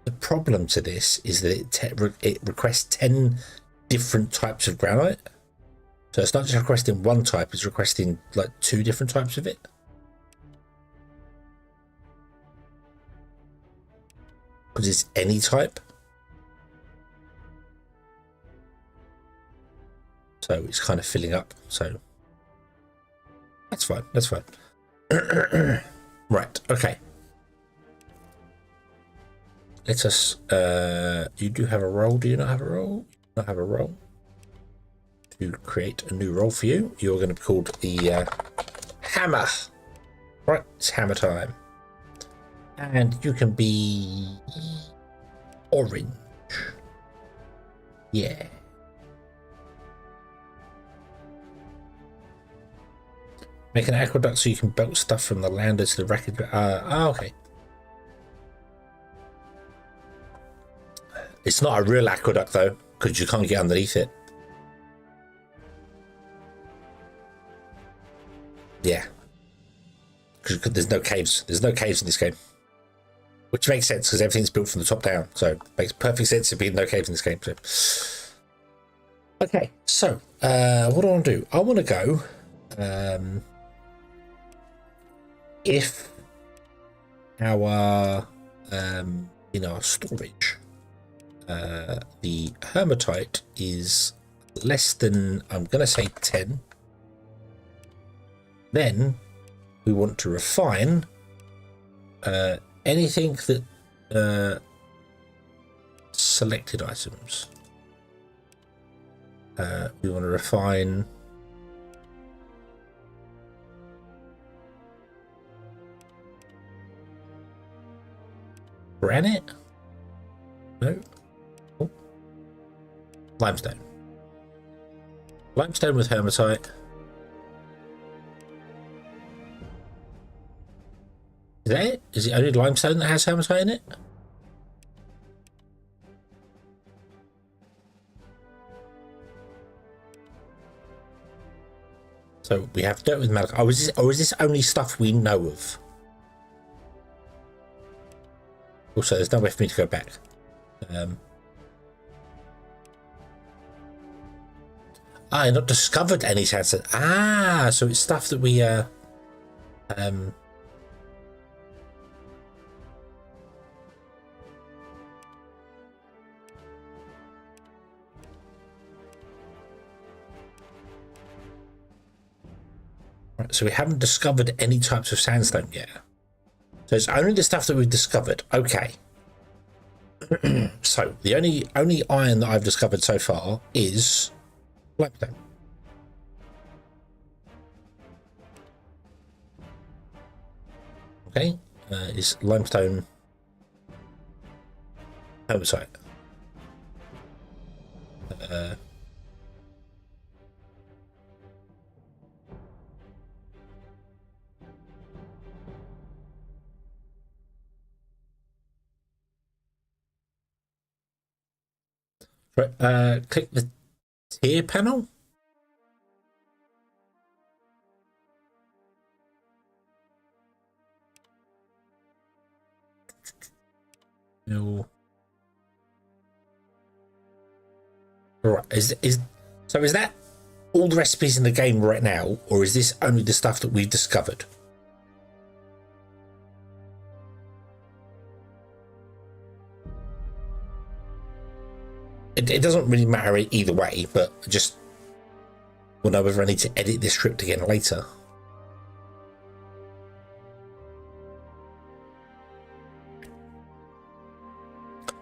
The problem to this is that it requests 10 different types of granite. So it's not just requesting one type, it's requesting like 2 different types of it. Because it's any type. So it's kind of filling up. So that's fine. That's fine. Right. Okay. Let us, you do have a role, do you not have a role? You not have a role. To create a new role for you, you're going to be called the hammer. Right, it's hammer time. And you can be orange. Yeah. Make an aqueduct so you can belt stuff from the lander to the wreckage. Okay. It's not a real aqueduct though, because you can't get underneath it. Yeah. Because there's no caves. There's no caves in this game. Which makes sense because everything's built from the top down. So it makes perfect sense to be no caves in this game. So. Okay, so what do I want to do? I want to go if our in our storage the hematite is less than, I'm going to say 10, then we want to refine anything that selected items. We want to refine granite. No. Oh. Limestone. Limestone with hematite. that it? Is it only limestone that has hematite in it? So we have dirt with malachite. Or is this only stuff we know of? Also, there's no way for me to go back. I not discovered any sandstone. Ah, so it's stuff that we right, so we haven't discovered any types of sandstone yet. So it's only the stuff that we've discovered. Okay. So the only iron that I've discovered so far is limestone. Okay, is limestone hematite. Right, click the tier panel. No. Right, is that all the recipes in the game right now, or is this only the stuff that we've discovered? It doesn't really matter either way, but I just will know whether I need to edit this script again later.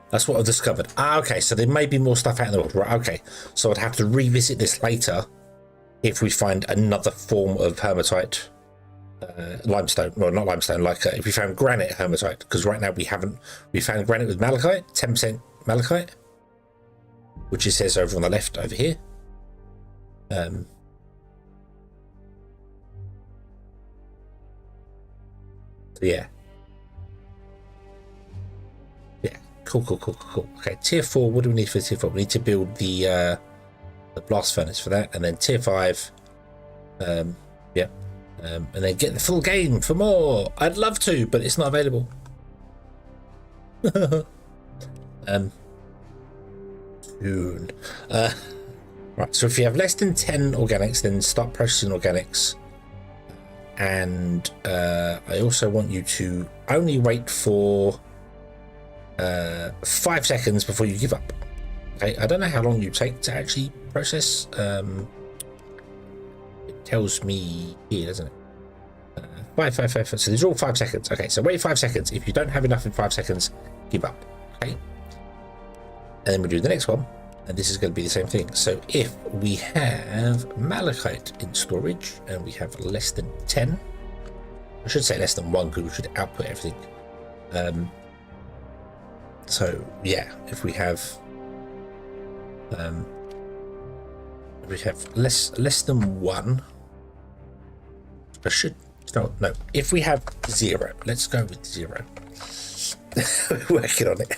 That's what I've discovered. Ah, okay, so there may be more stuff out in the world. Right, okay. So I'd have to revisit this later if we find another form of hematite, limestone. Well, not limestone, like if we found granite hematite, because right now we haven't. We found granite with malachite, 10% malachite, which it says over on the left over here. So yeah. Cool. Okay, tier 4. What do we need for tier 4? We need to build the blast furnace for that, and then tier 5. And then get the full game for more. I'd love to, but it's not available. Soon. Right. So if you have less than 10 organics, then start processing organics. And I also want you to only wait for 5 seconds before you give up. Okay, I don't know how long you take to actually process. It tells me here, doesn't it? 5. So these are all 5 seconds. Okay, so wait 5 seconds. If you don't have enough in 5 seconds, give up. Okay, and then we do the next one, and this is going to be the same thing. So if we have malachite in storage and we have less than 10, I should say less than 1 because we should output everything. So yeah, if we have less than 1, I should no. If we have 0, let's go with 0. We're working on it,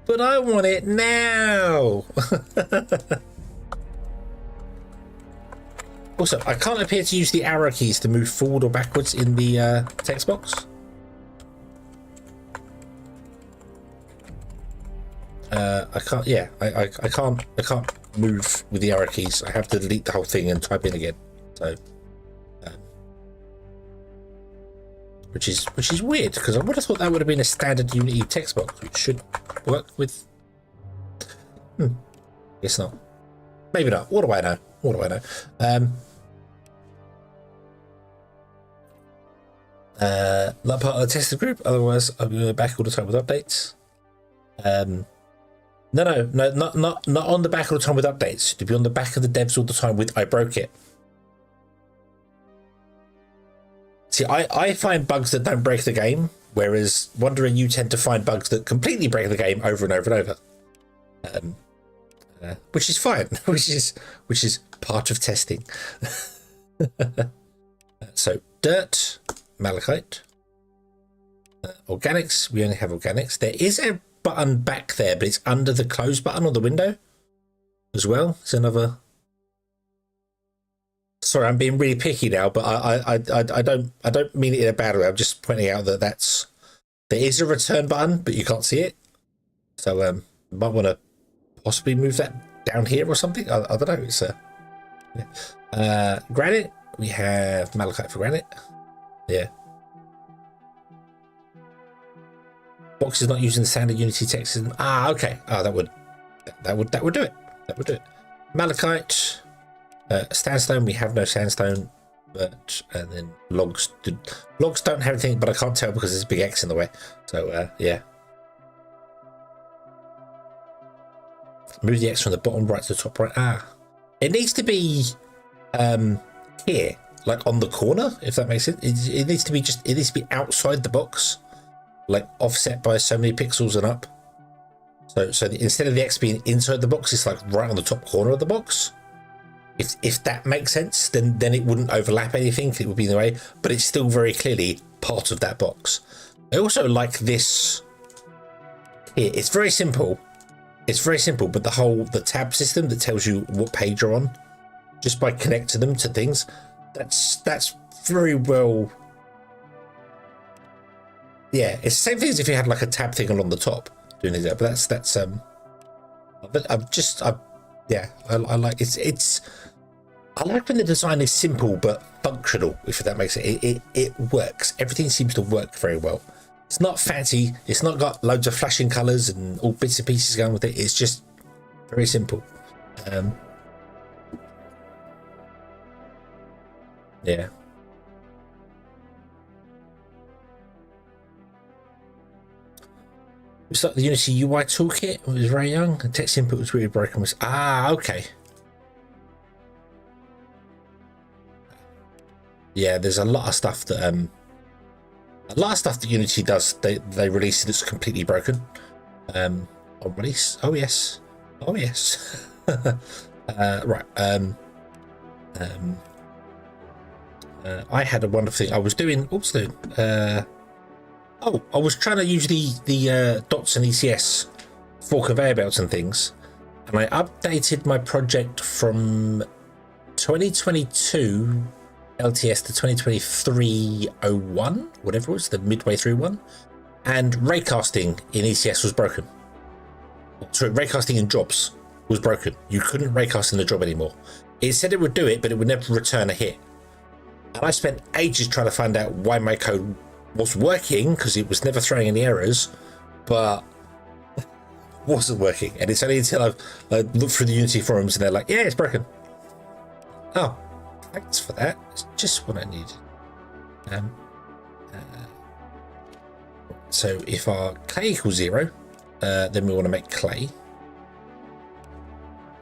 but I want it now. Also, I can't appear to use the arrow keys to move forward or backwards in the text box. I can't. Yeah, I can't move with the arrow keys. I have to delete the whole thing and type in again. So, which is weird because I would have thought that would have been a standard Unity text box, which should work with. Guess not. Maybe not. What do I know? Not part of the tested group. Otherwise, I'm going to go back all the time with updates. No, not on the back all the time with updates. To be on the back of the devs all the time with I broke it. See, I find bugs that don't break the game, whereas Wondering you tend to find bugs that completely break the game over and over and over. Which is fine, which is part of testing. So dirt, malachite. Organics, we only have organics. There is a button back there, but it's under the close button on the window as well. It's another. Sorry, I'm being really picky now, but I don't mean it in a bad way. I'm just pointing out that there is a return button, but you can't see it. So you might want to possibly move that down here or something. I don't know. It's yeah. Granite. We have malachite for granite. Yeah. Box is not using the standard Unity text system. Ah, okay. Oh, that would do it. That would do it. Malachite. Sandstone, we have no sandstone, but and then logs don't have anything, but I can't tell because there's a big X in the way. So yeah, move the X from the bottom right to the top right. Ah, it needs to be here, like on the corner, if that makes sense. It needs to be outside the box, like offset by so many pixels and up. So instead of the X being inside the box, it's like right on the top corner of the box. If that makes sense, then it wouldn't overlap anything. It would be in the way, but it's still very clearly part of that box. I also like this here. It's very simple. It's very simple, but the tab system that tells you what page you're on, just by connecting them to things, that's very well. Yeah, it's the same thing as if you had like a tab thing along the top doing that. But that's yeah, I like it's. I like when the design is simple but functional, if that makes it. It works. Everything seems to work very well. It's not fancy. It's not got loads of flashing colours and all bits and pieces going with it. It's just very simple. Yeah. It's like the Unity UI toolkit. It was very young. The text input was really broken. Okay. Yeah, there's a lot of stuff that Unity does. They release that's completely broken. On release. Oh yes. Right. I had a wonderful thing. I was doing. I was trying to use the dots and ECS for conveyor belts and things, and I updated my project from 2022 LTS to 2023-01, whatever it was, the midway through one, and raycasting in ECS was broken. Sorry, raycasting in jobs was broken. You couldn't raycast in the job anymore. It said it would do it, but it would never return a hit. And I spent ages trying to find out why my code was working, because it was never throwing any errors, but wasn't working. And it's only until I looked through the Unity forums and they're like, yeah, it's broken. Oh, thanks for that. It's just what I needed. So if our clay equals 0, then we want to make clay,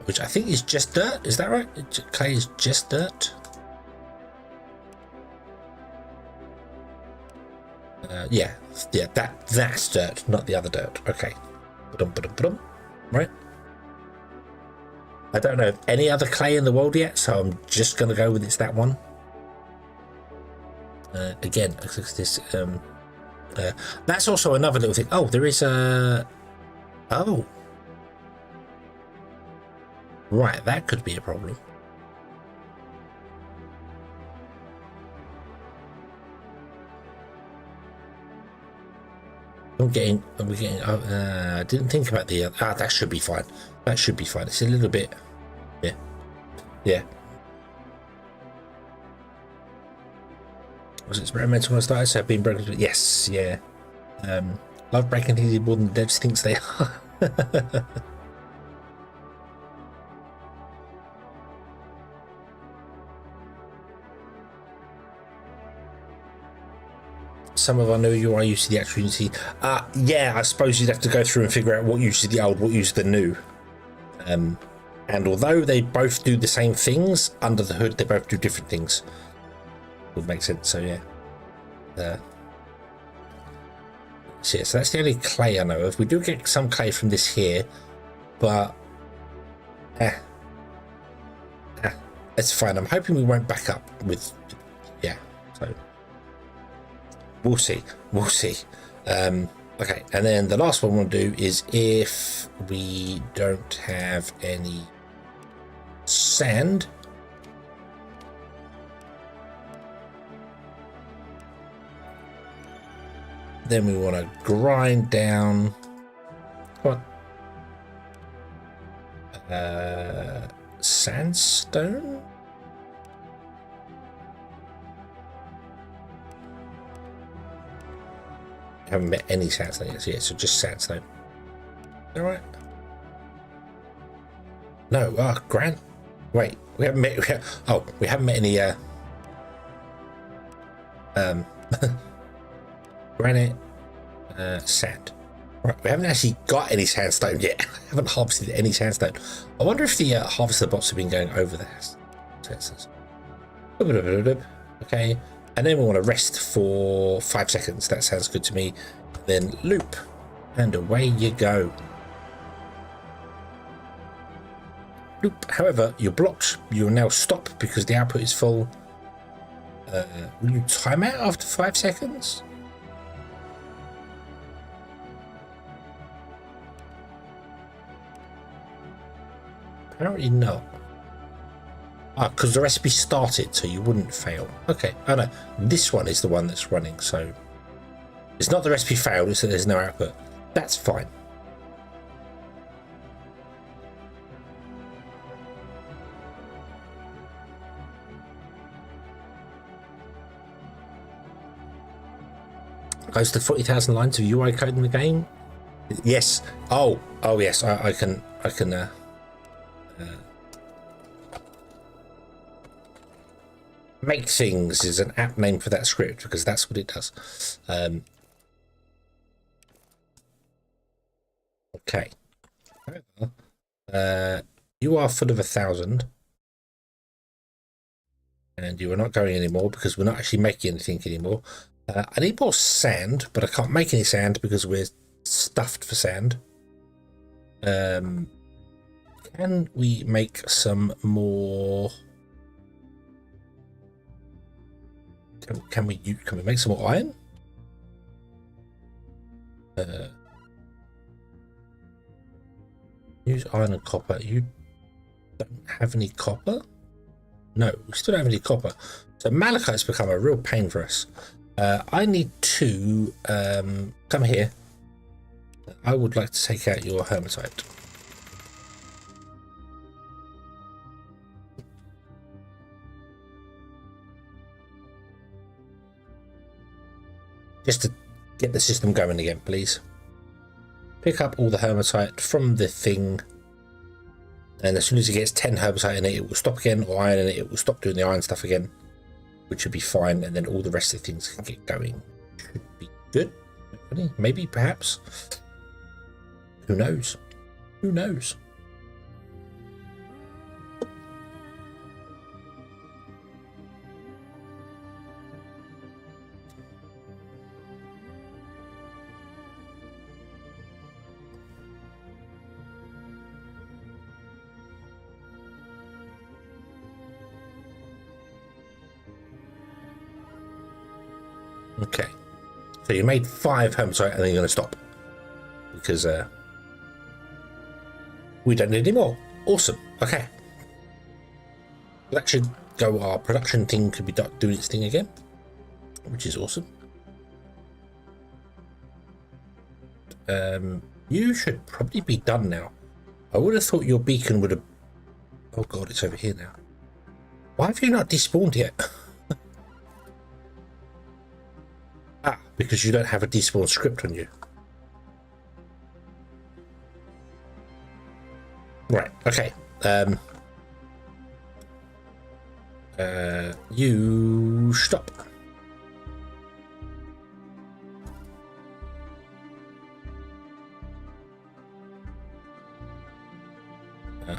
which I think is just dirt. Is that right? Clay is just dirt. Yeah, that's dirt, not the other dirt. Okay. Right. I don't know of any other clay in the world yet, so I'm just going to go with it's that one. Again, this. That's also another little thing. Oh, there is a. Oh. Right, that could be a problem. Are we getting? I didn't think about the. That should be fine. That should be fine. It's a little bit. Yeah. Was it experimental when I started? So I've been broken. Yes. Yeah. Love breaking things more than the devs thinks they are. Some of our new UI uses the actual Unity. Yeah, I suppose you'd have to go through and figure out what uses the old, what uses the new. And although they both do the same things, under the hood they both do different things. Would make sense. So yeah. So that's the only clay I know of. We do get some clay from this here, but it's fine. I'm hoping we won't back up with. Yeah. So. We'll see. We'll see. Okay, and then the last one we'll do is if we don't have any sand, then we want to grind down what? Sandstone? Haven't met any sandstone yet, so yeah, so just sandstone. All right. No, Grant. Wait, we haven't met. We haven't met any. Granite, sand. Right, we haven't actually got any sandstone yet. I haven't harvested any sandstone. I wonder if the harvester bots have been going over there. Okay. And then we want to rest for 5 seconds. That sounds good to me. Then loop, and away you go. Loop. However, you're blocked. You will now stop because the output is full. Will you time out after 5 seconds? Apparently not. Because the recipe started, so you wouldn't fail. Okay, oh no, this one is the one that's running, so it's not the recipe failed, it's that there's no output. That's fine. Goes to 40,000 lines of UI code in the game. Yes. Oh yes. I can. Make things is an apt name for that script because that's what it does. Okay. You are full of 1,000, and you are not going anymore because we're not actually making anything anymore. I need more sand, but I can't make any sand because we're stuffed for sand. Can we make some more? Can we make some more iron? Use iron and copper. You don't have any copper? No, we still don't have any copper. So malachite's become a real pain for us. I need to come here. I would like to take out your hematite. Just to get the system going again, please. Pick up all the hematite from the thing, and as soon as it gets 10 hematite in it, it will stop again, or iron in it, it will stop doing the iron stuff again, which should be fine, and then all the rest of the things can get going. Should be good. Maybe, perhaps. Who knows? Who knows? Okay, so you made 5 hematite and then you're going to stop because we don't need any more. Awesome. Okay, that should go. Our production thing could be doing its thing again, which is awesome. You should probably be done now. I would have thought your beacon would have. Oh god, it's over here now. Why have you not despawned yet? Because you don't have a despawn script on you. Right, okay. You stop.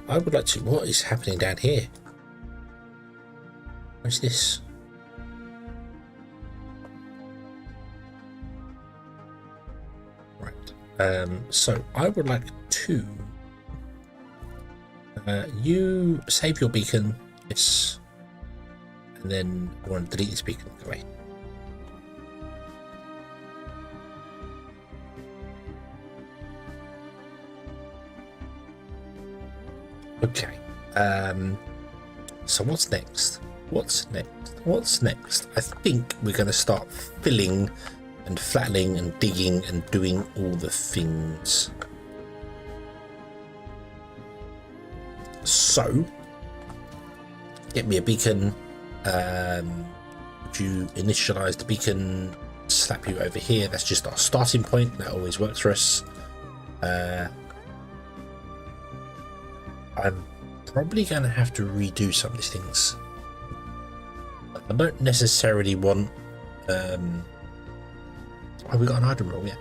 I would like to. What is happening down here? What's this? So I would like to you save your beacon, yes, and then I want to delete this beacon. Go away. Okay. So what's next? What's next? What's next? I think we're going to start filling and flattening and digging and doing all the things. So, get me a beacon. Would you initialize the beacon? Slap you over here. That's just our starting point. That always works for us. I'm probably going to have to redo some of these things. I don't necessarily want. Oh, we got an item roll, yeah.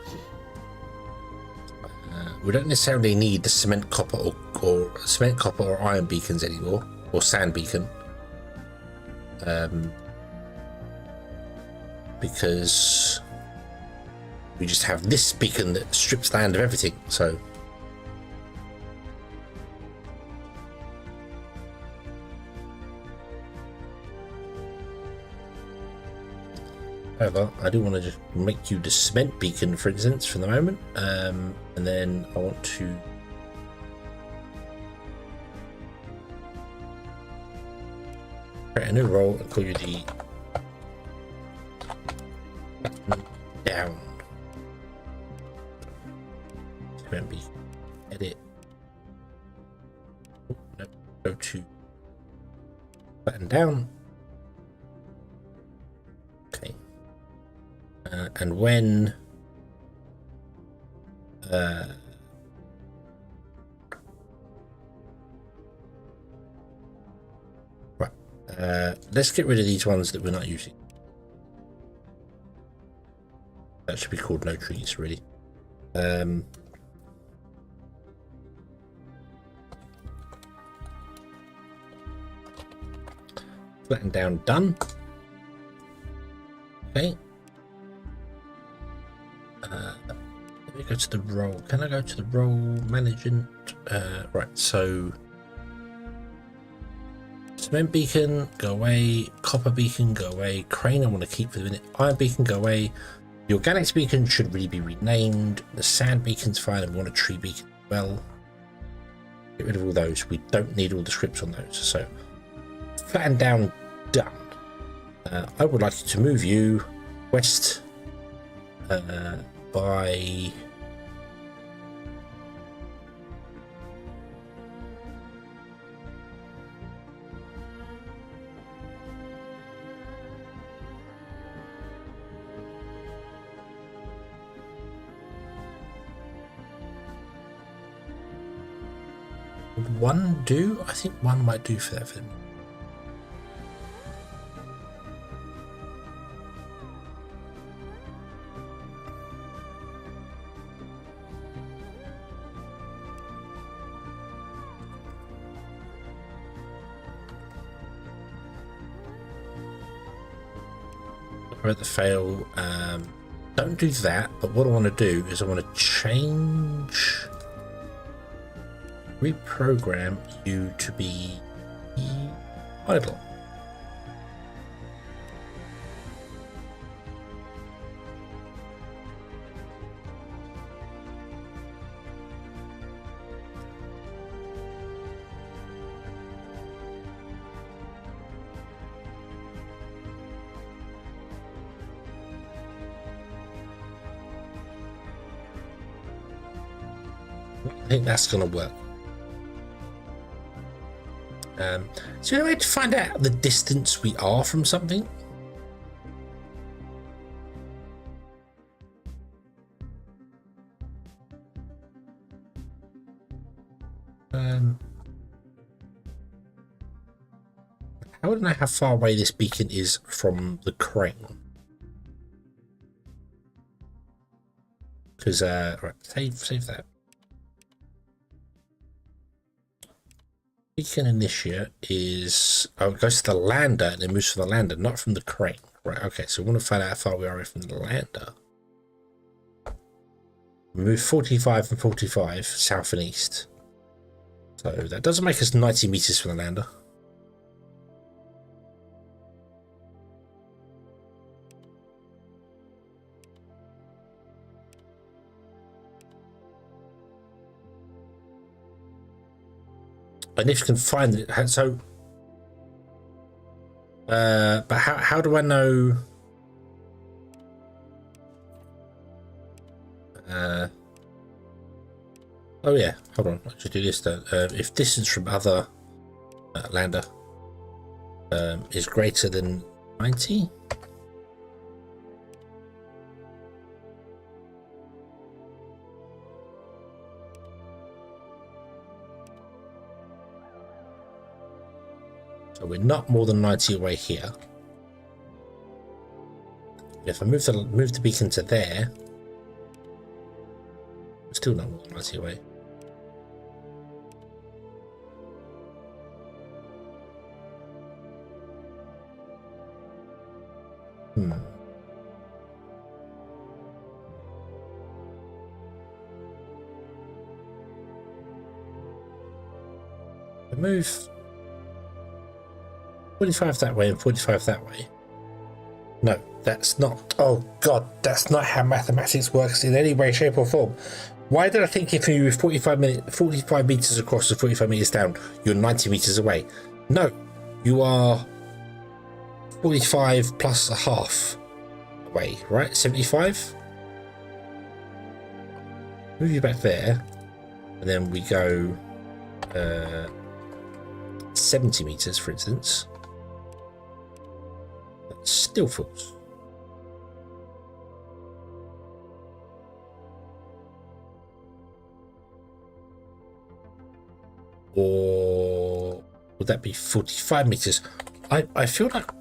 We don't necessarily need the cement, copper, or cement, copper, or iron beacons anymore, or sand beacon, because we just have this beacon that strips land of everything. So. However, I do want to just make you the cement beacon, for instance, for the moment, and then I want to create a new role and call you the button down cement beacon. Edit. Oh, no, go to button down. Okay. And when right, let's get rid of these ones that we're not using. That should be called no trees, really. Flatten down, done. Okay. Let me go to the role. Can I go to the role management? Right, so cement beacon, go away. Copper beacon, go away. Crane, I want to keep for the minute. Iron beacon, go away. The organics beacon should really be renamed. The sand beacon's fine. I want a tree beacon as well. Get rid of all those. We don't need all the scripts on those. So flatten down, done. I would like to move you west by one do? I think one might do for that for me. At the fail, don't do that, but what I want to do is I want to reprogram you to be idle. I think that's going to work. So you know, to find out the distance we are from something. How would I know how far away this beacon is from the crane? Because right, save that. Beacon initiate is it goes to the lander and then moves from the lander, not from the crane. Right, okay, so we want to find out how far we are from the lander. Move 45 and 45 south and east. So that doesn't make us 90 meters from the lander. And if you can find it, so. But how do I know? Oh yeah, hold on. I should do this though. If distance from other lander is greater than 90. So we're not more than 90 away here. If I move the beacon to there, we're still not more than 90 away. I move 45 that way and 45 that way. No, that's not. Oh god, that's not how mathematics works in any way, shape, or form. Why did I think if you move 45 meters across and 45 meters down, you're 90 meters away? No, you are 45 plus a half away, right? 75. Move you back there, and then we go 70 meters, for instance. That still falls. Or would that be 45 meters? I feel like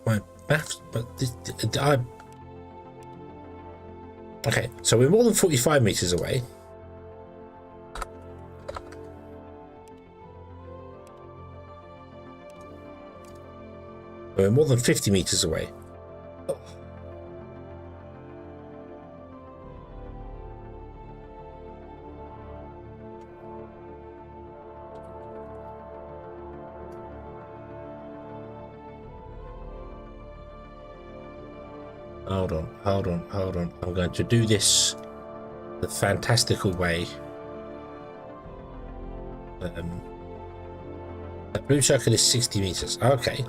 my maths, but okay, so we're more than 45 meters away. We're more than 50 meters away. Oh. Hold on. I'm going to do this the fantastical way. The blue circle is 60 meters. Okay.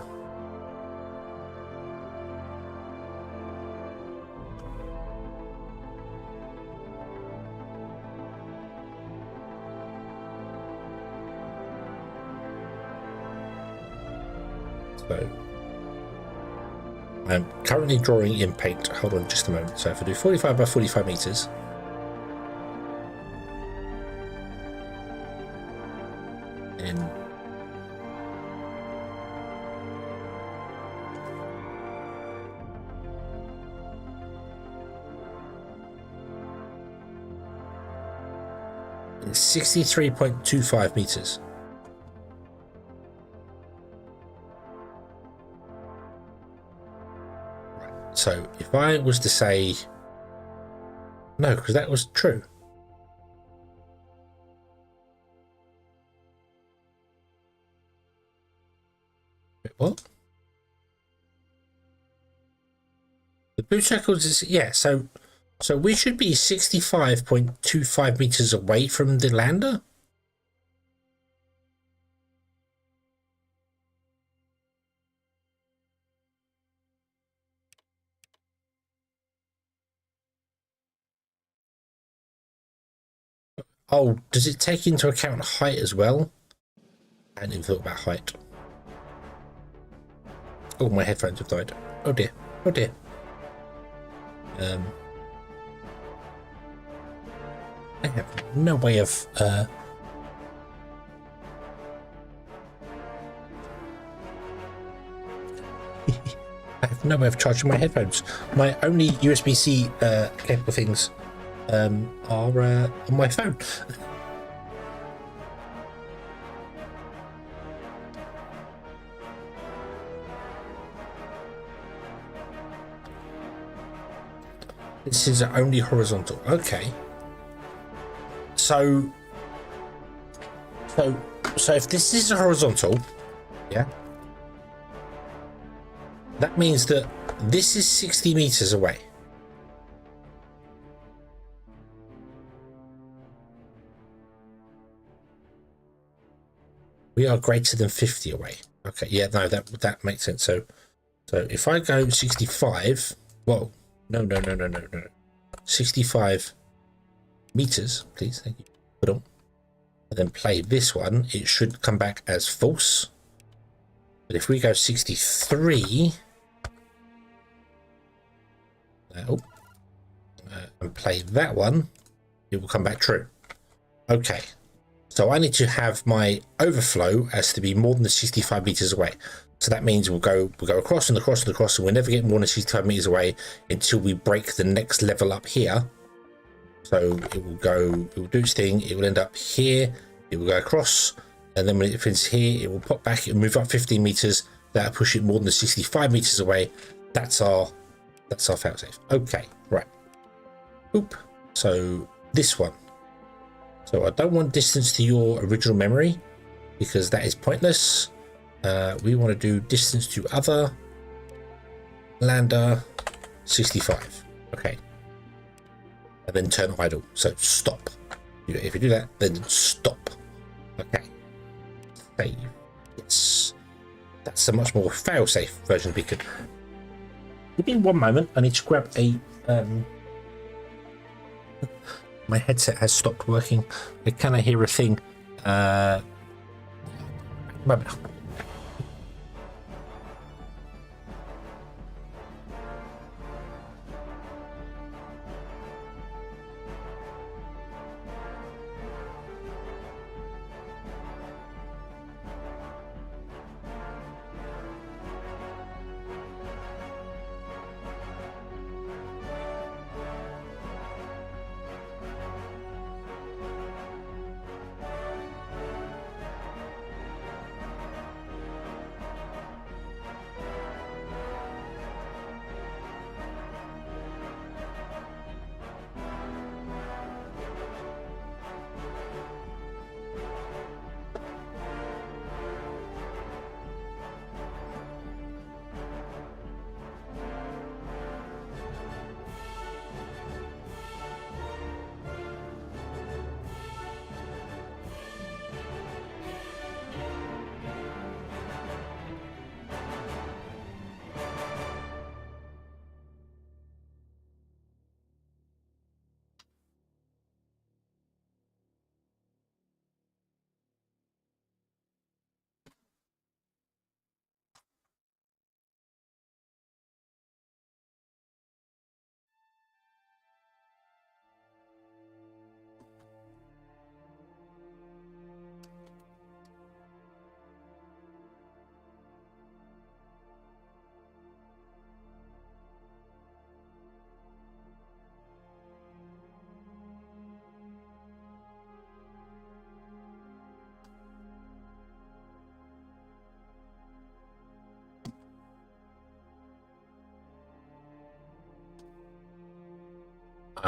So I'm currently drawing in paint. Hold on just a moment. So if I do 45 by 45 meters, then it's 63.25 meters. So if I was to say no, because that was true. Wait, what? The blue circles is, yeah, so we should be 65.25 meters away from the lander. Oh, does it take into account height as well? I hadn't even thought about height. Oh, my headphones have died. Oh dear. Oh dear. I have no way of I have no way of charging my headphones. My only USB-C capable things are on my phone. This is only horizontal. Okay. So if this is a horizontal, yeah, that means that this is 60 meters away. We are greater than 50 away. Okay, yeah, no, that makes sense. So if I go 65, whoa, no. 65 meters, please, thank you. Put on. And then play this one, it should come back as false. But if we go 63, and play that one, it will come back true. Okay, so I need to have my overflow as to be more than the 65 meters away. So that means we'll go across and across and across, and we'll never get more than 65 meters away until we break the next level up here. So it will do its thing, it will end up here, it will go across, and then when it finishes here, it will pop back, it will move up 15 meters, that'll push it more than the 65 meters away. That's our failsafe. Okay, right. Oop. So this one. So I don't want distance to your original memory because that is pointless. We want to do distance to other lander 65. Okay. And then turn idle. So stop. If you do that, then stop. Okay. Save. Yes. That's a much more fail-safe version of Beacon. Give me one moment. I need to grab a... my headset has stopped working. Can I hear a thing? Moment.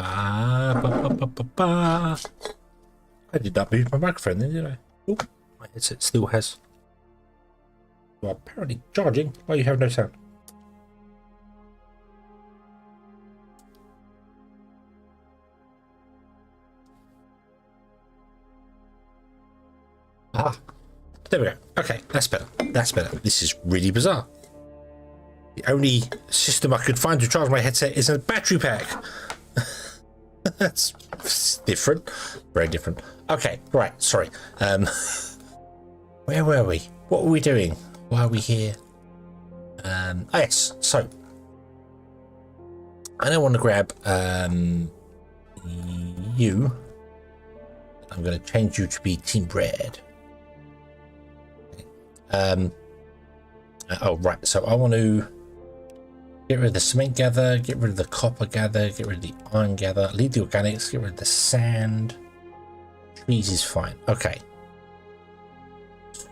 I did not move my microphone then, did I? Oh, my headset still has. Well, apparently charging. Why you have no sound? Ah, there we go. Okay, that's better. That's better. This is really bizarre. The only system I could find to charge my headset is a battery pack. That's different. Very different. Okay, right, sorry. Where were we? What were we doing? Why are we here? Yes, so I don't want to grab you. I'm going to change you to be Team Bread. Okay. Oh, right, so I want to get rid of the cement gather, get rid of the copper gather, get rid of the iron gather, leave the organics, get rid of the sand. Trees is fine. Okay.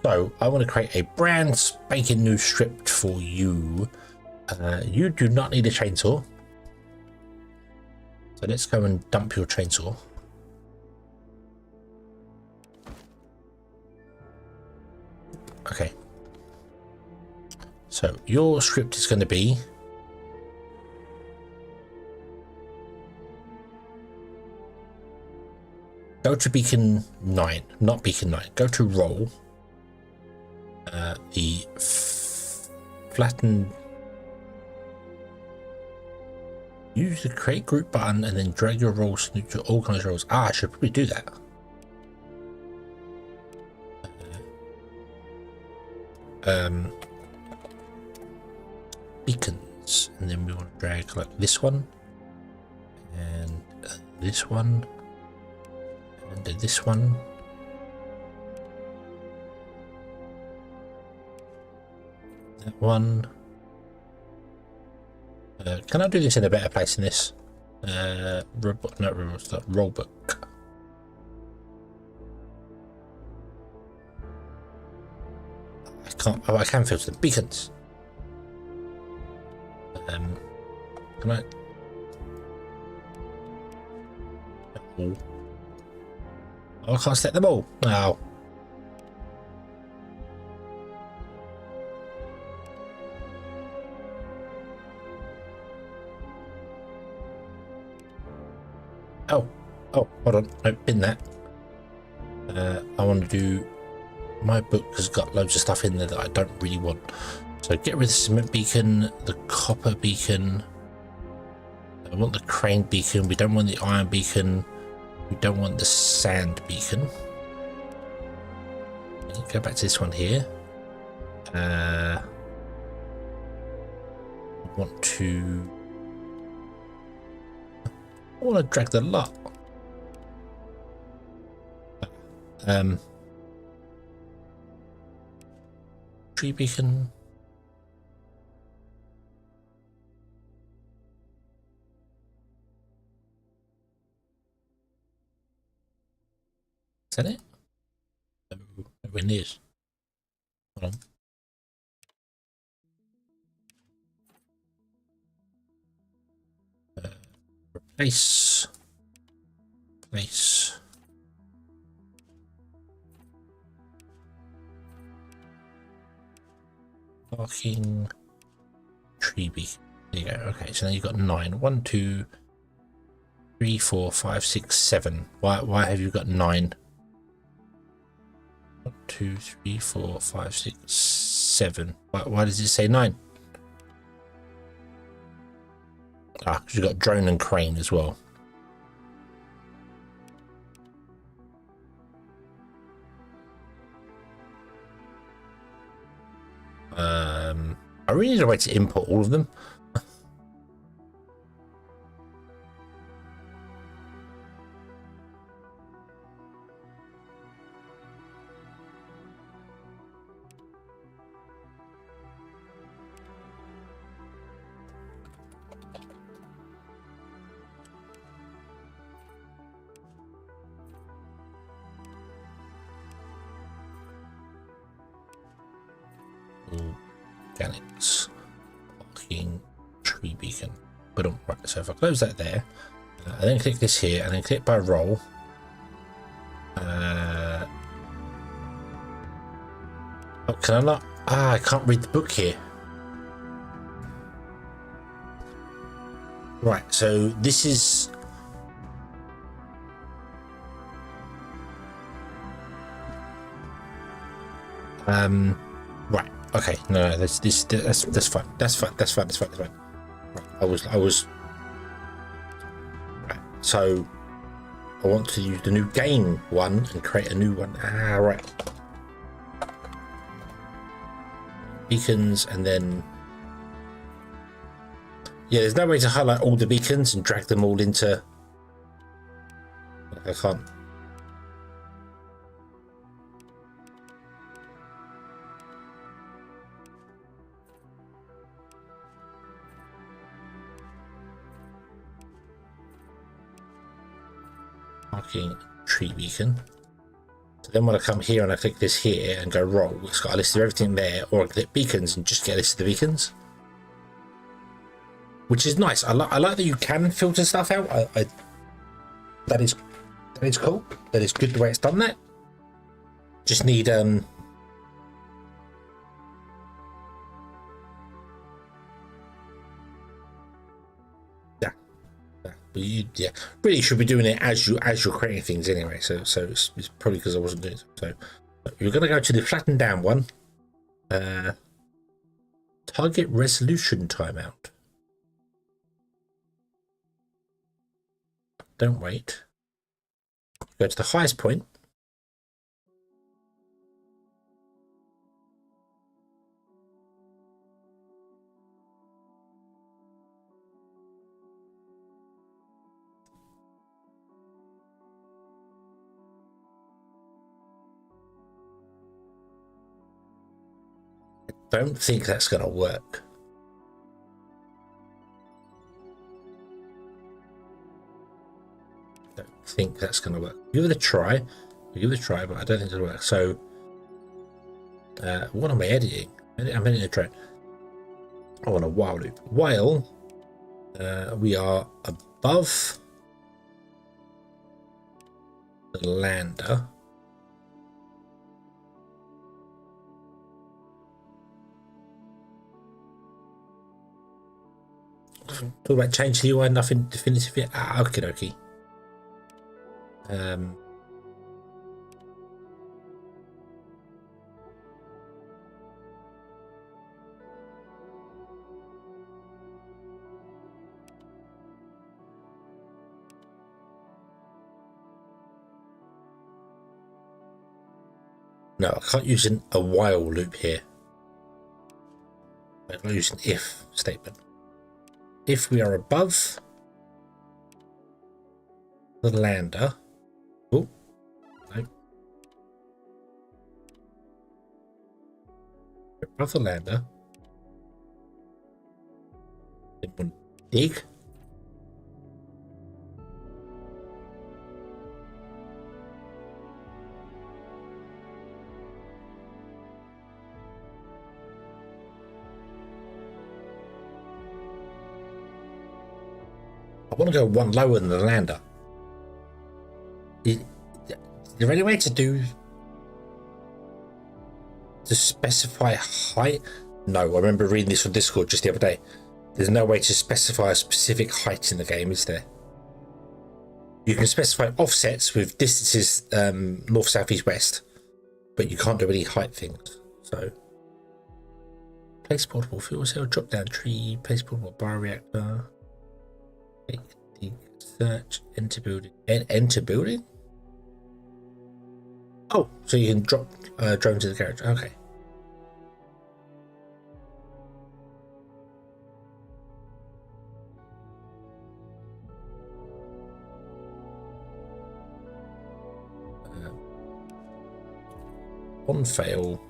So I want to create a brand spanking new script for you. You do not need a chainsaw. So let's go and dump your chainsaw. Okay. So your script is going to be go to beacon 9, not beacon 9. Go to roll. the flatten. Use the create group button and then drag your roles to organize roles. I should probably do that. Beacons, and then we want to drag like this one, and this one, and then this one. That one. Can I do this in a better place than this? Rollbook. I can't. Oh, I can filter the beacons. Can I? Oh, I can't select them all. No. Oh, hold on. No, bin that. I want to do. My book has got loads of stuff in there that I don't really want. So get rid of the cement beacon, the copper beacon. I want the crane beacon. We don't want the iron beacon. We don't want the sand beacon. Go back to this one here. I want to drag the lot. Tree beacon. Is that it? No, nowhere near. Hold on. Replace. Place. Parking. Tree beacon. There you go. Okay, so now you've got 9. 1, 2, 3, 4, 5, 6, 7. Why have you got 9? 1, 2, 3, 4, 5, 6, 7. Why does it say 9? Ah, because you've got drone and crane as well. I really need a way to import all of them. Organics, parking, tree beacon. But right, so if I close that there, and then click this here, and then click by role. Oh, can I not? Ah, I can't read the book here. Right, so this is. Right. Okay. No, that's fine. That's fine. Right. I was. Right. So I want to use the new game one and create a new one. Ah, right. Beacons, and then yeah, there's no way to highlight all the beacons and drag them all into. I can't. Parking, tree beacon. So then when I come here and I click this here and go roll, it's got a list of everything there, or I click beacons and just get a list of the beacons, which is nice. I like that you can filter stuff out. That is cool. That is good the way it's done that. Just need yeah, really should be doing it as you're creating things anyway. So it's probably because I wasn't doing it. So you're going to go to the flattened down one, Target resolution timeout. Don't wait. Go to the highest point. I don't think that's going to work. Don't think that's going to work. Give it a try. Give it a try, but I don't think it'll work. So, what am I editing? I'm editing a drone. I want a while loop. While we are above the lander. Talk about change the UI, nothing definitive yet. Okie dokie. No, I can't use a while loop here. I'm going to use an if statement. If we are above the lander, oh, no, above the lander, then we'll dig. I want to go one lower than the lander. Is there any way to specify height? No, I remember reading this on Discord just the other day. There's no way to specify a specific height in the game, is there? You can specify offsets with distances north, south, east, west, but you can't do any height things. So, place portable fuel cell, drop down tree, place portable bioreactor. Search, enter building. Enter building? Oh, so you can drop drone to the garage. Okay. On fail.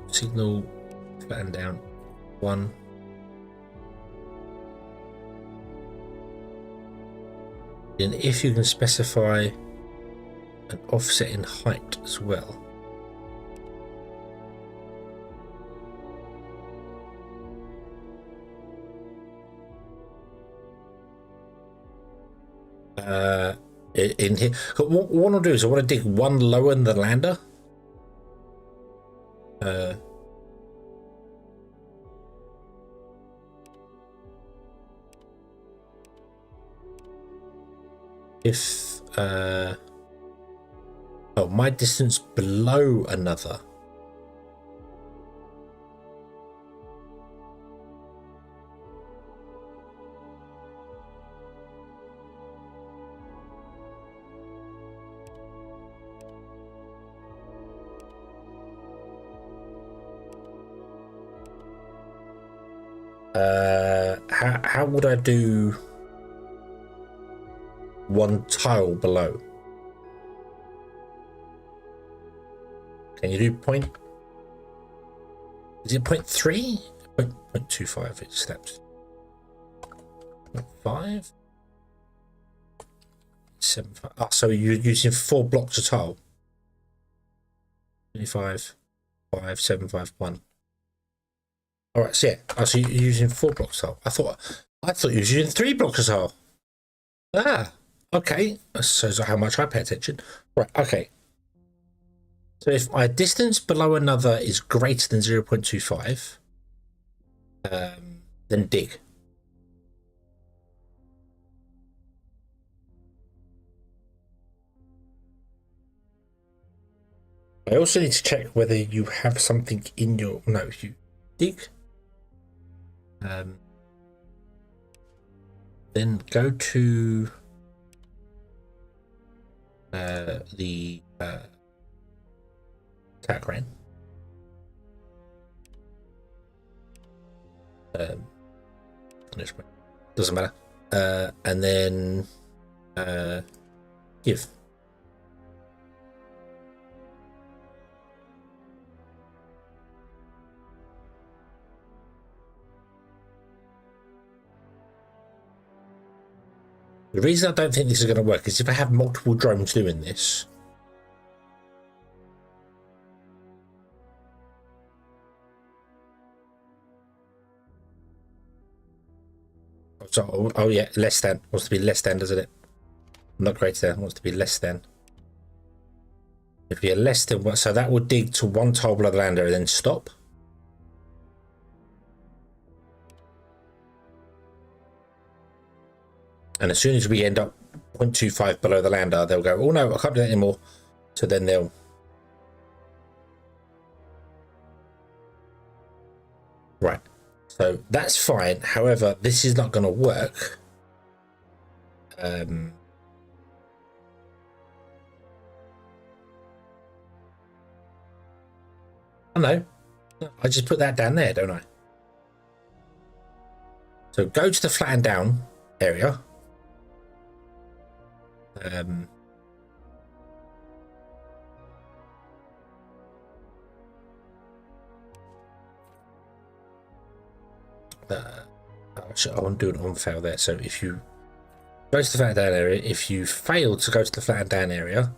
Signal flatten down. 1. And if you can specify an offset in height as well. In here, what I'll do is I want to dig one lower than the lander. If oh, my distance below another. How would I do one tile below? Can you do point? Is it 0.3? 0.25 it steps. 0.5? 7.5. Oh, so you're using 4 blocks of tile. 25, 5, 7, 5, 1. All right, so yeah. Oh, so you're using 4 blocks of tile. I thought you were using 3 blocks of tile. Ah, okay. That shows how much I pay attention. Right, okay. So if my distance below another is greater than 0.25, then dig. I also need to check whether you have something in your... No, you dig. Then go to the attack range. Doesn't matter. And then give. The reason I don't think this is going to work is if I have multiple drones doing this. So, oh yeah, less than. Wants to be less than, doesn't it? Not greater than, wants to be less than. If you're less than one, so that would dig to one tile below the lander and then stop. And as soon as we end up 0.25 below the lander, they'll go, oh no, I can't do that anymore. So then they'll... Right. So that's fine. However, this is not going to work. Oh no. I just put that down there, don't I? So go to the flatten down area. I want to do an on fail there. So if you go to the flatten down area, if you fail to go to the flatten down area,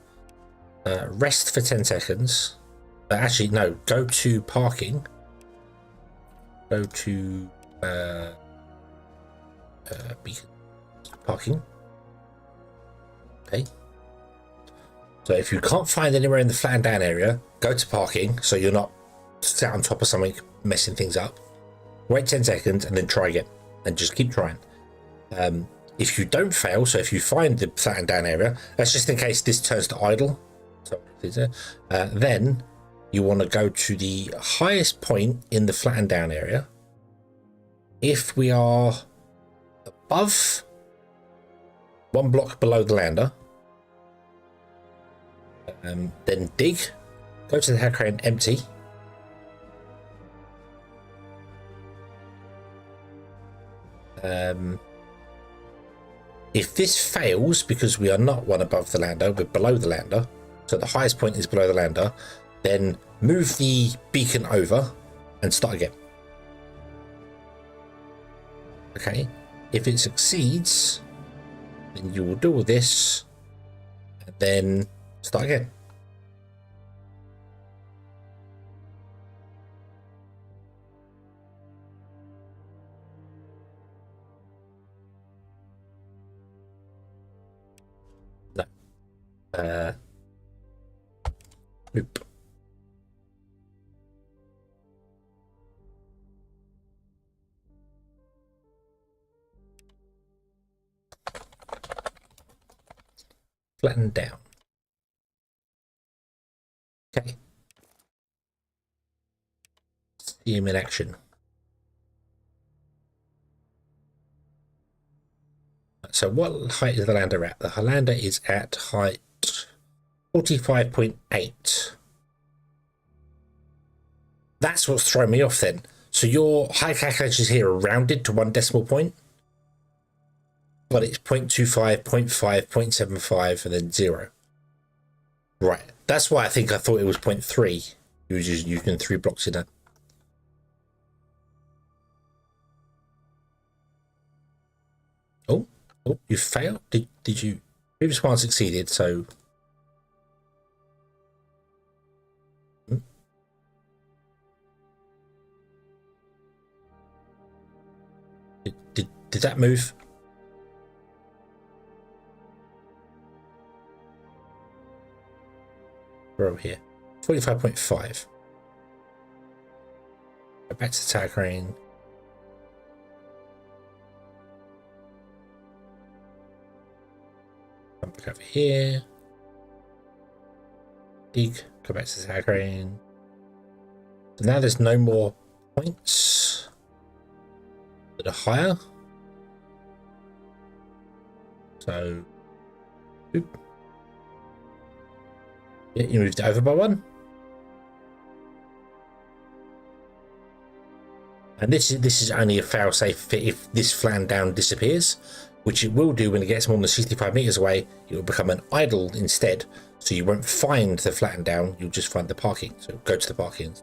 rest for 10 seconds. Actually, no, go to parking. Go to parking. Okay. So if you can't find anywhere in the flattened down area, go to parking so you're not sat on top of something messing things up. Wait 10 seconds and then try again and just keep trying. If you don't fail, so if you find the flattened down area, that's just in case this turns to idle. So, then you want to go to the highest point in the flattened down area. If we are above one block below the lander, then dig, go to the head crane, empty. If this fails, because we are not one above the lander, we're below the lander, so the highest point is below the lander, then move the beacon over and start again. Okay, if it succeeds, then you will do all this and then start again. No. Oop. Flatten down. Okay. See him in action. So what height is the lander at? The lander is at height 45.8. That's what's thrown me off then. So your height calculations here are rounded to one decimal point, but it's 0.25, 0.5, 0.75, and then 0. Right. That's why I thought it was 0.3. You were just using 3 blocks in it. Oh, you failed? Did you? Previous one succeeded, so... Did that move? We're over here. 45.5. Go back to the tag crane. Come back over here. dig, go back to the tag crane. So now there's no more points that are higher. So, oop. Yeah, you moved it over by one. And this is only a fail-safe fit if this flattened down disappears, which it will do when it gets more than 65 meters away. It will become an idle instead, so you won't find the flattened down, you'll just find the parking. So go to the parking.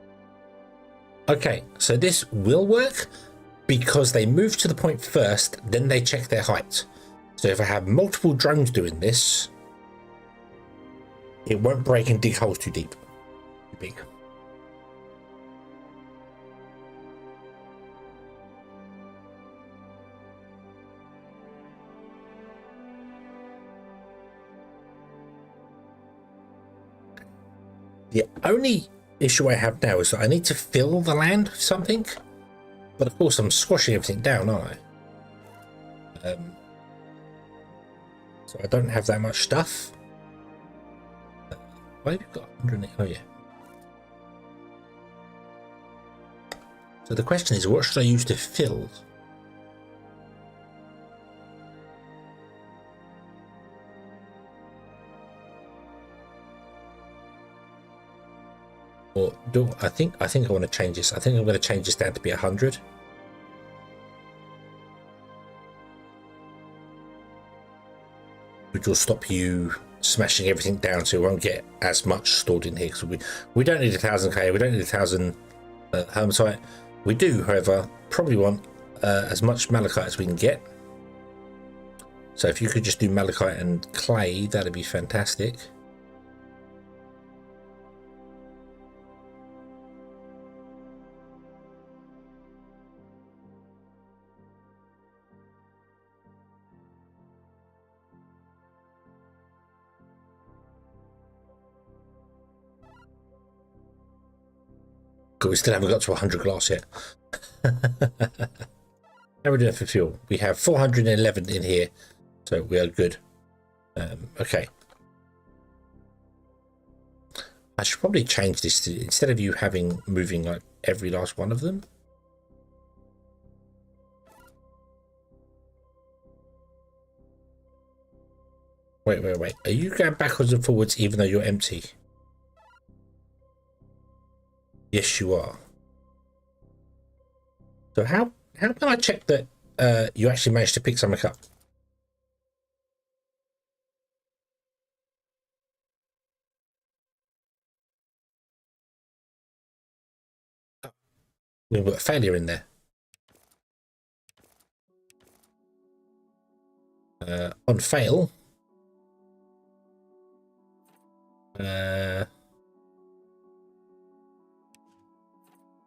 Okay, so this will work because they move to the point first, then they check their height. So if I have multiple drones doing this, it won't break and dig holes too deep, too big. The only issue I have now is that I need to fill the land with something, but of course I'm squashing everything down, aren't I? So I don't have that much stuff. Why have you got 108? Oh yeah. So the question is, what should I use to fill? Or do I think I want to change this. I think I'm going to change this down to be 100. Which will stop you smashing everything down, so we won't get as much stored in here. So we don't need 1000k. We don't need 1000 hermitite. We do, however, probably want as much malachite as we can get. So if you could just do malachite and clay, that'd be fantastic. We still haven't got to 100 glass yet. How are we doing for fuel? We have 411 in here, so we are good. Okay. I should probably change this to, instead of you moving like every last one of them. Wait. Are you going backwards and forwards even though you're empty? Yes, you are. So how can I check that you actually managed to pick something up? Oh, we've got a failure in there. On fail.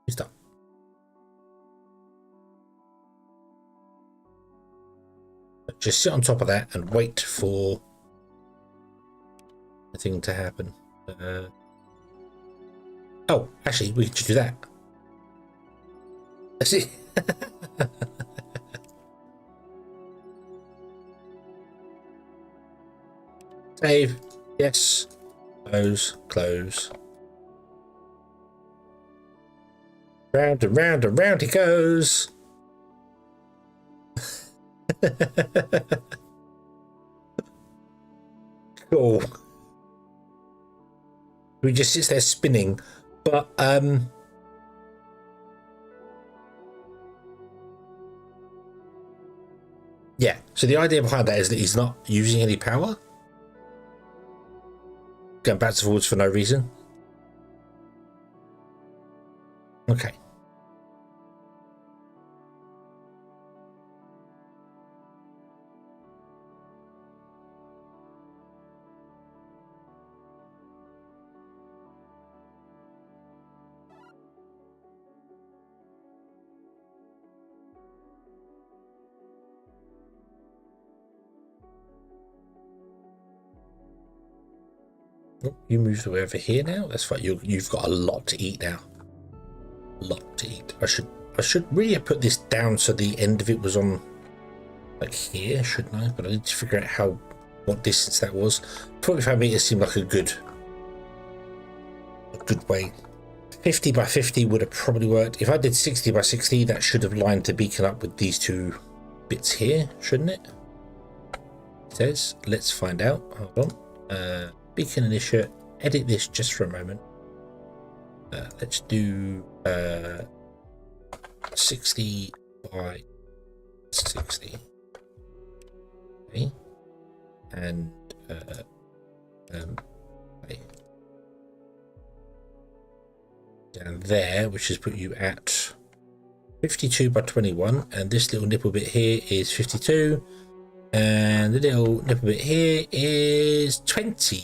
Stop. Just sit on top of that and wait for the thing to happen. Oh, actually, we can just do that. Let's see. Save. Yes. Close. Round and round and round he goes. Cool. He just sits there spinning, but yeah. So the idea behind that is that he's not using any power, going backwards and forwards for no reason. Okay. Oh, you moved away over here now. That's fine. You've got a lot to eat now. A lot to eat. I should really have put this down so the end of it was on like here, shouldn't I? But I need to figure out what distance that was. 45 meters seemed like a good a good way. 50 by 50 would have probably worked. If I did 60 by 60, that should have lined the beacon up with these two bits here, shouldn't it? It says, let's find out. Hold on. Beacon initiate. Edit this just for a moment. Let's do 60 by 60. Okay. And okay. Down there, which has put you at 52 by 21, and this little nipple bit here is 52, and the little nipple bit here is 20.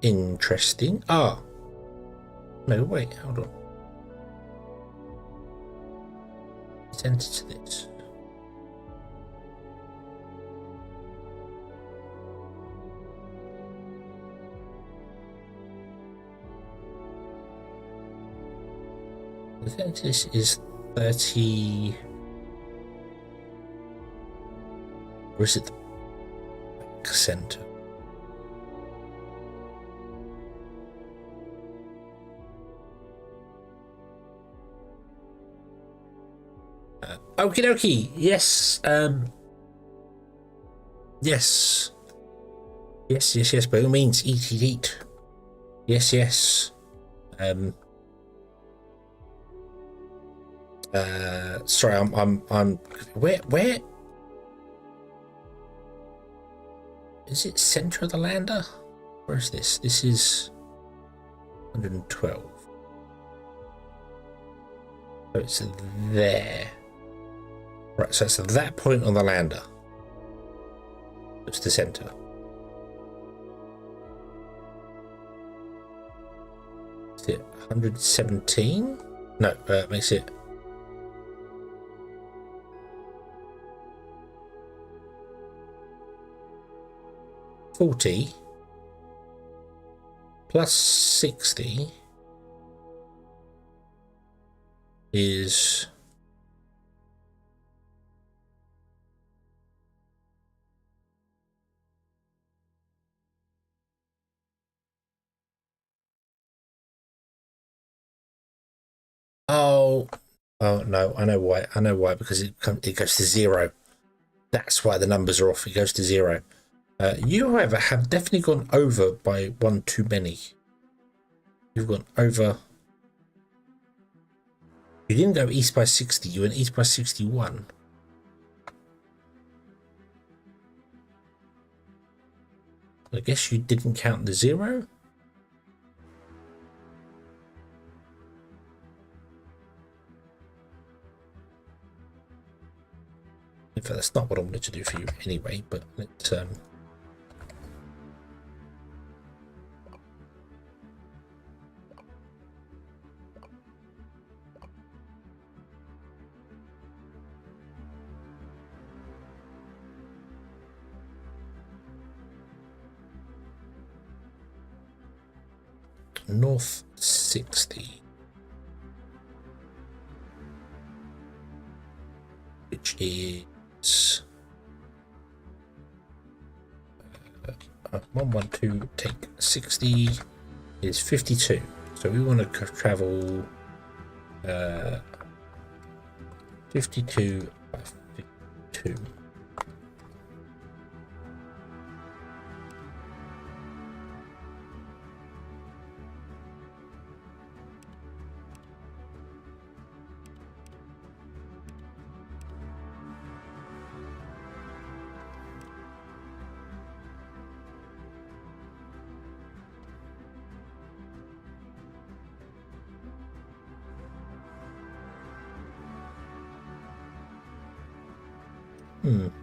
Interesting. Ah, no, wait, hold on. Let's enter to this. I think this is 30, or is it the back center? Okie dokie, yes, yes, by all means, eat. Yes. Sorry, I'm where is it? Center of the lander? Where is this? This is 112. So it's there. Right, so it's at that point on the lander. It's the center. Is it 117? No, makes it 40 plus 60 is oh no, I know why, because it goes to 0. That's why the numbers are off. It goes to 0. You, however, have definitely gone over by one too many. You've gone over. You didn't go east by 60. You went east by 61. I guess you didn't count the 0. In fact, that's not what I wanted to do for you anyway, but let's north 60, which is 112 take 60 is 52. So we want to travel 52 by 52.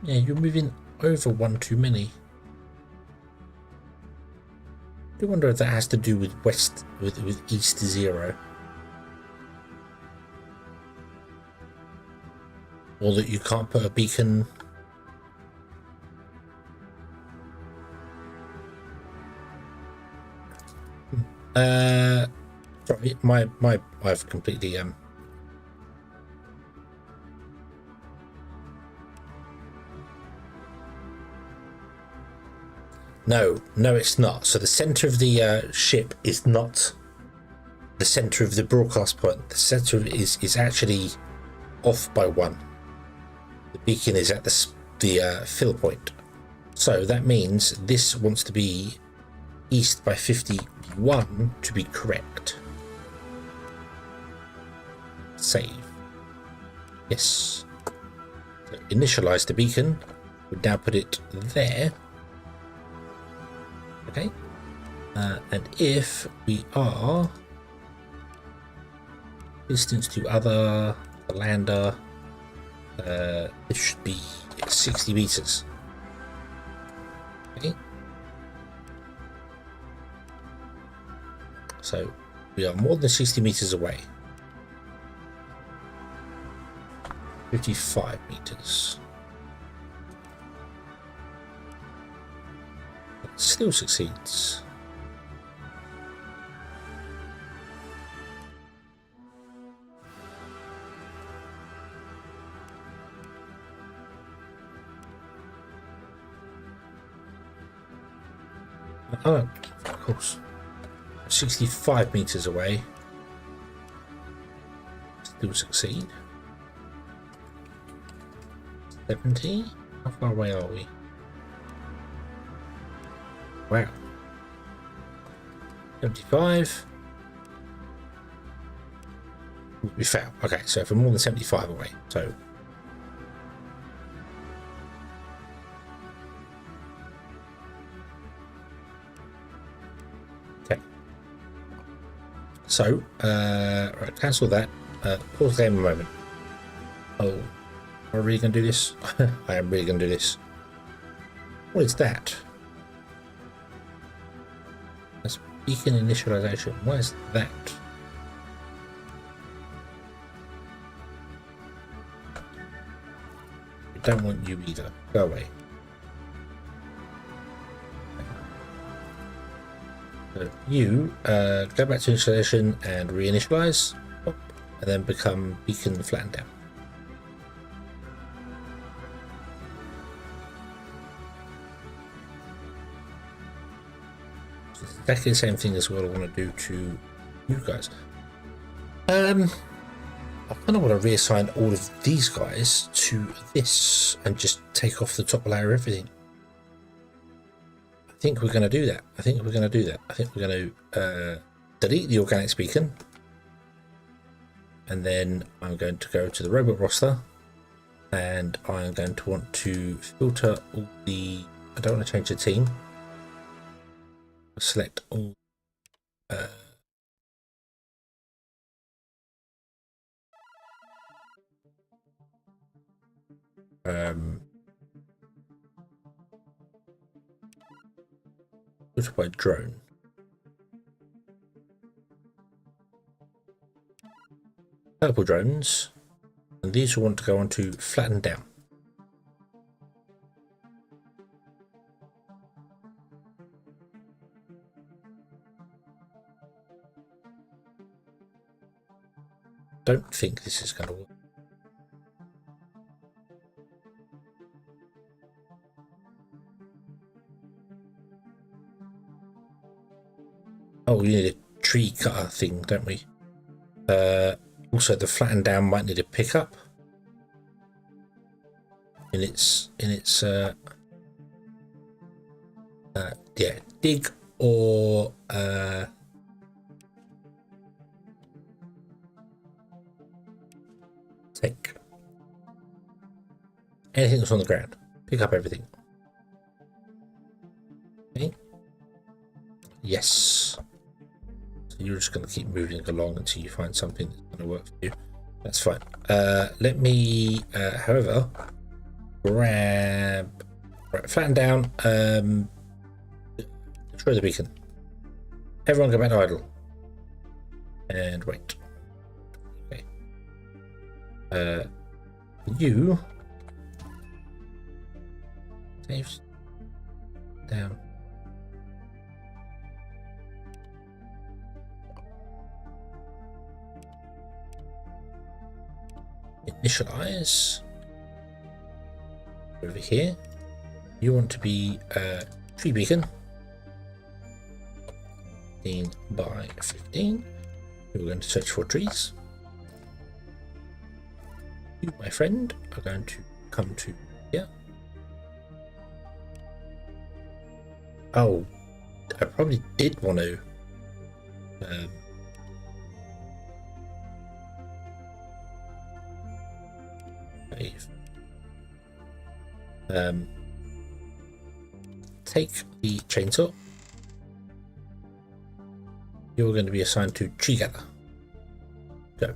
Yeah, you're moving over one too many. I do wonder if that has to do with west, with east 0. Or that you can't put a beacon. Sorry, I've completely No, it's not. So the center of the ship is not the center of the broadcast point. The center of it is actually off by 1. The beacon is at the fill point. So that means this wants to be east by 51 to be correct. Save. Yes. So initialize the beacon. We'd now put it there. Okay. And if we are distance to other, the lander, it should be 60 meters. Okay. So we are more than 60 meters away. 55 meters. It still succeeds. Oh, of course. 65 meters away. Still succeed. 70? How far away are we? Wow. 75. We fail. Okay, so if we're more than 75 away, so okay. So right, cancel that. Pause the game a moment. Oh, am I really gonna do this? I am really gonna do this. What is that? That's beacon initialization. What is that? We don't want you either. Go away. So you go back to installation and reinitialize, and then become beacon flattened down. Exactly the same thing as what I want to do to you guys. I kind of want to reassign all of these guys to this and just take off the top layer of everything. I think we're going to do that. I think we're going to delete the organics beacon, and then I'm going to go to the robot roster, and I'm going to want to filter all the. I don't want to change the team. Select all filter by drone. Purple drones, and these will want to go on to flatten down. Don't think this is going to work. Oh, we need a tree cutter thing, don't we? Also, the flatten down might need a pickup in its yeah, dig or take anything that's on the ground. Pick up everything. Okay. Yes. So you're just going to keep moving along until you find something that's going to work for you. That's fine. Let me, however, grab, right, flatten down, destroy the beacon. Everyone go back to idle. And wait. Okay. You saves down. Initialize over here. You want to be tree beacon. 15 by 15. We're going to search for trees. You, my friend, are going to come to here. Oh, I probably did want to take the chainsaw. You're going to be assigned to tree gather. Go.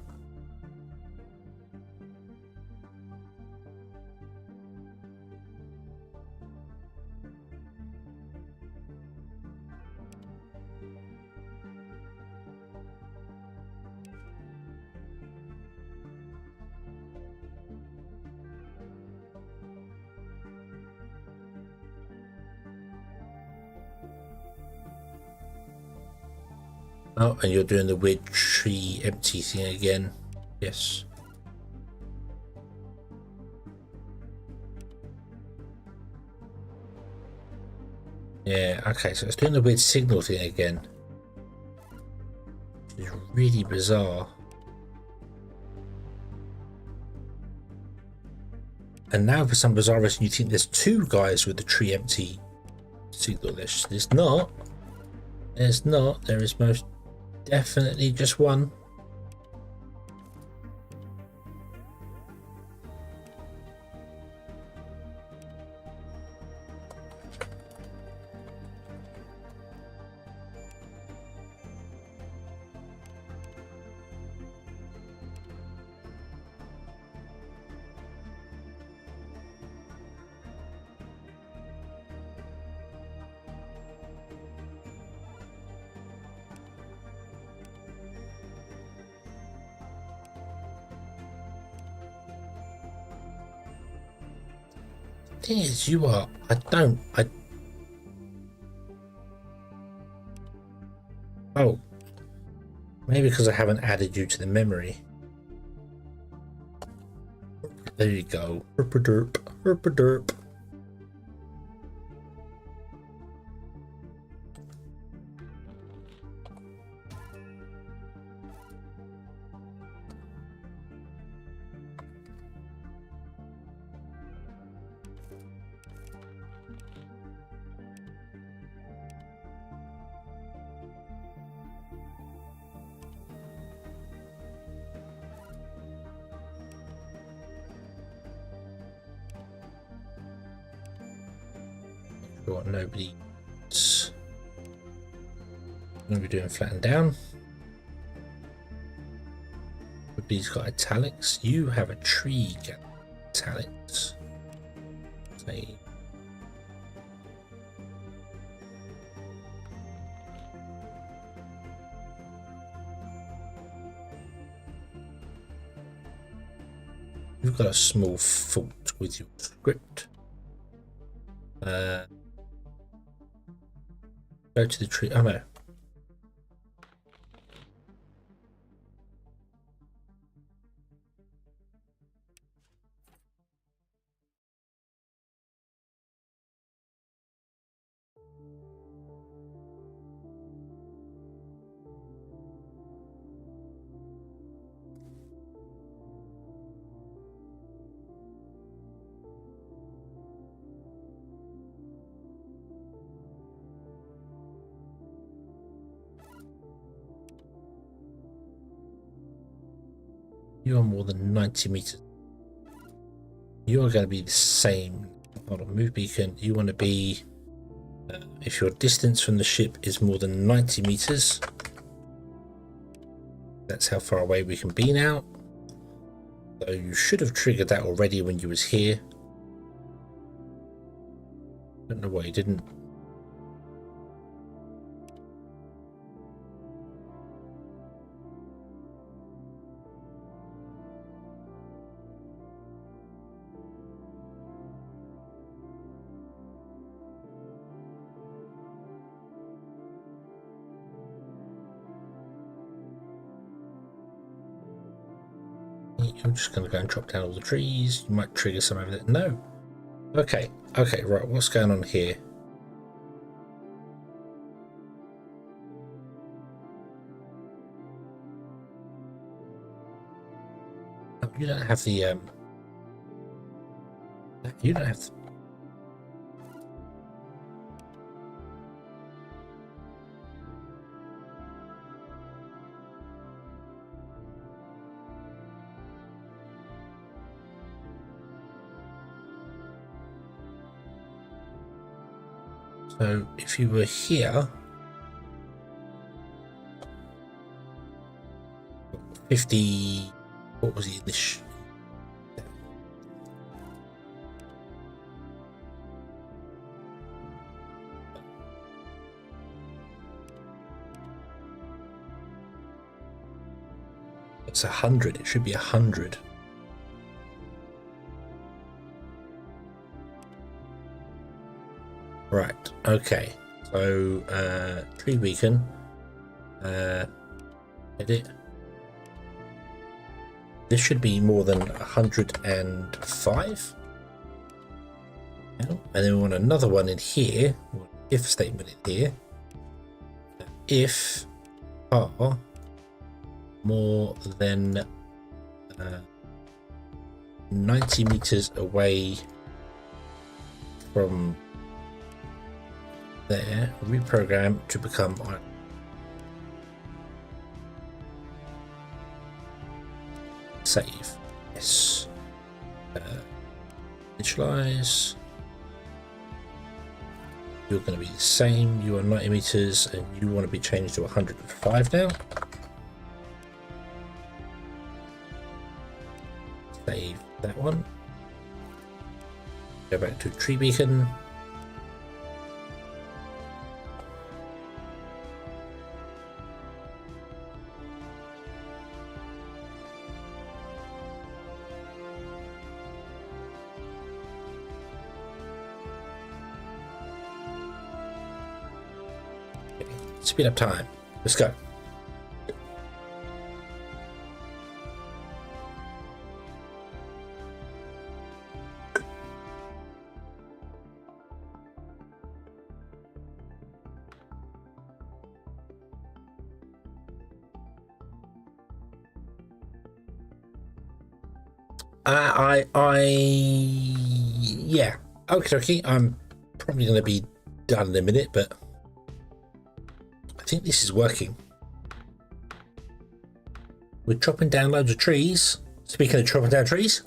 Oh, and you're doing the weird tree empty thing again. Yes. Yeah, okay, so it's doing the weird signal thing again. It's really bizarre. And now for some bizarre reason you think there's two guys with the tree empty signal. There's not. There's not. There is most definitely just one. Thing is, you are. Oh, maybe because I haven't added you to the memory. There you go. Herpaderp, herpaderp. Sure, nobody's going to be doing flatten down. Nobody's got italics. You have a tree italics. Say. You've got a small fault with your script. Go to the tree. Oh no. You are more than 90 meters. You are going to be the same. Hold on, move beacon. You want to be, if your distance from the ship is more than 90 meters, that's how far away we can be now. So you should have triggered that already when you was here. Don't know why you didn't. I'm just going to go and chop down all the trees. You might trigger some over there. No. Okay. Okay, right. What's going on here? Oh, you don't have the you don't have the, so if you were here 50, what was it, this it's 100, it should be 100. Right, okay, so tree beacon, edit. This should be more than 105. And then we want another one in here, if statement in here. If are more than 90 meters away from there, reprogram to become save. Yes. Initialize. You're going to be the same. You are 90 meters and you want to be changed to 105 now. Save that one. Go back to tree beacon. Speed up time. Let's go. Yeah. Okay. I'm probably going to be done in a minute, but I think this is working. We're chopping down loads of trees. Speaking of chopping down trees,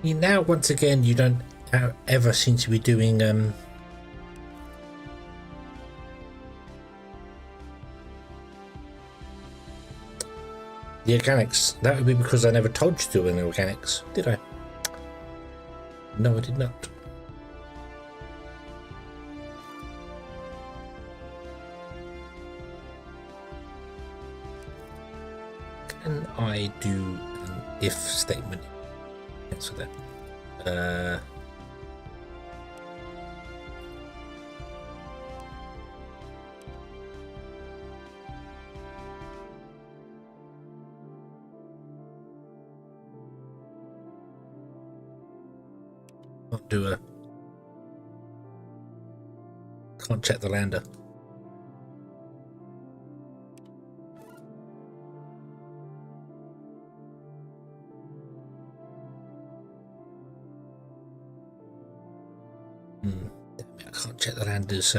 now once again you don't ever seem to be doing the organics. That would be because I never told you to do any organics, did I? No, I did not. Can I do an if statement? Answer that. Can't do a. Can't check the lander. Damn it, I can't check the landers.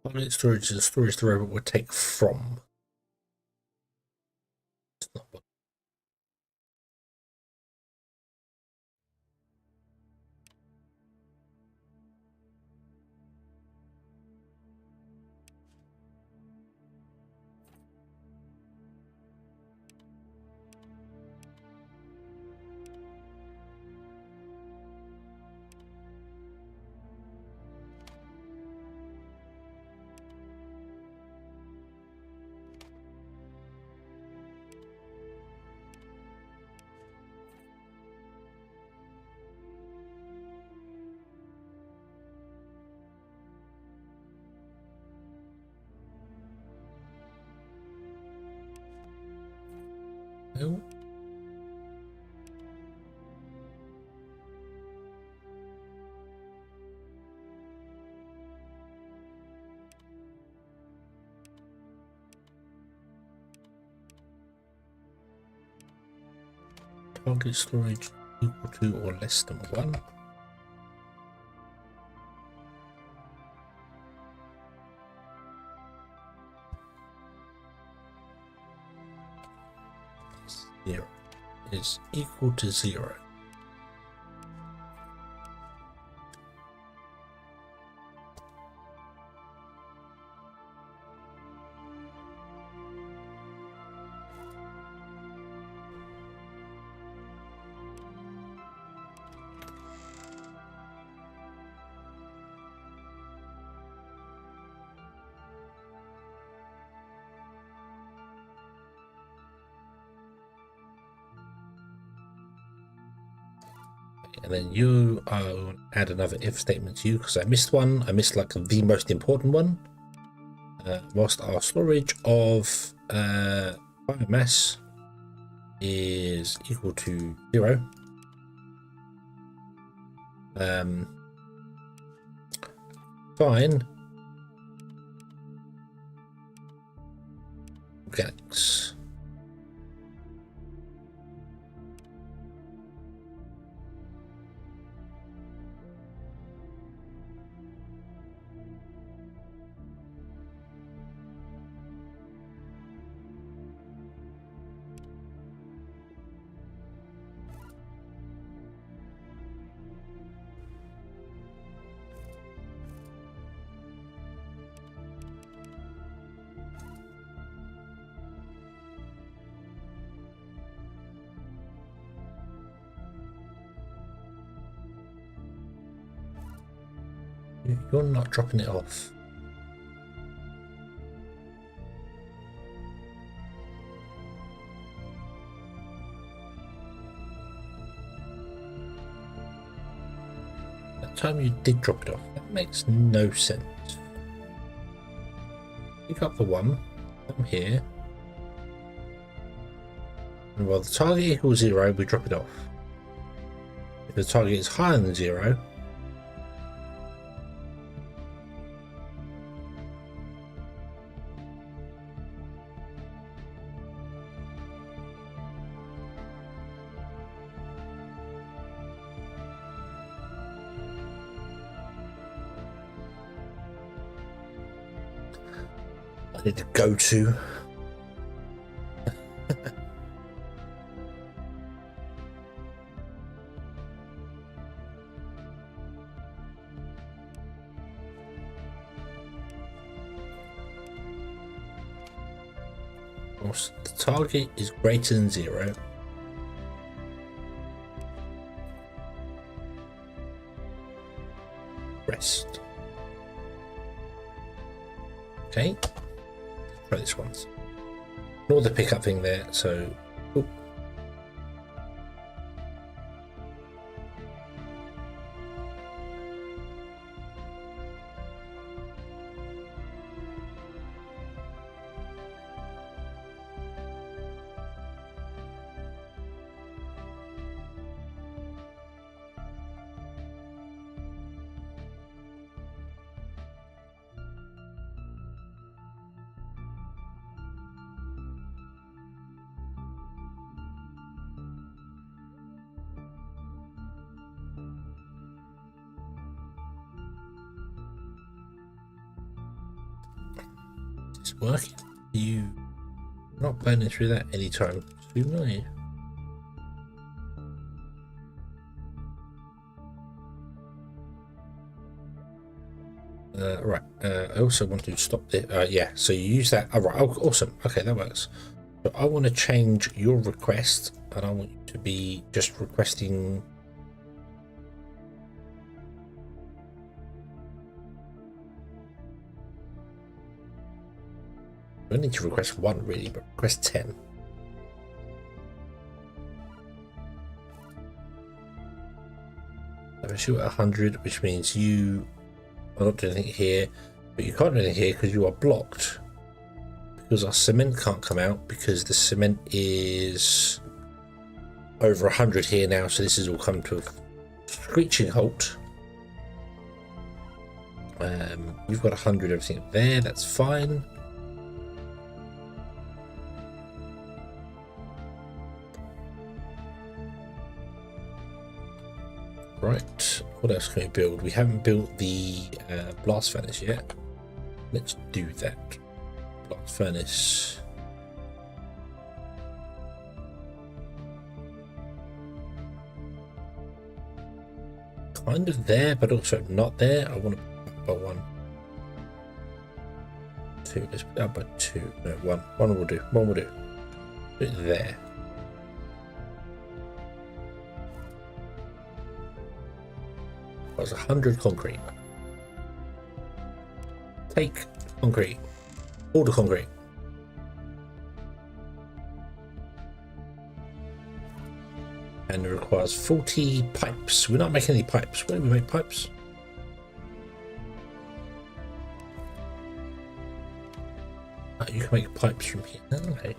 Target storage is the storage the robot would take from. It's not what- No. Target storage equal to or less than 1. Zero is equal to 0. And then you, I'll add another if statement to you because I missed one. I missed like the most important one. Whilst our storage of biomass is equal to 0, fine organics. You're not dropping it off. That time you did drop it off. That makes no sense. Pick up the 1. Come here. And while the target equals 0, we drop it off. If the target is higher than 0, I need to go to. The target is greater than 0. Rest. Okay. Try this once. Ignore the pickup thing there, so. Ooh. this working? You not burning through that anytime soon, are you? Right. I also want to stop the. Yeah. So you use that. All right. Oh, awesome. Okay, that works. So I want to change your request, and I want you to be just requesting. I don't need to request one really, but request 10. So I shoot at 100, which means you are not doing anything here, but you can't do anything here because you are blocked. Because our cement can't come out because the cement is over 100 here now, so this has all come to a screeching halt. You've got 100 everything there, that's fine. Right, what else can we build? We haven't built the blast furnace yet. Let's do that. Blast furnace. Kind of there, but also not there. I want to put up by 1. 2. Let's put it up by 2. No, 1. 1 will do. 1 will do. Put it there. That's 100 concrete. Take concrete. Order concrete. And it requires 40 pipes. We're not making any pipes. Where do we make pipes? Oh, you can make pipes from here. Okay.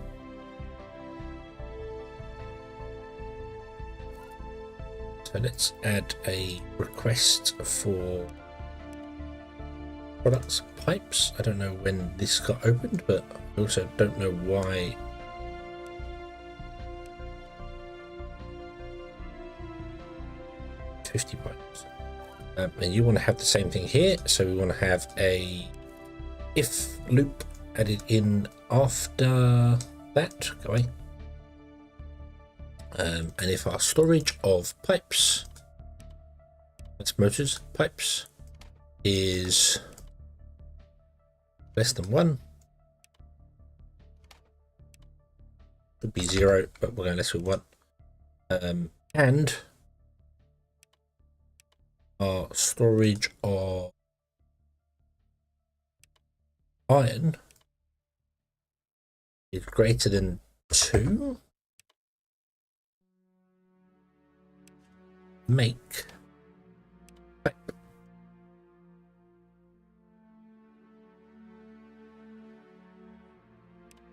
So let's add a request for products pipes. I don't know when this got opened, but I also don't know why. $50. And you want to have the same thing here, so we want to have a if loop added in after that. Go away. And if our storage of pipes, that's motors, pipes, is less than 1, could be 0, but we're going less than 1, and our storage of iron is greater than 2. Make pipe.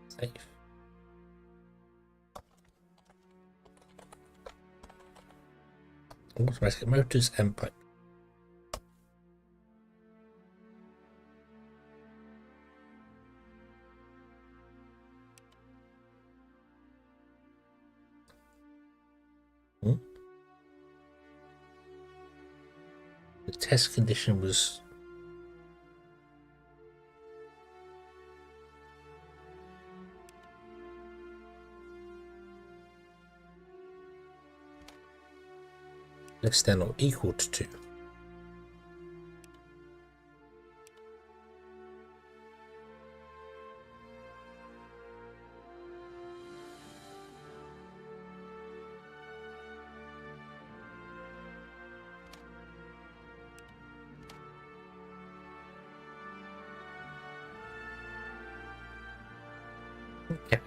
Save. Automatic motors and pipe. The test condition was less than or equal to 2. Okay.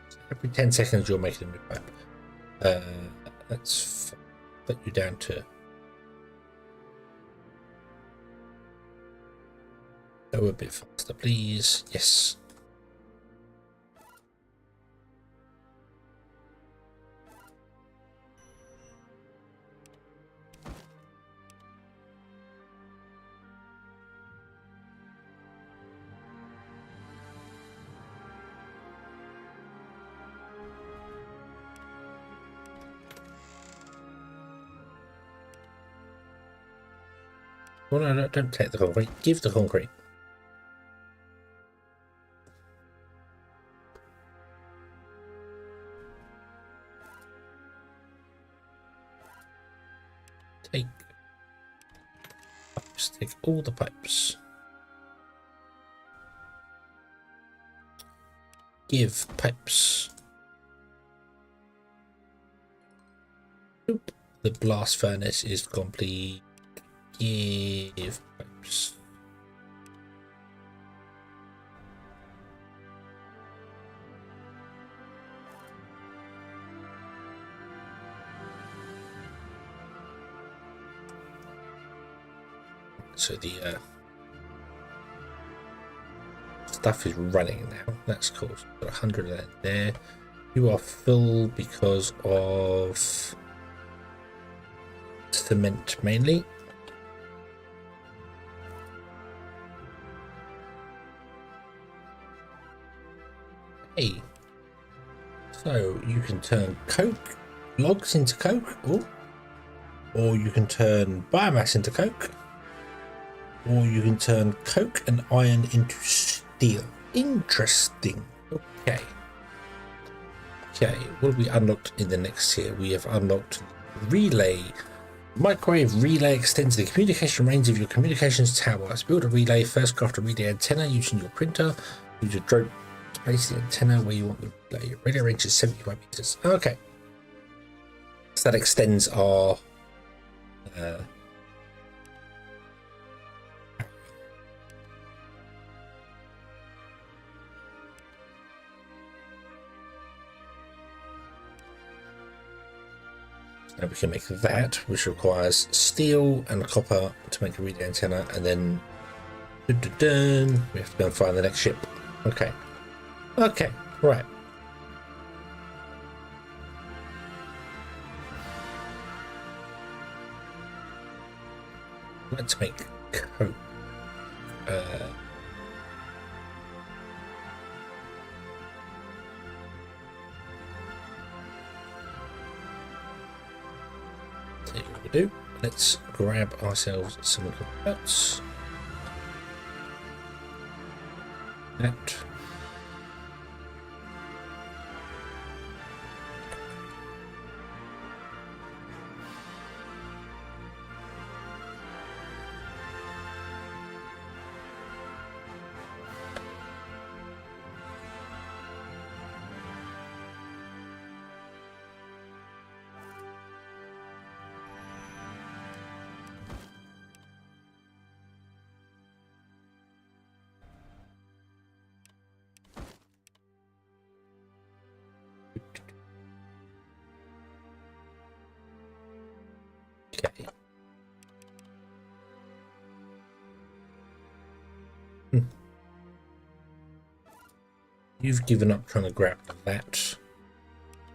So every 10 seconds you're making a new pipe. Let's put you down to go a bit faster, please. Yes. Well, no, don't take the concrete. Give the concrete. Take pipes. Take all the pipes. Give pipes. Oop. The blast furnace is complete. Give pipes. So the stuff is running now. That's cool. So got 100 of that there. You are full because of cement mainly. Hey, so you can turn coke logs into coke, or you can turn biomass into coke, or you can turn coke and iron into steel. Interesting. Okay, what have we unlocked in the next tier? We have unlocked relay. Microwave relay extends the communication range of your communications tower. Let's build a relay. First, craft a relay antenna using your printer. Use your drone to place the antenna where you want the relay. Radio range is 75 meters. Okay, so that extends our now we can make that, which requires steel and copper to make a relay antenna, and then we have to go and find the next ship. Okay, right. Let's make coke. Do. Let's grab ourselves some converts. That. Okay. You've given up trying to grab that.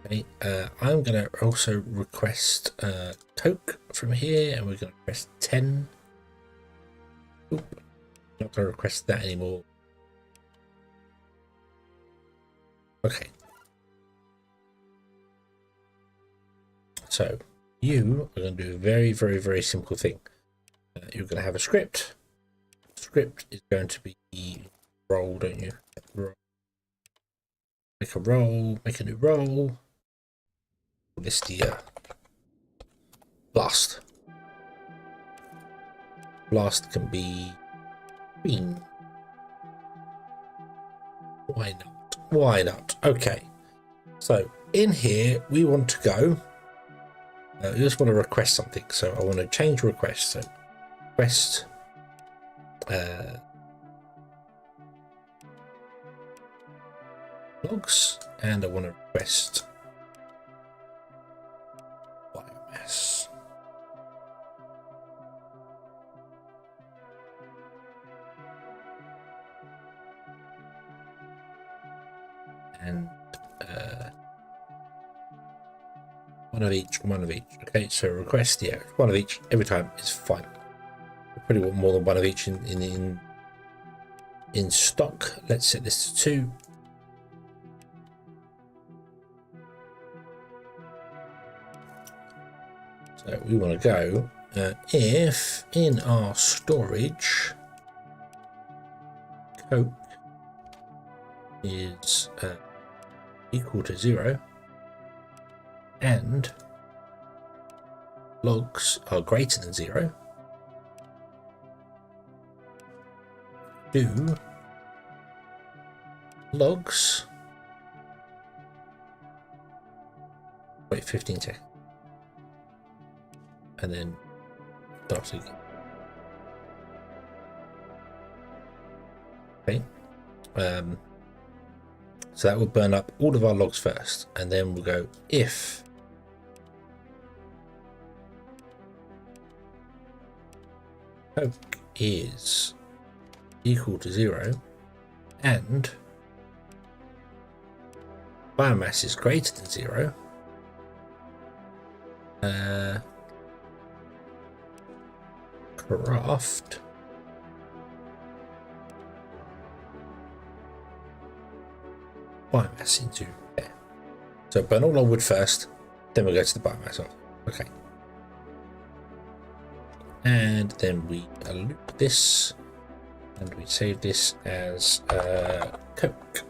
Okay. I'm going to also request coke from here, and we're going to request 10. Oop. Not going to request that anymore. Okay. So you are going to do a very, very, very simple thing. You're going to have a script. Script is going to be roll, don't you? Roll. Make a roll. Make a new roll. This the blast. Blast can be green. Why not? Why not? Okay. So in here we want to go. We just want to request something. So I want to change request. So request. Logs, and I want to request biomass. And one of each. Okay, so request, yeah, one of each every time is fine. We probably want more than one of each in stock. Let's set this to 2. So we want to go if in our storage Coke is equal to 0 and logs are greater than 0, do logs, wait 15 seconds, and then start again. Okay, so that will burn up all of our logs first, and then we'll go if Coke is equal to 0 and biomass is greater than 0, craft biomass into air. So burn all our wood first, then we'll go to the biomass off. Okay. And then we loop this and we save this as Coke.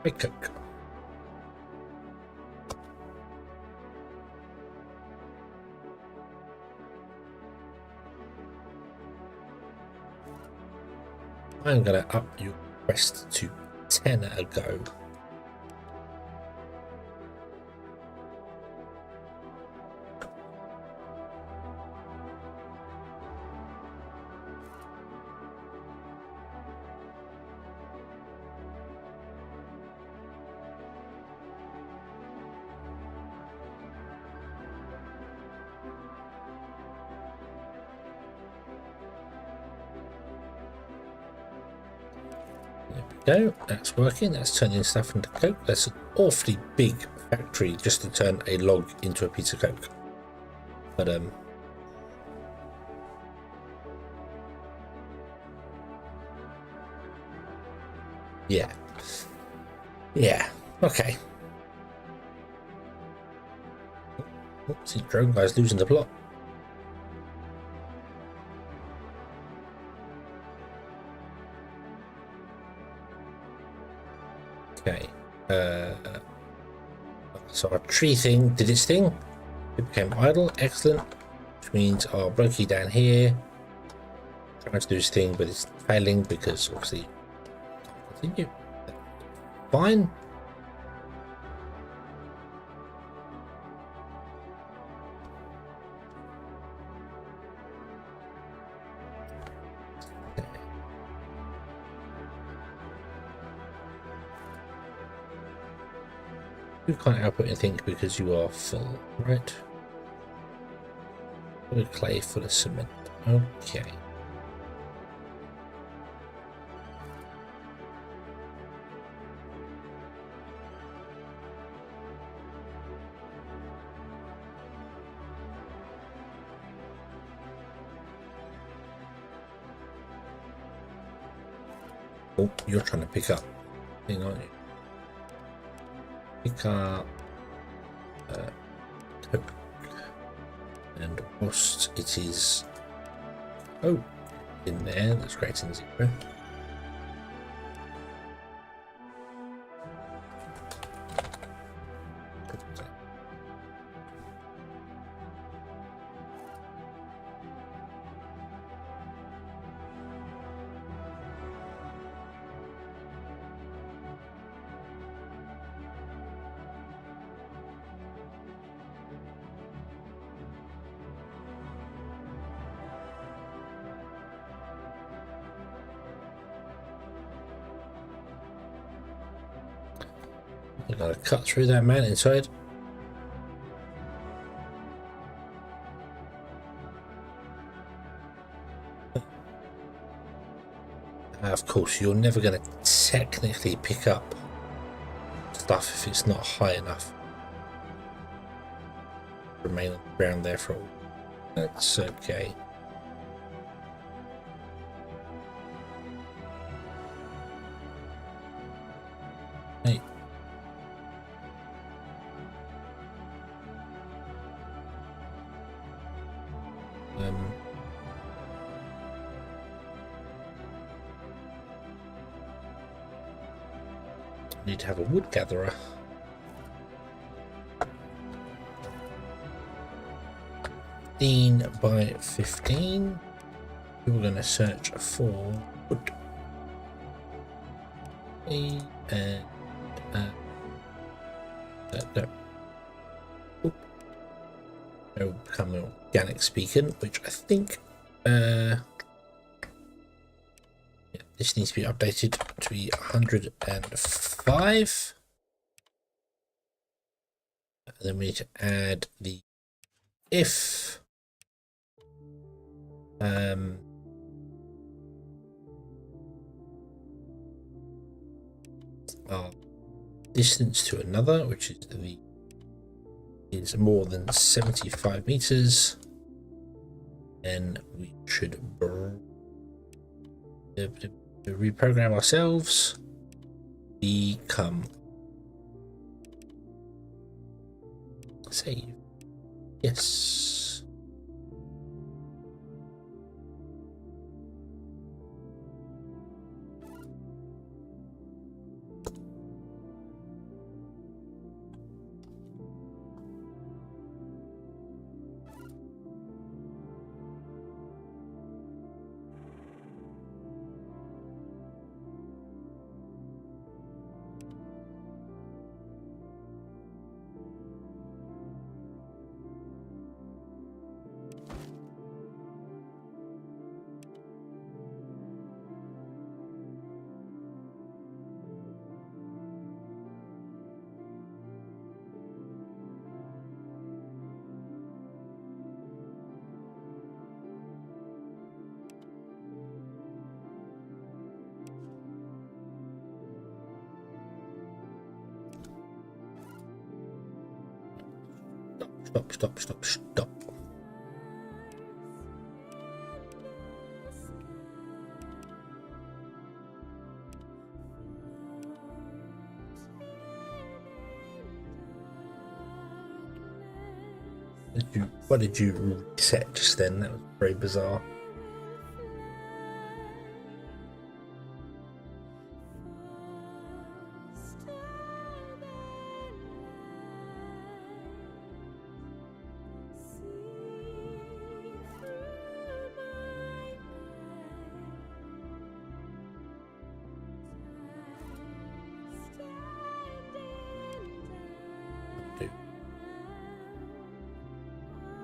Make Coke. I'm gonna up your request to 10 a go. No, that's working. That's turning stuff into Coke. That's an awfully big factory just to turn a log into a piece of Coke. But yeah, okay. See, drone guy's losing the plot. Okay, so our tree thing did its thing. It became idle, excellent, which means our blokey down here trying to do his thing, but it's failing because obviously continue. Fine. You can't output anything because you are full, right? Full of clay, full of cement. Okay. Oh, you're trying to pick up thing, aren't you? Pick up Coke. And whilst it is in there, that's greater than 0. You're gonna cut through that mountainside. Of course, you're never going to technically pick up stuff if it's not high enough. Remain on the ground there for a while. That's okay. Hey. need to have a wood gatherer. By 15. We're going to search for wood. And it'll become an organic speaking, which I think yeah, this needs to be updated to be 105. And then we need to add the if our distance to another, which is more than 75 meters, and we should reprogram ourselves. Become save. Yes. Stop. What did you reset just then? That was very bizarre.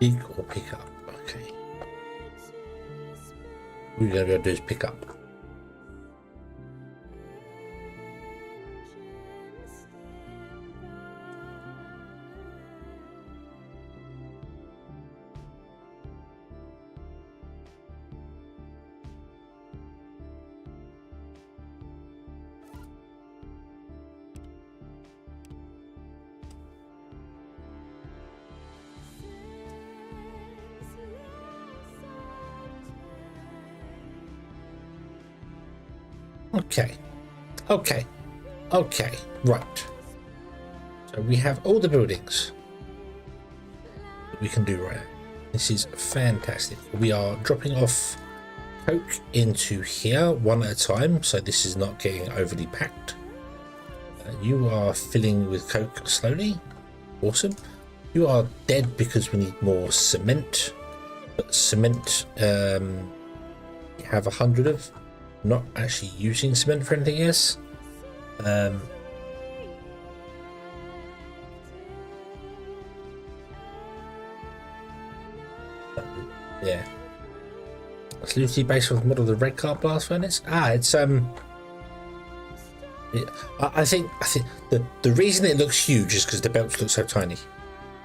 Dig or pick up. Okay. What we're going to be able to do is pick up. Okay, right. So we have all the buildings that we can do right now. This is fantastic. We are dropping off coke into here one at a time, so this is not getting overly packed. You are filling with coke slowly. Awesome. You are dead because we need more cement. But cement, we have 100 of. Not actually using cement for anything else. Yeah. It's loosely based on the model of the red cart blast furnace. It's yeah, I think the reason it looks huge is because the belts look so tiny.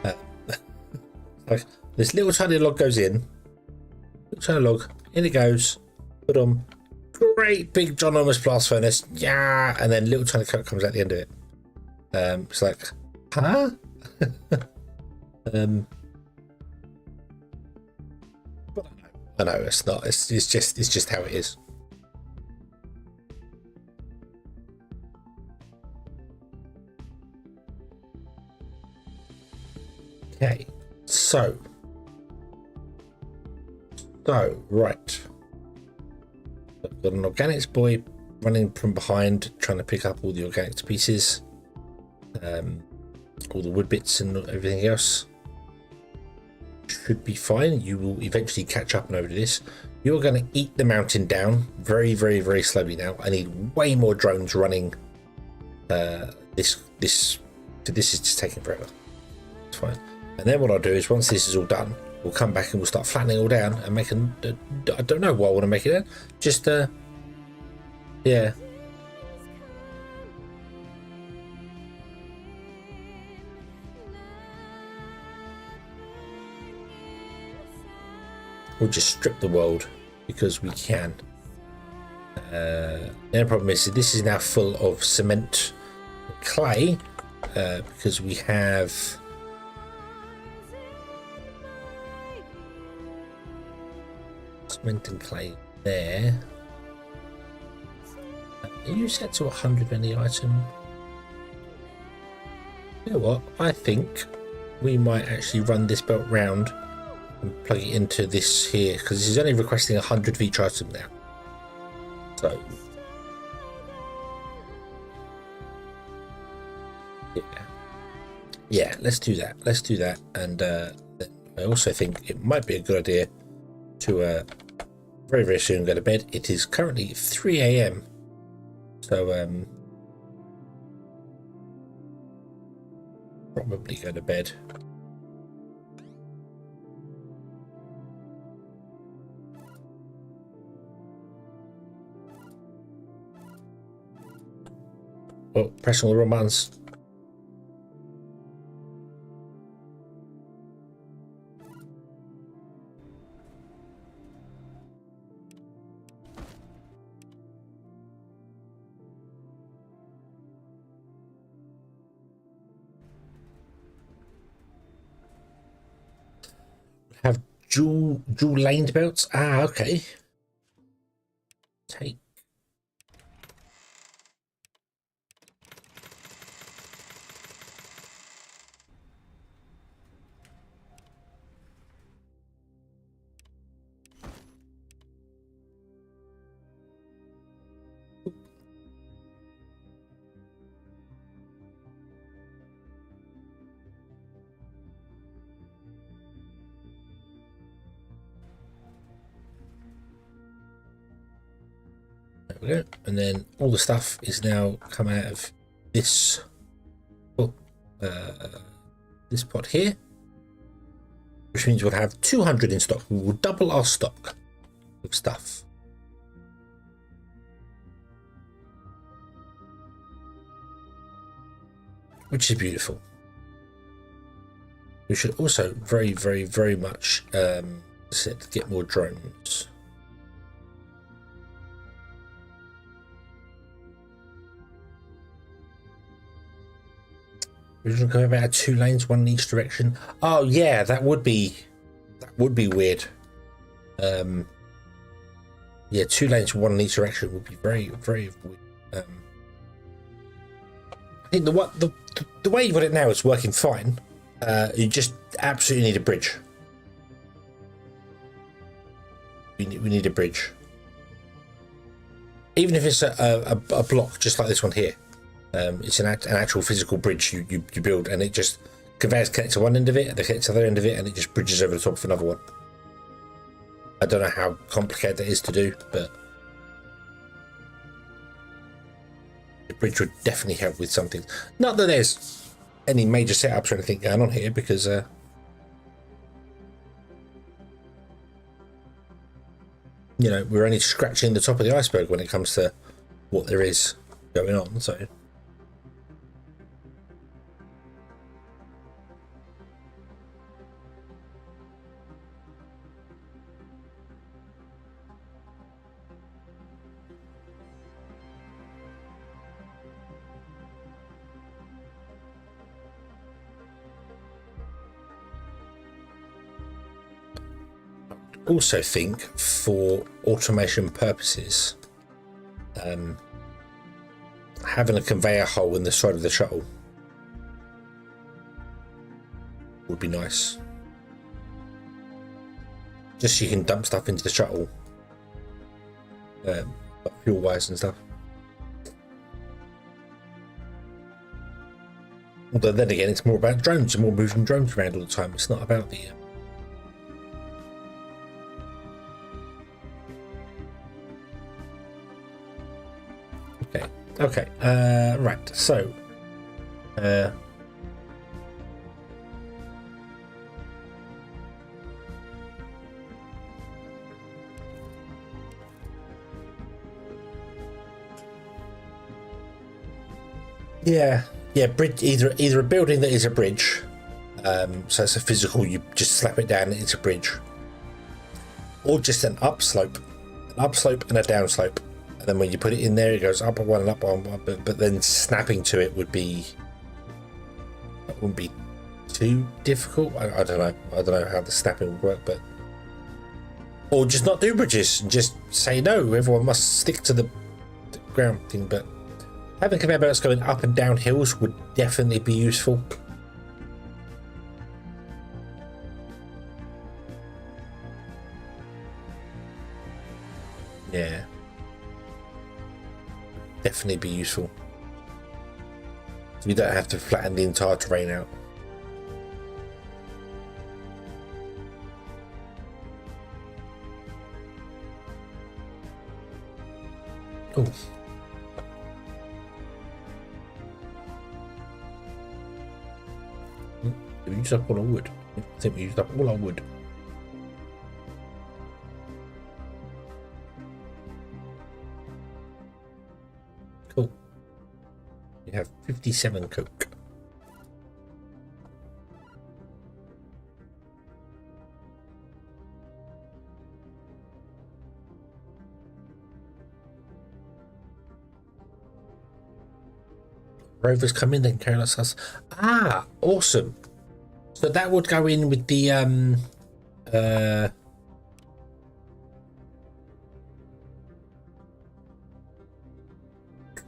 Like this little tiny log goes in. Little tiny log, in it goes. Put on. Great big ginormous blast furnace, yeah, and then little tiny coke comes out the end of it. It's like, huh? But I know it's not. It's just how it is. Okay, so right. Got an organics boy running from behind, trying to pick up all the organic pieces, all the wood bits and everything else. Should be fine. You will eventually catch up and over this. You're going to eat the mountain down very, very, very slowly now. I need way more drones running. This is just taking forever. It's fine. And then what I'll do is once this is all done, we'll come back and we'll start flattening it all down and making. I don't know what I want to make it. Just yeah. We'll just strip the world because we can. The problem is this is now full of cement and clay because we have cement and clay there. Are you set to 100 any item? You know what? I think we might actually run this belt round and plug it into this here because this is only requesting 100 of each item now. So yeah, let's do that. And I also think it might be a good idea to very, very soon go to bed. It is currently 3 AM, so probably go to bed. Oh, pressing all the wrong buttons. Have dual laned belts. Ah, okay. Take. There we go. And then all the stuff is now come out of this this pot here, which means we'll have 200 in stock. We will double our stock of stuff. Which is beautiful. We should also very, very, very much get more drones. We're going to go about 2 lanes, 1 in each direction. Oh yeah, that would be weird. Yeah, 2 lanes, 1 in each direction would be very, very weird. I think the way you've got it now is working fine. You just absolutely need a bridge. We need a bridge. Even if it's a block just like this one here. It's an actual physical bridge you build, and it just conveyors connect to one end of it, and they connect to the other end of it, and it just bridges over the top of another one. I don't know how complicated that is to do, but the bridge would definitely help with something. Not that there's any major setups or anything going on here, because you know, we're only scratching the top of the iceberg when it comes to what there is going on. So also think for automation purposes, having a conveyor hole in the side of the shuttle would be nice. Just so you can dump stuff into the shuttle, fuel wise and stuff. Although then again, it's more about drones and more moving drones around all the time. It's not about the... Okay, right, so... Yeah, bridge, either a building that is a bridge, so it's a physical, you just slap it down, it's a bridge, or just an upslope and a downslope, and then when you put it in there, it goes up one and up one, but then snapping to it would be, that wouldn't be too difficult. I don't know how the snapping would work, but or just not do bridges and just say no, everyone must stick to the ground thing, but having conveyor belts going up and down hills would definitely be useful. Yeah. Definitely be useful. So you don't have to flatten the entire terrain out. Oh. We used up all our wood. I think we used up all our wood. Cool. You have 57 coke. Rovers come in, then carry us. Ah, awesome. So that would go in with the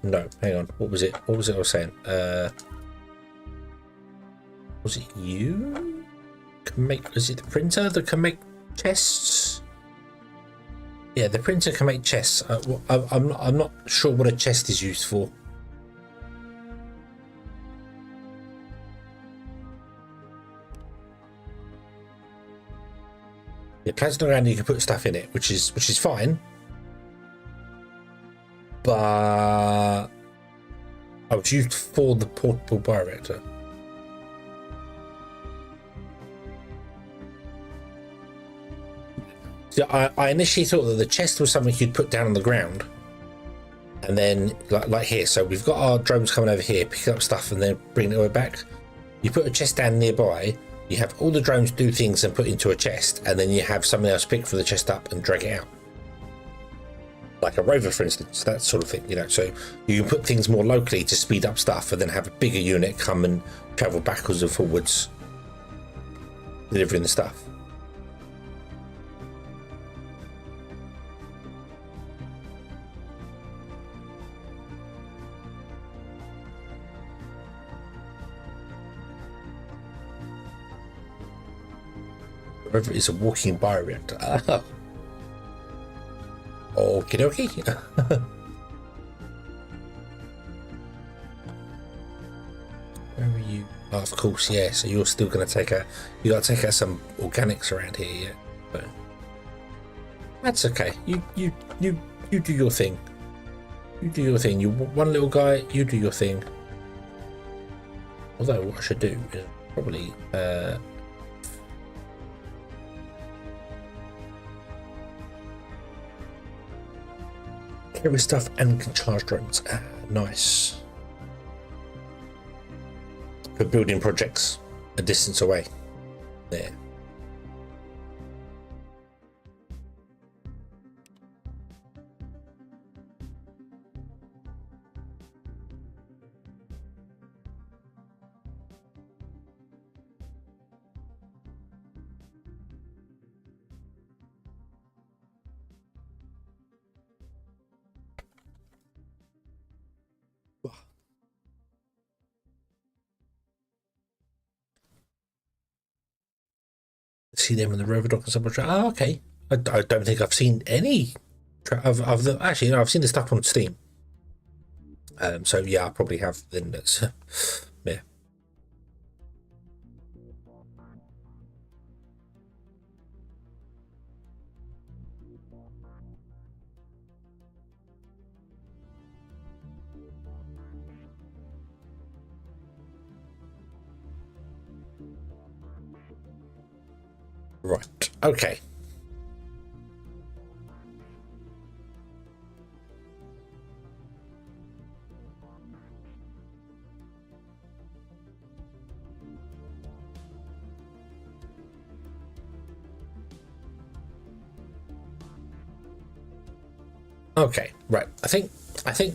no, hang on. What was it I was saying? Was it you? Was it the printer that can make chests? Yeah, the printer can make chests. I'm not sure what a chest is used for. Yeah, plants on the ground, you can put stuff in it, which is fine. But I was used for the portable bioreactor. So I initially thought that the chest was something you'd put down on the ground, and then like here. So we've got our drones coming over here, picking up stuff, and then bringing it all back. You put a chest down nearby. You have all the drones do things and put into a chest, and then you have something else pick for the chest up and drag it out. Like a rover, for instance, that sort of thing, you know. So you can put things more locally to speed up stuff, and then have a bigger unit come and travel backwards and forwards, delivering the stuff. Rover is a walking bioreactor. Ah. Okie dokie. Where are you? Oh, of course, yeah. So you're still going to take out. You got to take out some organics around here, yeah. But that's okay. You do your thing. You do your thing. You one little guy. You do your thing. Although what I should do is probably. Carry stuff and can charge drones. Ah, nice. For building projects a distance away. There. See them in the rover dock and stuff. Oh, okay. I don't think I've seen any of them. Actually, no, I've seen the stuff on Steam. So yeah, I probably have. Then that's yeah. Right, okay. Okay, right. I think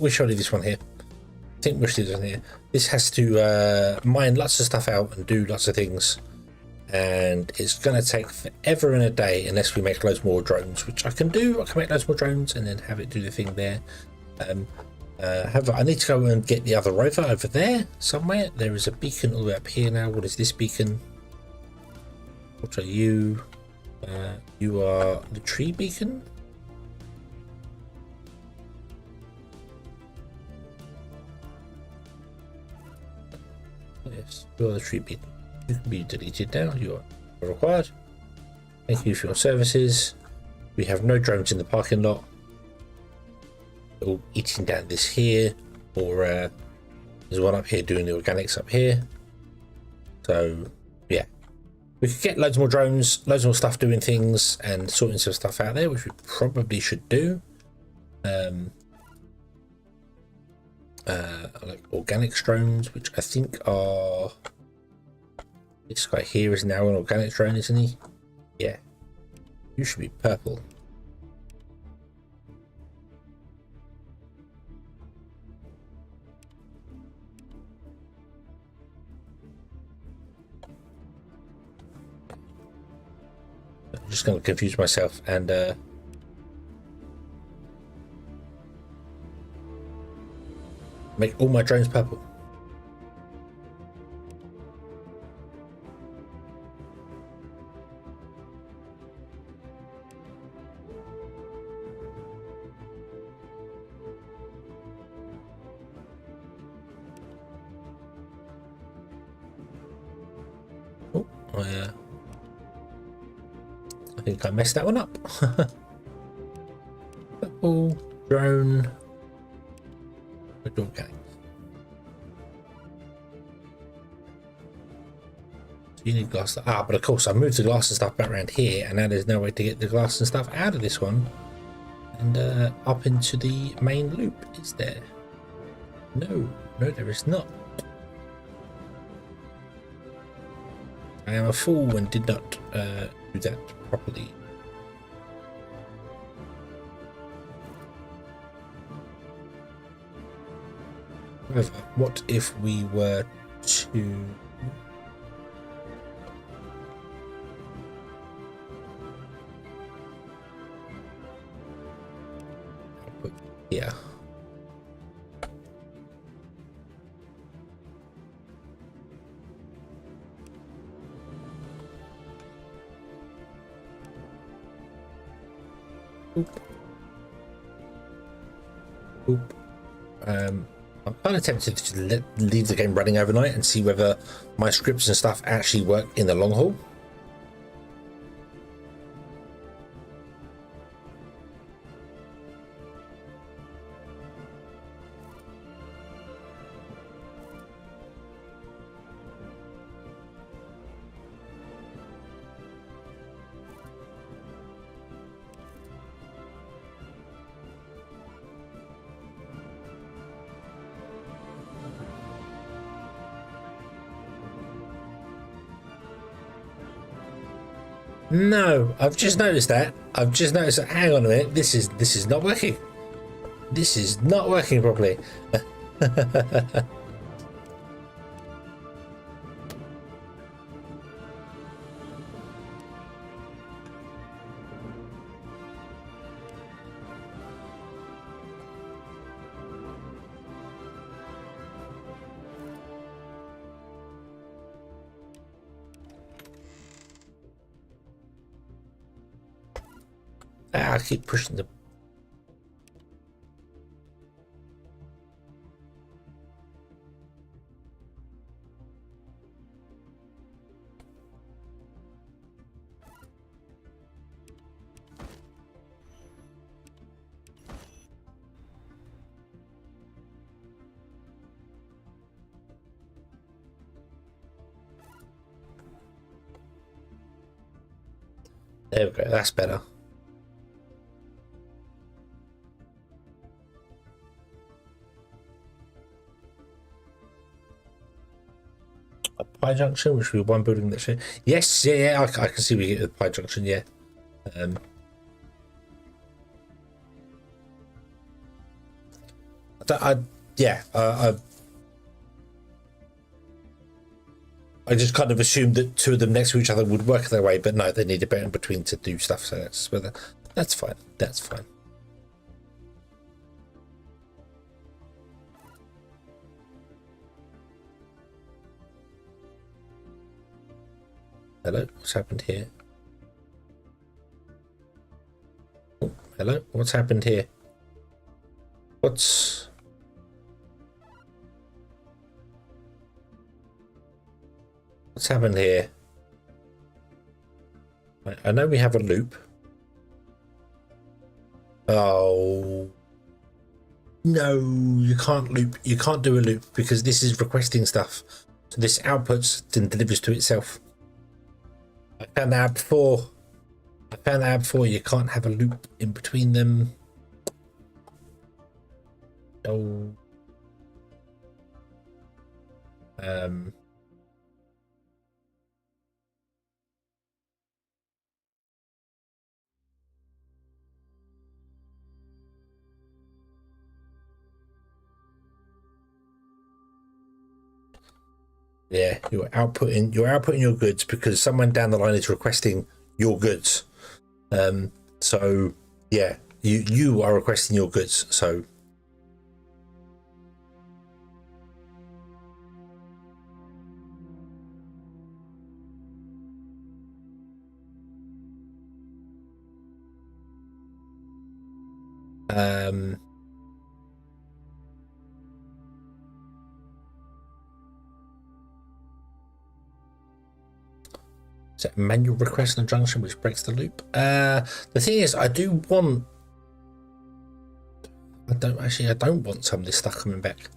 we should leave this one here. I think we should leave this one here. This has to mine lots of stuff out and do lots of things. And it's going to take forever and a day unless we make loads more drones, which I can do. I can make loads more drones and then have it do the thing there. However, I need to go and get the other rover over there somewhere. There is a beacon all the way up here now. What is this beacon? What are you? You are the tree beacon? Yes, you are the tree beacon. You can be deleted now. You are required. Thank you for your services. We have no drones in the parking lot. All eating down this here, or there's one up here doing the organics up here. So yeah, we could get loads more drones, loads more stuff doing things and sorting some stuff out there, which we probably should do. Like organic drones, which I think are, this guy here is now an organic drone, isn't he? Yeah, you should be purple. I'm just going to confuse myself and make all my drones purple. Oh, I think I messed that one up. Purple drone. Okay. So you need glass. But of course I moved the glass and stuff back around here, and now there's no way to get the glass and stuff out of this one and up into the main loop. Is there? No, there is not. I am a fool and did not do that properly. However, what if we were to put here? Oop. Oop. I'm kind of tempted to leave the game running overnight and see whether my scripts and stuff actually work in the long haul. No, I've just noticed that. Hang on a minute. This is not working. This is not working properly. I keep pushing the... There we go, that's better. A pi junction, which will be one building that share. Yes, yeah, I can see we get the pi junction, yeah. I just kind of assumed that two of them next to each other would work their way, but no, they need a bit in between to do stuff. So that's fine. That's fine. Hello, what's happened here? Oh, hello, what's happened here? What's happened here? I know we have a loop. Oh no, you can't loop. You can't do a loop because this is requesting stuff. So this outputs and delivers to itself. I found that out before. You can't have a loop in between them. Oh. Yeah, you're outputting your goods because someone down the line is requesting your goods. So yeah, you are requesting your goods. So is that manual request in a junction which breaks the loop? The thing is, I don't want some of this stuff coming back.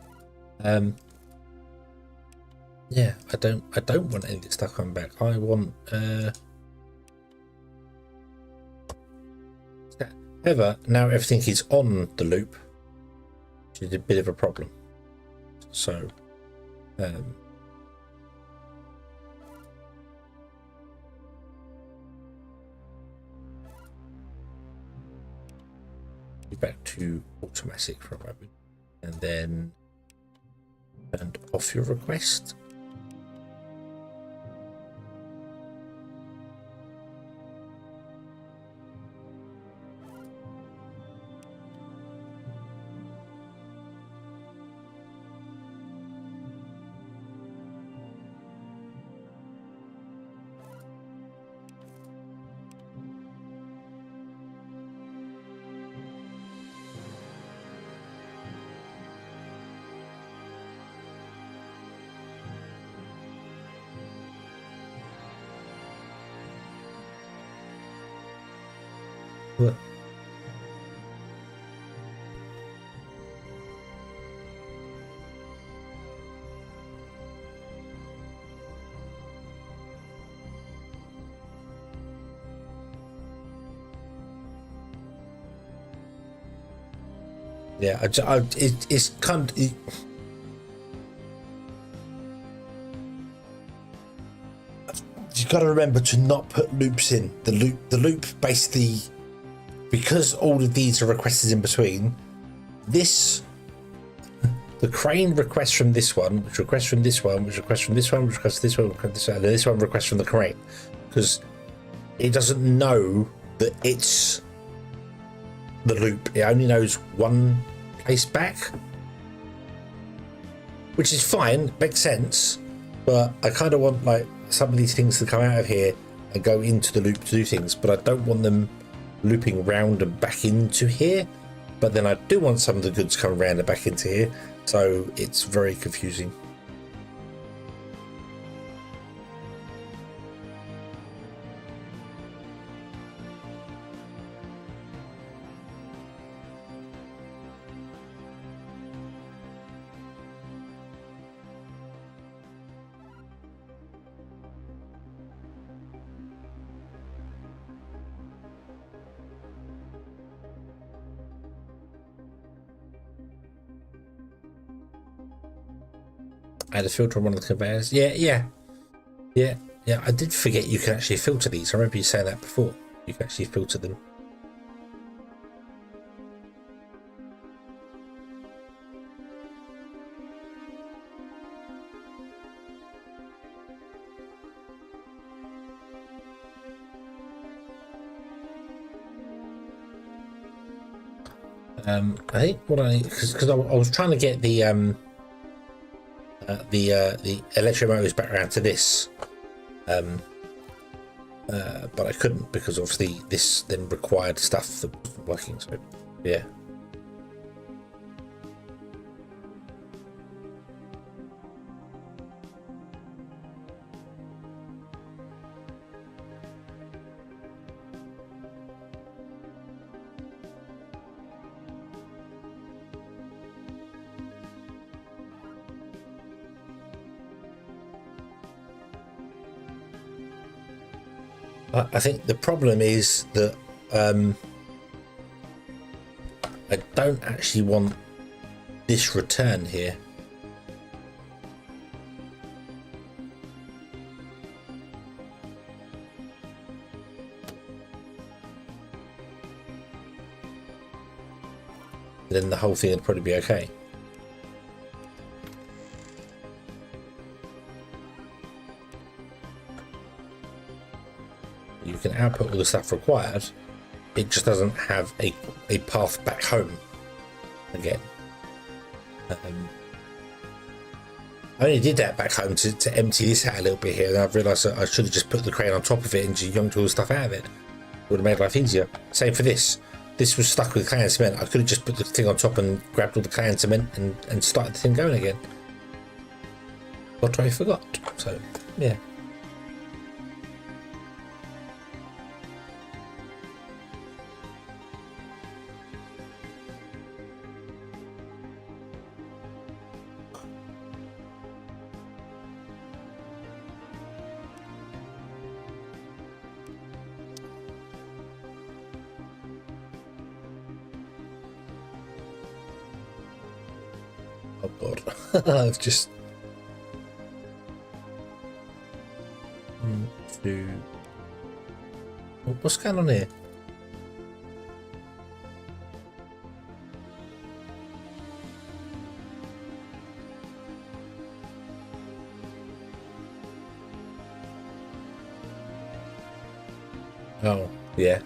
Yeah, I don't want any of this stuff coming back. I want however, now everything is on the loop, which is a bit of a problem. So back to automatic for a moment, and then turn off your request. Yeah, it's kind of, you got to remember to not put loops in. The loop basically, because all of these are requested in between, the crane requests from this one, which requests from this one, which requests from this one, which requests this one, and this one requests from the crane, because it doesn't know that it's the loop. It only knows one place back, which is fine, makes sense, but I kind of want like some of these things to come out of here and go into the loop to do things, but I don't want them looping round and back into here. But then I do want some of the goods coming around and back into here, so it's very confusing. Add a filter on one of the conveyors. Yeah. I did forget you can actually filter these. I remember you saying that before. You can actually filter them. I think what because I was trying to get the electric motors back around to this, but I couldn't because obviously this then required stuff that wasn't working. So yeah. I think the problem is that I don't actually want this return here. Then the whole thing would probably be okay. You can output all the stuff required, it just doesn't have a path back home again. I only did that back home to empty this out a little bit here, and I've realised that I should have just put the crane on top of it and just yoinked all the stuff out of it. Would have made life easier. Same for this. This was stuck with clay and cement. I could have just put the thing on top and grabbed all the clay and cement and started the thing going again. But I forgot. So, yeah. Oh god, I've just what's going on here? Oh yeah.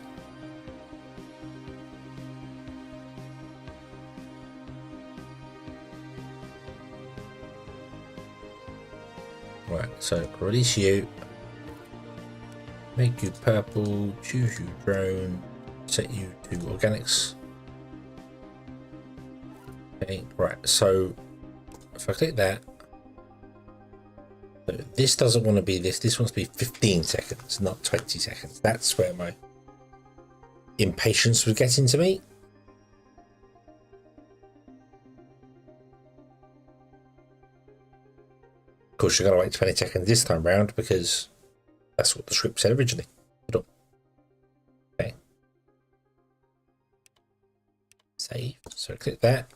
Right, so release you, make you purple, choose you drone, set you to organics. Okay, right, so if I click that, so this doesn't want to be this wants to be 15 seconds, not 20 seconds. That's where my impatience was getting to me. Of course, you're going to wait 20 seconds this time round because that's what the script said originally. Okay. Save. So click that.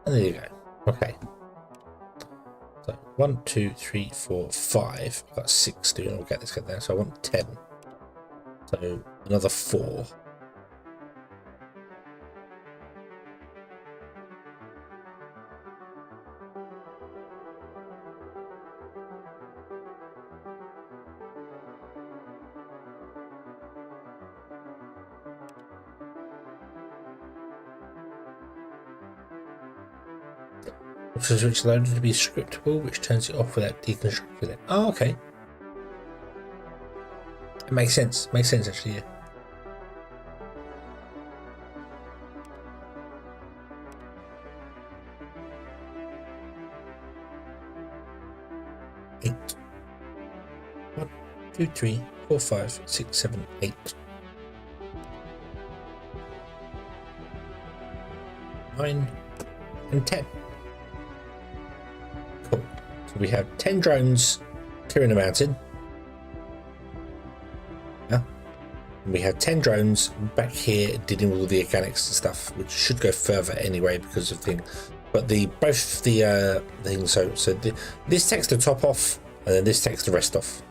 And there you go. Okay. So 1, 2, 3, 4, 5. I've got 6 doing all get this get there. So I want 10. So another 4. Which allowed it to be scriptable, which turns it off without deconstructing it. Oh, okay. It makes sense. Makes sense, actually, yeah. Eight. 1, 2, 3, 4, 5, 6, 7, 8. 9 and 10. So we have 10 drones clearing the mountain. Yeah. And we have 10 drones back here dealing with all the organics and stuff, which should go further anyway because of things. But both the things. So this takes the top off, and then this takes the rest off.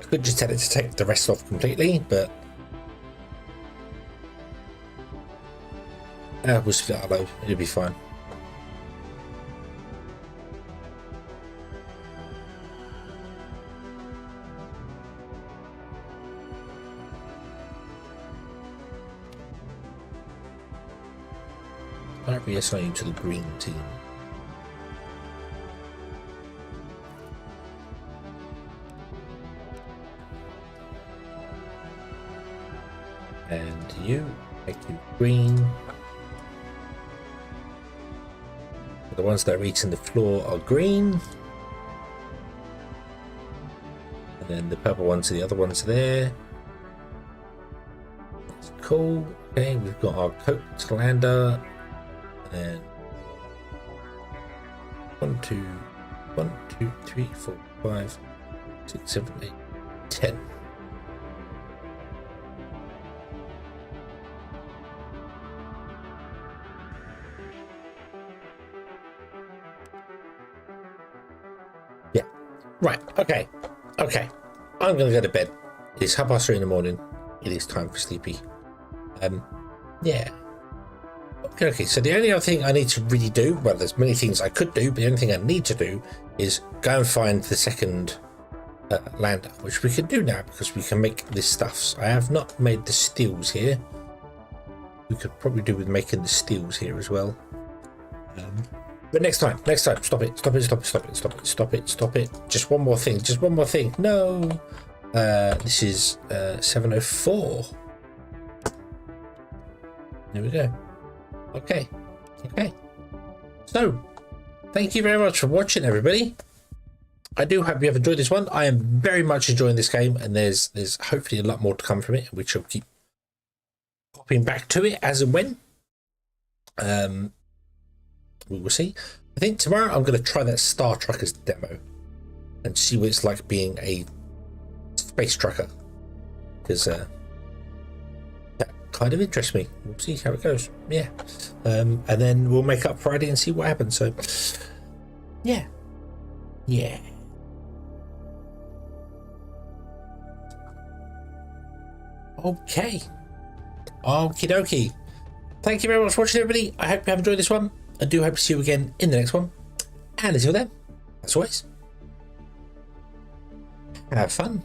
I could just tell it to take the rest off completely, but we'll split our load. It'll be fine. Might be assigned to the green team. And you make you green. The ones that are eating the floor are green. And then the purple ones are the other ones there. That's cool. Okay, we've got our coat lander. And 1, 2, 3, 4, 5, 6, 7, 8, 10. Yeah. Right. Okay. Okay. I'm gonna go to bed. It's 3:30 in the morning. It is time for sleepy. Yeah. Okay, so the only other thing I need to really do, well, there's many things I could do, but the only thing I need to do is go and find the second lander, which we can do now because we can make this stuff. So I have not made the steels here. We could probably do with making the steels here as well. But next time, stop it. Just one more thing. No, this is 7:04. There we go. Okay. So, thank you very much for watching, everybody. I do hope you have enjoyed this one. I am very much enjoying this game, and there's hopefully a lot more to come from it, which I'll keep popping back to it as and when. We will see. I think tomorrow I'm going to try that Star Truckers demo and see what it's like being a space trucker, because that kind of interests me. We'll see how it goes. Yeah. And then we'll make up Friday and see what happens. So yeah. Okay. Okie dokie. Thank you very much for watching, everybody. I hope you have enjoyed this one. I do hope to see you again in the next one. And until then, as always, have fun.